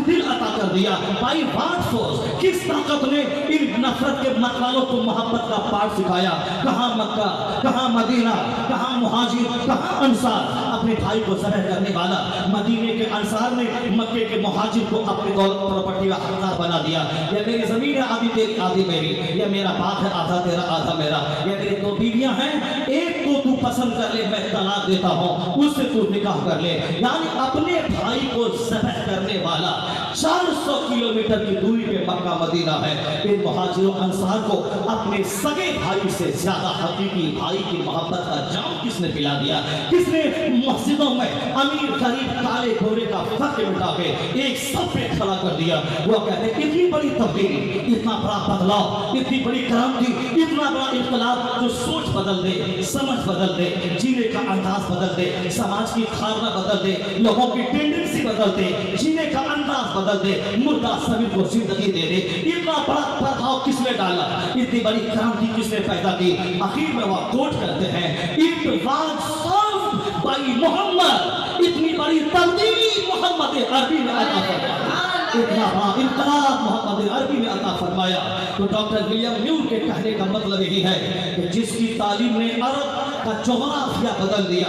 दिल अता कर दिया। भाई व्हाट फोर्स, किस ताकत ने इन नफरत के मतवालों को मोहब्बत का पाठ सिखाया? कहाँ मक्का, कहाँ मदीना, कहाँ मुहाजिर, कहाँ अंसार, अपने भाई को ज़बह करने वाला। मदीने के अंसार ने मक्के के मुहाजिर को अपनी दौलत प्रॉपर्टी का हकदार बना दिया। ये मेरी ज़मीन है, आधी तेरी आधी मेरी, ये मेरा बाप है, आधा तेरा आधा मेरा, ये मेरी 2 बीवियां हैं, एक को तू पसंद कर ले, मैं तलाक देता हूँ, उससे तू निकाह कर ले। यानी अपने भाई को ज़बह करने वाला 400 किलोमीटर की दूरी पे मक्का मदीना है। इन मुहाजिरों अंसार को अपने सगे भाई से ज्यादा हकीकी भाई की मोहब्बत का जाम किसने पिला दिया? किसने मस्जिदों में अमीर गरीब काले गोरे का फर्क मिटा के एक सब पे खड़ा कर दिया? वो कहते हैं इतनी बड़ी तब्दीली, इतना बड़ा बदलाव, इतनी बड़ी क्रांति, इतना बड़ा इनकलाब जो सोच बदल दे, समझ बदल दे, जीने का अंदाज बदल दे, समाज की धारणा बदल दे, लोगों की टेंडेंसी बदल दे, जीने का अंदाज बदल दे, मुर्दा सभी को जिंदगी दे दे। इतना बड़ा प्रभाव किसने डाला? इतनी बड़ी क्रांति किसने पैदा की? आखिर में वो कोट करते हैं it was served by Muhammad, इतनी बड़ी तब्दीली मोहम्मद अरबी में अता फरमाया, इतना बड़ा इनकलाब मोहम्मद अरबी में अता फरमाया। तो डॉक्टर विलियम म्यूर के कहने का मतलब यही है कि जिसकी तालीम ने अरब का जोग्राफिया बदल दिया,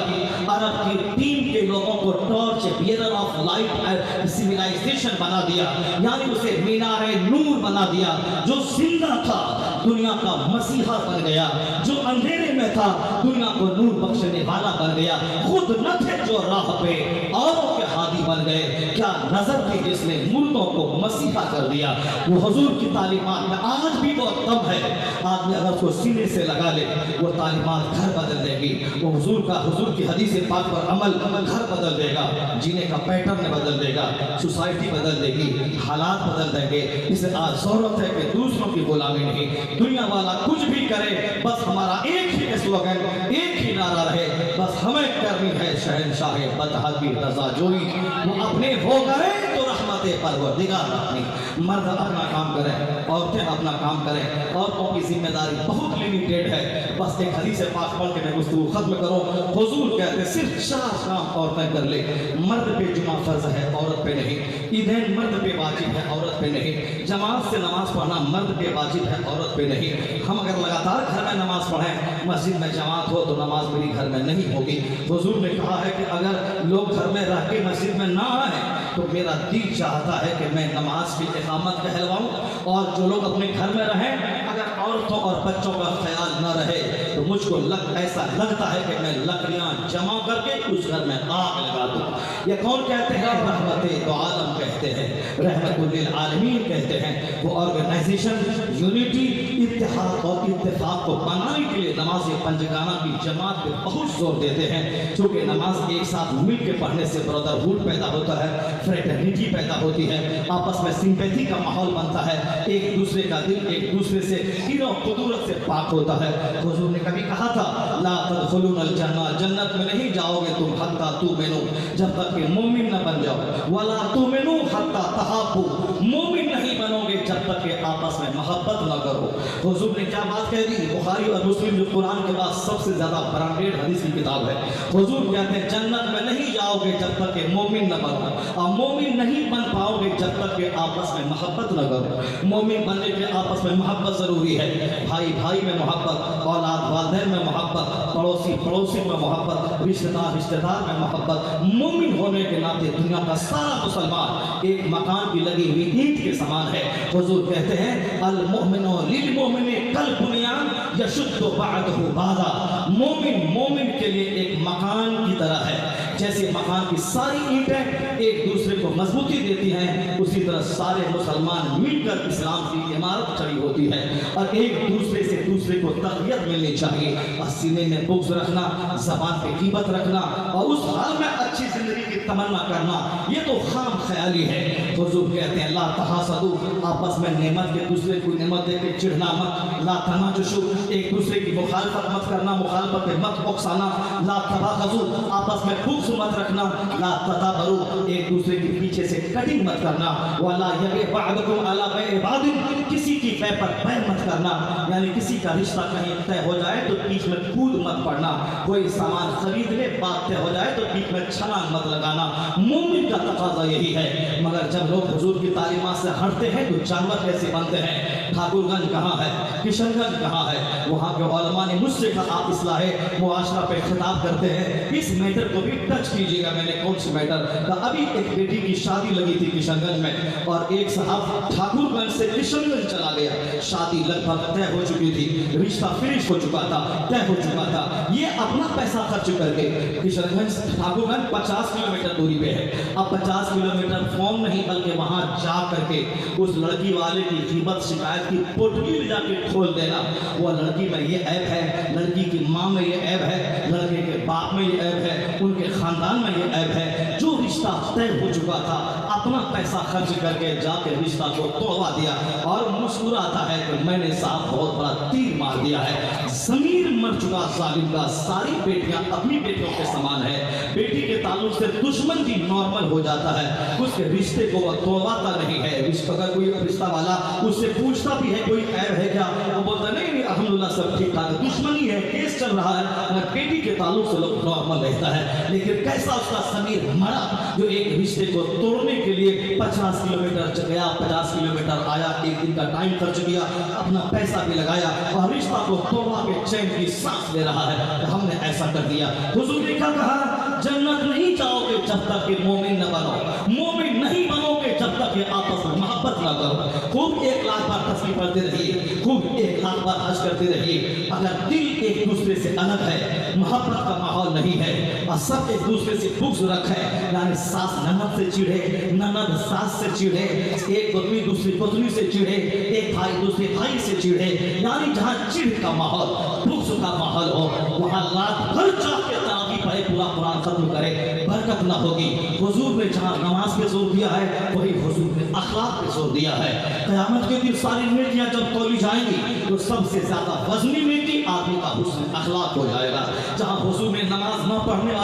अरब की टीम के लोगों को torch bearer of light civilization बना दिया, यानी उसे मीनारे नूर बना दिया। जो जिंदा था दुनिया का मसीहा बन गया, जो अंधेरे में था दुनिया को नूर बख्शने वाला बन गया। खुद न थे जो राह पे, औरों के हादी बन गए। क्या नजर थी जिसने मुर्दों को मसीहा कर दिया? वो हुजूर की तालीमात में आज भी वो दम है। आदमी अगर उसको सीने से लगा ले, वो तालीमात घर बदल देगी। वो हुजूर की हदीस पाक पर अमल घर बदल देगा, जीने का पैटर्न बदल देगा, सोसाइटी बदल देगी, हालात बदल देंगे। इसे आज जरूरत है कि दूसरों की गुलामी नहीं, दुनिया वाला कुछ भी करे, बस हमारा एक ही स्लोगन, एक ही नारा रहे, बस हमें करनी है शहंशाह बदहा की रज़ा जोई। वो अपने हो गए तो रहमत परवरदिगार अपनी। मर्द अपना काम करें, औरतें अपना काम करें। औरतों की जिम्मेदारी बहुत लिमिटेड है। बस एक हदीस पाक पढ़ के मैं गुफ्तगू खत्म करूं। हुजूर कहते हैं सिर्फ 4 काम औरतें कर ले। मर्द पे जुमा फर्ज है, औरत पे नहीं। ईदैन मर्द पे वाजिब है, औरत पे नहीं। जमात से नमाज पढ़ना मर्द पे वाजिब है, औरत पे नहीं। हम अगर लगातार घर में नमाज पढ़ें, मस्जिद में जमात हो तो नमाज मेरी घर में नहीं होगी। हुजूर ने कहा है कि अगर लोग घर में रह के मस्जिद में ना आए तो मेरा दिल चाहता है कि मैं नमाज की इकामत कहलवाऊं। और जो लोग अपने घर में रहें, अगर औरतों और बच्चों का ख्याल न रहे तो मुझको ऐसा लगता है कि मैं लकड़ियां जमा करके उस घर में आग लगा दूं। ये कौन कहते हैं? रहमते दो आलम कहते हैं, रहमतुल लिल आलमीन कहते हैं। वो ऑर्गेनाइजेशन यूनिटी, इत्तेहाद और इत्तेफाक को बनाने के लिए नमाज पंजगाना की जमात पे बहुत जोर देते हैं। क्योंकि नमाज एक साथ मिल के पढ़ने से ब्रदरहुड पैदा होता है, फ्रेटर्निटी पैदा होती है, आपस में सिंपैथी का माहौल बनता है, एक दूसरे का दिल एक दूसरे से कीड़ों कुदरत से पाक होता है। हुजूर ने कभी कहा था ला तदखुलूनल जन्नह, जन्नत में नहीं जाओगे तुम हत्ता तुमिनू, जब तक कि मोमिन न बन जाओ। वला तुमिनू हत्ता तहाब्बू, मोमिन नहीं बनोगे जब तक कि आपस में मोहब्बत न करो। हुजूर ने क्या बात कह दी? बुखारी और मुस्लिम जो कुरान के बाद सबसे ज्यादा ब्रांडेड हदीस की किताब है। हुजूर कहते हैं जन्नत में नहीं जाओगे जब तक कि मोमिन न बनो, और मोमिन नहीं बन पाओगे जब तक कि आपस में मोहब्बत न करो। मोमिन बनने के आपस में मोहब्बत जरूरी है। भाई भाई में मोहब्बत, औलाद वालिदैन में मोहब्बत, पड़ोसी पड़ोसी में मोहब्बत, रिश्तेदार रिश्तेदार में मोहब्बत। मोमिन होने के नाते दुनिया का सारा मुसलमान एक मकान की लगी हुई ईंट के समान है। हुजूर कहते हैं अल मुमिनु लिल मुमिनी कल बुनियान यशुद्दु बअदहु बादा, मोमिन मोमिन के लिए एक मकान की तरह है। जैसे मकान की सारी ईंटें एक दूसरे को मजबूती देती हैं, उसी तरह सारे मुसलमान मिलकर इस्लाम की इमारत खड़ी होती है। और एक दूसरे से दूसरे को तक़वियत मिलनी चाहिए। और सीने में बुग़्ज़ रखना, ज़बान पे ग़ीबत रखना और उस हाल में अच्छी ज़िंदगी की तमन्ना करना, ये तो खाम ख्याली है। हुजूर कहते हैं ला तहासदू, आपस में नेमत के दूसरे को नेमत दे के चिढ़ना मत। ला तनाजुशु, एक दूसरे की मुखालफत मत करना, मुखालफत पे मत उकसाना। ला तबाग़ज़ू, आपस में बुग़्ज़ मत रखना। ला तदाबरू, एक दूसरे के पीछे से कटिंग मत करना। वला यबे बअदकुम अला बैइ बादिन, किसी की बै पर बै मत करना। यानी किसी का रिश्ता कहीं तय हो जाए तो बीच में कूद मत पड़ना। कोई सामान खरीद ले, बात तय हो जाए तो बीच में छलांग मत लगाना। मोमिन का तकाजा यही है। मगर जब लोग हुजूर की तालीमात से हटते हैं तो जानवर कैसे बनते हैं? ठाकुरगंज कहाँ है, किशनगंज कहाँ है? वहाँ के उलमा ने मुझसे कहा इस्लाहे मुआशरा पे खिताब करते हैं, इस मैटर को भी टच कीजिएगा। मैंने कौन सी मैटर? तो अभी एक बेटी की शादी लगी थी किशनगंज में, और एक साहब ठाकुरगंज से किशनगंज चला गया। शादी लगभग तय हो चुकी थी, रिश्ता फिनिश हो चुका था, तय हो चुका था। ये अपना पैसा खर्च करके किशनगंज ठाकुरगंज 50 किलोमीटर दूरी पे है। अब 50 किलोमीटर फोन नहीं बल्कि वहाँ जा करके उस लड़की वाले की ग़ीबत शिकायत की पोटली ले जाके खोल देना। वो लड़की में ये ऐब है, लड़की की माँ में ये ऐब है, लड़के के बाप में ये ऐब है, उनके खानदान में ये ऐब है। जो रिश्ता तय हो चुका था अपना पैसा खर्च करके जाके रिश्ता को तोड़वा दिया और मुस्कुराता है कि मैंने साहब बहुत बड़ा तीर मार दिया है। ज़मीर मर चुका जालिम का। सारी बेटियां अपनी बेटियों के समान है। बेटी के ताल्लुक से दुश्मन भी नॉर्मल हो जाता है, उसके रिश्ते को वह तोड़वाता नहीं है। अगर कोई रिश्ता वाला उससे पूछता भी है कोई ऐब है क्या, वो बोलता नहीं नहीं अल्हम्दुलिल्लाह सब ठीक ठाक है, दुश्मनी है, केस चल रहा है। अगर बेटी के ताल्लुक से लोग नॉर्मल रहता है। लेकिन कैसा उसका ज़मीर मरा जो एक रिश्ते को तोड़ने के लिए 50 किलोमीटर गया, 50 किलोमीटर आया, एक दिन का टाइम खर्च किया, अपना पैसा भी लगाया और रिश्ता को तोड़वा के चैन की सांस ले रहा है। तो हमने ऐसा कर दिया। हुजूर ने क्या कहा? जन्नत नहीं जाओगे जब तक कि मोमिन न बनो, मोमिन नहीं बनोगे जब तक कि आपस में मोहब्बत न करो। खूब 1 लाख बार तस्बीह पढ़ते रहिए, खूब 1 लाख बार हज करते रहिए। अगर दिल एक दूसरे से अलग है, मोहब्बत का माहौल नहीं है और सब एक दूसरे से बुग़्ज़ रखे, यानी सास ननद से चिढ़े, ननद सास से चिढ़े, एक पत्नी दूसरी पत्नी से चिढ़े, एक भाई दूसरे भाई से चिढ़े, यानी जहाँ चिढ़ का माहौल, बुग़्ज़ का माहौल हो, वहाँ रात भर जाके तरावी पढ़े, पूरा कुरान खत्म करे, बरकत ना होगी। हुजूर ने जहाँ नमाज पे जोर दिया है वही हुजूर ने अखलाक पे जोर दिया है। क़यामत के दिन सारी नेकियां जब तोली जाएंगी तो सबसे ज्यादा वजनी नेकी आदमी का हुस्न अखलाक हो जाएगा। जहाँ हुजूर ने नमाज न पढ़ने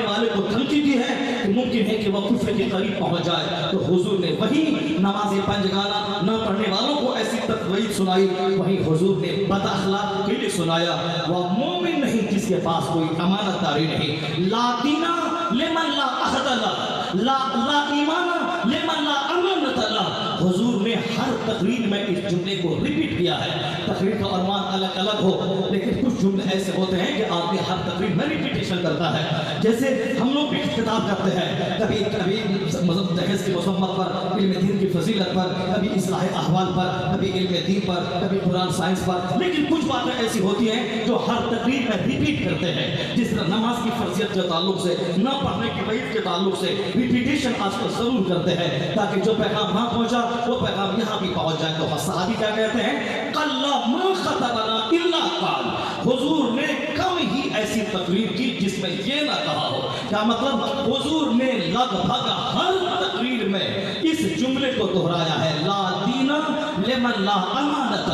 वाले को धमकी दी है कि मुमकिन है कि वह कुफ्र के करीब पहुंच जाए, तो हुजूर ने वही नमाज पंजगाना न पढ़ने वालों को ऐसी तकवीर सुनाई, वही हुजूर ने बद अखलाक के लिए सुनाया। वह मोमिन नहीं जिसके पास कोई अमानतदारी नहीं। ला दीना लिमन ला अहद ला ईमाना लिमन ला अमानत ला। हुजूर ने हर तकरीर में इस जुमले को रिपीट किया है। तकरीर का अरमान अलग अलग हो, लेकिन कुछ जुमले ऐसे होते हैं कि आदमी हर तकरीर में रिपीटेशन करता है। जैसे हम लोग भी खिताब करते हैं, कभी जहेज की मुसम्मत पर, इल्म दीन की फजीलत पर, कभी इस्लाह अहवाल पर, कभी इल्म दीन पर, कभी कुरान साइंस पर, लेकिन कुछ बातें ऐसी होती हैं जो हर तकरीर में रिपीट करते हैं। जिस तरह नमाज की फर्जियत के ताल्लुक से, न पढ़ने की वईद के ताल्लुक से रिपीटेशन आजकल जरूर करते हैं, ताकि जो पैगाम वहाँ पहुँचा वो पैगाम यहाँ भी पहुँच जाए। तो सहाबी क्या कहते हैं, कल्ला मा खतबना इल्ला काल। हुजूर ने कम ही ऐसी तकरीर की जिसमें ये ना कहा हो। क्या मतलब, हुजूर ने लगभग हर तकरीर में इस जुमले को दोहराया है, ला दीना लिमन ला अमानत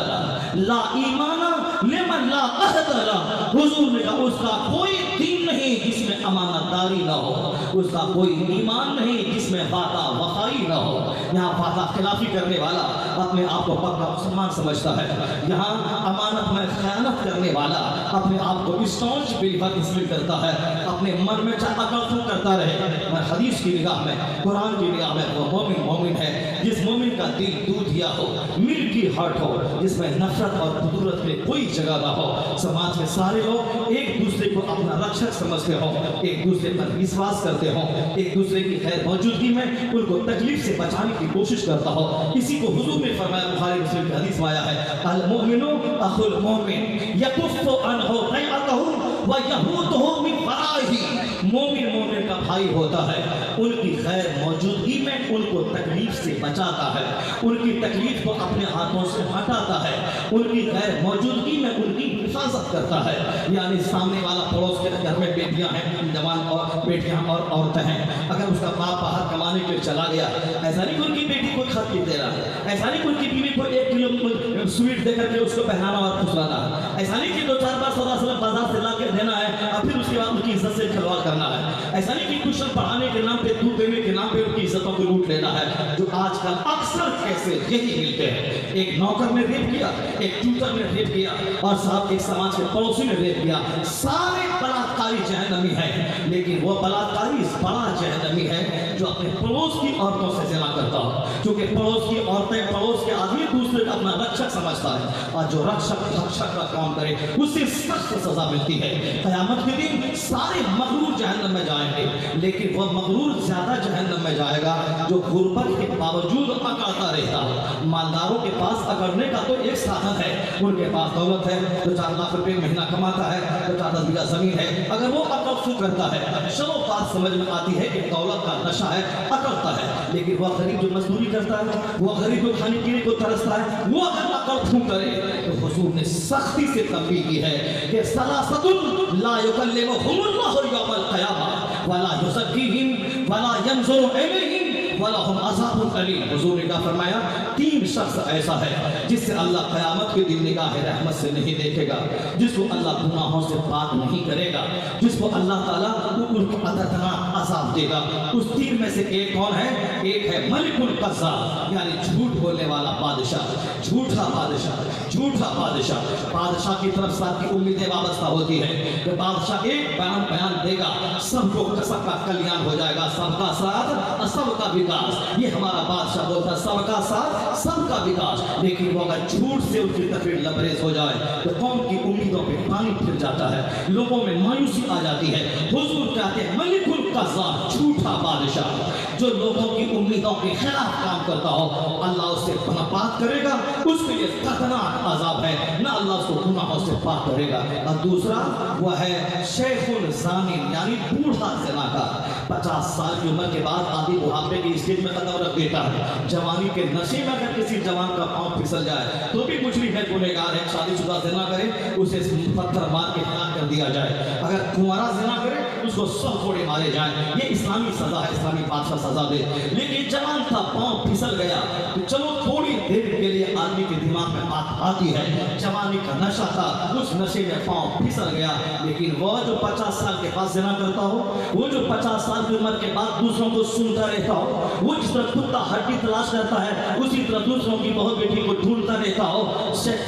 ला ईमाना लिमन ला अहद ला। हुजूर ने कहा उसका कोई दीन नहीं जिसमें अमानतदारी ना हो, उसका कोई ईमान नहीं जिसमें वादा वफाई ना हो। यहाँ वादा खिलाफी करने वाला अपने आप को पक्का मुसलमान समझता है, यहाँ अमानत में खयानत करने वाला अपने आप को स्टॉन्च बिलीवर इसलिए करता है, अपने मन में चाहे अकल करता रहे। मैं हदीस की निगाह में, कुरान की निगाह में वो मोमिन है जिस मोमिन का दिल दूध दिया हो, मिल्की हार्ट हो, जिसमें नफरत और कुदरत में कोई जगह ना हो। समाज के सारे लोग एक दूसरे को अपना रक्षक समझते हो, एक दूसरे पर विश्वास करते हो, एक दूसरे की खैर मौजूदगी में उनको तकलीफ से बचाने की कोशिश करता हो। इसी को हुजूर ने फरमाया, बुखारी मुस्लिम की हदीस में आया है, अल मोमिनु अखुल मोमिन यकुफ्फु अनहु बैअतहु व यहूदहु मिन फराइही। मोमिन का भाई होता है, उनकी खैर मौजूदगी में उनको तकलीफ से बचाता है, उनकी तकलीफ को अपने हाथों से हटाता है, उनकी खैर मौजूदगी में उनकी हिफाजत करता है। यानी सामने वाला पड़ोस के घर में बेटियां हैं, जवान और बेटियां और औरतें हैं, अगर उसका बाप बाहर कमाने के लिए चला गया, ऐसा नहीं कि उनकी बेटी को खत दे रहा है, ऐसा नहीं कि उनकी बीवी को 1 किलो स्वीट देकर के उसको पहनाना और खुशलाना है, ऐसा नहीं कि 2-4 बार सौदा बाजार से ला के देना है और फिर उसके बाद उनकी इज्जत से खिलवाड़ करना है, ऐसा नहीं कि ट्यूशन पढ़ाने के नाम पे, दूध देने के नाम पे उनकी इज्जतों को लूट लेना है, जो आजकल अक्सर कैसे यही मिलते हैं। एक नौकर ने रेप किया, एक ट्यूटर ने रेप किया और साहब एक समाज के पड़ोसी ने रेप किया। सारे बलात्कारी जहन्नमी है, लेकिन वो बलात्कारी बड़ा जहन्नमी है जो अपने पड़ोस की औरतों से ज़िना करता हो, क्योंकि पड़ोस की औरतें, पड़ोस के आदमी दूसरे का अपना रक्षक समझता है, और जो रक्षक भक्षक का काम करे उसे सख्त सजा मिलती है। क़यामत के दिन सारे मगरूर जहन्नम में जाएंगे, लेकिन वह मगरूर ज्यादा जहन्नम में जाएगा जो गुर्बत के बावजूद अकड़ता रहता है। मालदारों के पास अकड़ने का तो एक साधन है, उनके पास दौलत है, 2-4 लाख रुपए महीना कमाता है, 2-4 बीघा जमीन है, अगर वो अकड़ करता है, चलो बात समझ में आती है कि दौलत का नशा है, अकड़ता है। लेकिन वह गरीब जो मजदूरी करता है, वह गरीब जो खाने पीने को तरसता है, वो अगर अकड़ करे तो हुजूर ने सख्ती से तंबीह की है कि सलासतुन ला युकल्लिमुहुमुल्लाहु यौमल क़यामह वला युज़क्कीहिम वला यंज़ुरु इलैहिम वला हुम अज़ाबुन अलीम। हुजूर ने क्या फरमाया, 3 शख्स ऐसा है जिससे अल्लाह क़यामत के दिन निगाह रहमत से नहीं देखेगा, जिसको अल्लाह गुनाहों से पाक नहीं करेगा, जिसको अल्लाह ताला उनको दर्दनाक अज़ाब देगा। उस 3 में से एक कौन है? एक है मलिकुल कज़्ज़ाब, यानी झूठ बोलने वाला बादशाह, झूठा बादशाह। बादशाह की तरफ से आपकी उम्मीदें वाबस्ता होती है कि बादशाह एक बयान देगा, सबको सबका कल्याण हो जाएगा, सबका साथ सबका विकास, ये हमारा बादशाह बोलता है, सबका साथ सबका विकास। लेकिन वो अगर झूठ से उसकी तकरीर लबरेज हो जाए तो कौम की उम्मीदों पे पानी फिर जाता है, लोगों में मायूसी आ जाती है। हुजूर कहते हैं मलिकुल कज़्ज़ाब, कज़्ज़ाब, झूठा बादशाह जो लोगों की उम्मीदों के खिलाफ काम करता हो, अल्लाह उससे बर्बाद करेगा, उसके लिए खतरनाक अजाब है, ना अल्लाह उसको गुनाहों से पाक करेगा। और दूसरा वह है शेखुल ज़ानी, यानी बूढ़ा ज़िनाकार। 50 साल की उम्र के बाद आदि बुढ़ापे की स्टेज में कदम रख देता है। जवानी के नशे में अगर किसी जवान का पांव फिसल जाए तो भी मुजरिम है, गुनहगार है, शादीशुदा ज़िना करे उसे पत्थर मार के हलाक कर दिया जाए। अगर कुंवारा ज़िना करे उसको 100 कोड़े मारे जाए। ये इस्लामी सजा है, इस्लामी बादशाह सजा दे। लेकिन जवान था, पांव फिसल गया, तो चलो थोड़ी देर के लिए आदमी के दिमाग में बात आती है, जवानी का नशा था, उस नशे में पांव फिसल गया। लेकिन वो जो 50 साल के बाद ज़िना करता हो, वो जो 50 साल की उम्र के बाद दूसरों को सुनता रहता हो, वो जिस तरह कुत्ता हड्डी तलाश करता है उसी तरह दूसरों की बहू बेटी को ढूंढता रहता हो।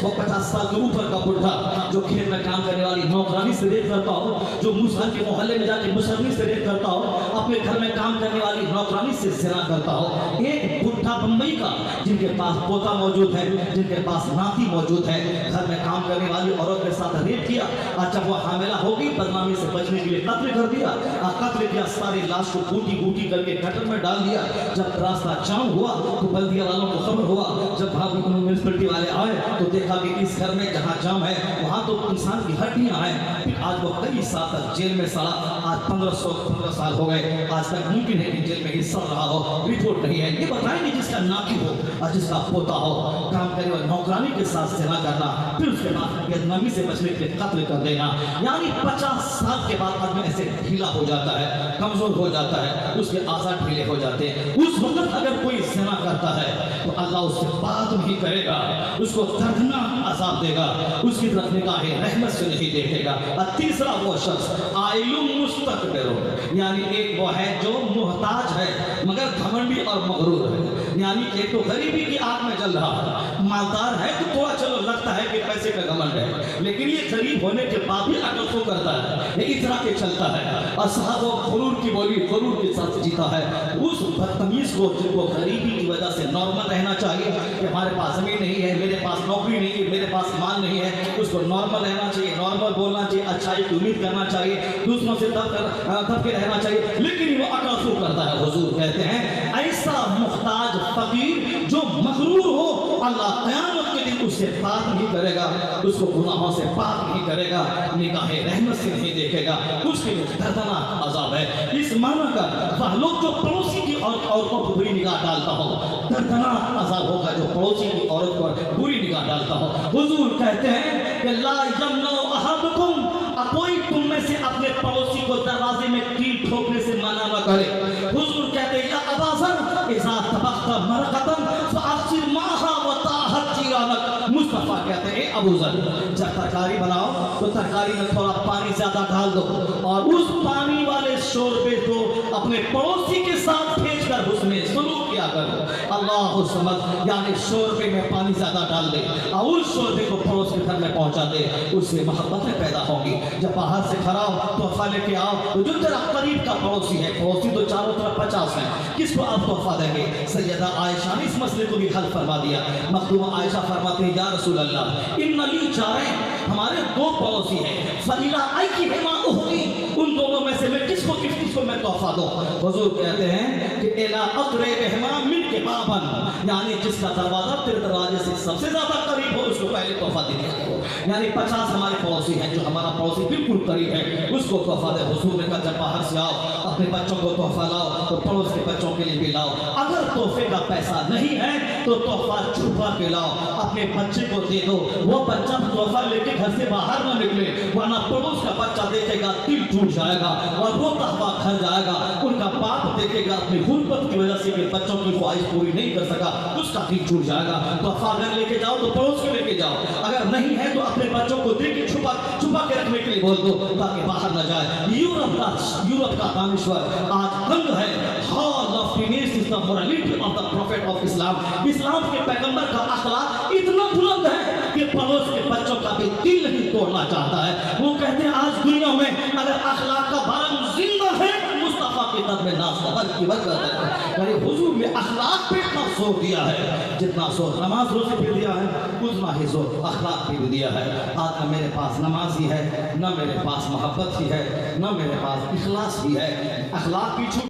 वो 50 साल के ऊपर का बुढ़ा जो खेत में काम करने वाली नौकरानी से रेप करता हो, जो मुसलमान के मोहल्ले में जाके मुसलमानी से रेप करता हो, अपने घर में काम करने वाली नौकरानी से ज़िना करता हो। एक बुढ़ा बम्बई का जिनके पास पोता मौजूद है, जिनके पास नाती मौजूद है, घर में काम करने वाली औरत के साथ रेप किया, और जब वो हामिला हो गई बदनामी से बचने के लिए कत्ल कर दिया, कत्ल किया, सारी लाश को बूटी बूटी करके गटर में डाल दिया। जब रास्ता जाम हुआ तो बल्दिया वालों को खबर हुआ, जब वहाँ म्यूनसिपलिटी वाले आए तो देखा कि इस घर में जहाँ जाम है वहाँ तो इंसान की हड्डियाँ हैं। फिर आज वो कई साल तक जेल में सड़ा, आज 15 साल हो गए, आज तक मुमकिन है कि जेल में ही सड़ रहा हो, रिपोर्ट नहीं है। ये बताएंगे जिसका नाती हो और जिसका पोता हो, काम करने वाली नौकरानी के साथ ज़िना करना, फिर उसके बाद बदनामी से बचने के लिए कत्ल कर देना, यानी 50 साल के बाद आदमी ऐसे ढीला हो जाता है, कमजोर हो जाता है, उसके आज़ाद ढीले हो जाते हैं। उस वक्त अगर कोई ज़िना करता है तो अल्लाह उससे बात नहीं करेगा, उसको दर्दनाक अज़ाब देगा, उसकी तरफ निगाहे रहमत से नहीं देखेगा। और तीसरा वो शख्स आइलुम मुस्तकबिर, यानी एक वो है जो मुहताज है मगर घमंडी और मगरूर है, यानी एक तो गरीबी की आग में जल रहा है, मालदार है तो थोड़ा चलो लगता है कि पैसे का घमंड है, लेकिन ये गरीब होने के बाद भी अकल तो करता है, ये इस तरह के चलता है। और साहब वो गुरूर की बोली गुरूर के साथ जीता है। उस बदतमीज को जिनको गरीबी की वजह से नॉर्मल रहना चाहिए कि हमारे पास जमीन नहीं है, मेरे पास नौकरी नहीं है, मेरे पास माल नहीं है, उसको नॉर्मल रहना चाहिए, नॉर्मल बोलना चाहिए, अच्छाई की उम्मीद करना चाहिए, दूसरों से दब के रहना चाहिए, लेकिन वो अकल सो करता है। हुजूर कहते हैं ऐसा मुहताज फकीर जो मगरूर हो, अल्लाह क़यामत के दिन उससे बात नहीं करेगा, उसको गुनाहों से पाक नहीं करेगा, निगाहे रहमत से नहीं देखेगा, उसके लिए दर्दनाक अज़ाब है। इस माना का वह लोग जो पड़ोसी की औरतों को बुरी निगाह डालता हो, दर्दनाक अज़ाब होगा जो पड़ोसी की औरत पर बुरी निगाह डालता हो। हुजूर कहते हैं कि ला यमनु अहदुकुम, कोई तुम में से अपने पड़ोसी को दरवाजे में कील ठोकने से मना न करे। हुजूर कहते हैं या अबाज़र इज़ा तबख्ता मरक़तन फ़अफ़सिर माहा व ताहत जीरानक। मुस्तफ़ा कहते हैं अबू ज़र, जब तरकारी बनाओ तो तरकारी में थोड़ा पानी ज़्यादा डाल दो और उस पानी वाले शोरबे को अपने पड़ोसी के साथ भेज कर उसमें सलूक किया करो। अल्लाह समझ, यानी शोरबे में पानी ज़्यादा डाल दे और उस शोरबे को पड़ोस के घर में पहुँचा दे, उससे मोहब्बतें पैदा होंगी। जब बाहर से खड़ा हो तोहफा लेके आओ तो जो तेरा करीब का पड़ोसी है, पड़ोसी तो चारों तरफ 50 हैं, किसको आप तोहफा देंगे? सैयदा आयशा ने इस मसले को भी हल फरमा दिया। मखदूमा आयशा फरमाते हैं या रसूल अल्लाह इन्ना ली जारैन, हमारे 2 पड़ोसी हैं, फलीला अय्युहिमा उहदी, उन दोनों में से मैं किसको मैं तोहफा दूं? हुजूर कहते हैं कि इला अक़रबिहिमा मिनके बाबन, यानी जिसका दरवाजा तेरे दरवाजे से सबसे ज्यादा करीब हो उसको पहले तोहफा दे दिया। यानी 50 हमारे पड़ोसी हैं, जो हमारा पड़ोसी बिल्कुल करीब है उसको तोहफा दे। हुजूर ने कहा जब बाहर से आओ अपने बच्चों को तोहफा लाओ तो पड़ोस के बच्चों के लिए भी लाओ। अगर तोहफे का पैसा नहीं है तो तोहफा छुपा के लाओ, अपने बच्चे को दे दो, वो बच्चा तोहफा लेके घर से बाहर न निकले, वरना पड़ोस का बच्चा देखेगा दिल टूट जाएगा और रोता हुआ घर जाएगा। उनका बाप देखेगा अपनी गुर्बत की वजह से कि बच्चों की ख्वाहिश पूरी नहीं कर सका, उसका दिल टूट जाएगा। तोहफा अगर लेके जाओ तो पड़ोस के लेके जाओ, अगर नहीं है तो अपने बच्चों को दे के छुपा के रखने के लिए बोल दो ताकि बाहर न जाए। यूरोप का दानिश्वर आज तंग है। Hall of finish is the morality of the profit of Islam. इस्लाम के पैगंबर का अखलाक इतना बुलंद है कि पड़ोस के बच्चों का भी दिल नहीं तोड़ना चाहता है। वो कहते हैं आज दुनिया में अगर अखलाक का भारत जिंदा है मुस्तफा की ادب میں ناصبر کی برکت ہے. یعنی حضور نے اخلاق پہ اتنا زور دیا ہے، جتنا زور نماز روزے پہ دیا ہے اتنا ہی زور اخلاق پہ بھی دیا ہے. آج نہ میرے پاس نماز ہی ہے، نہ میرے پاس محبت ہی ہے، نہ میرے پاس اخلاص ہی ہے. اخلاق کی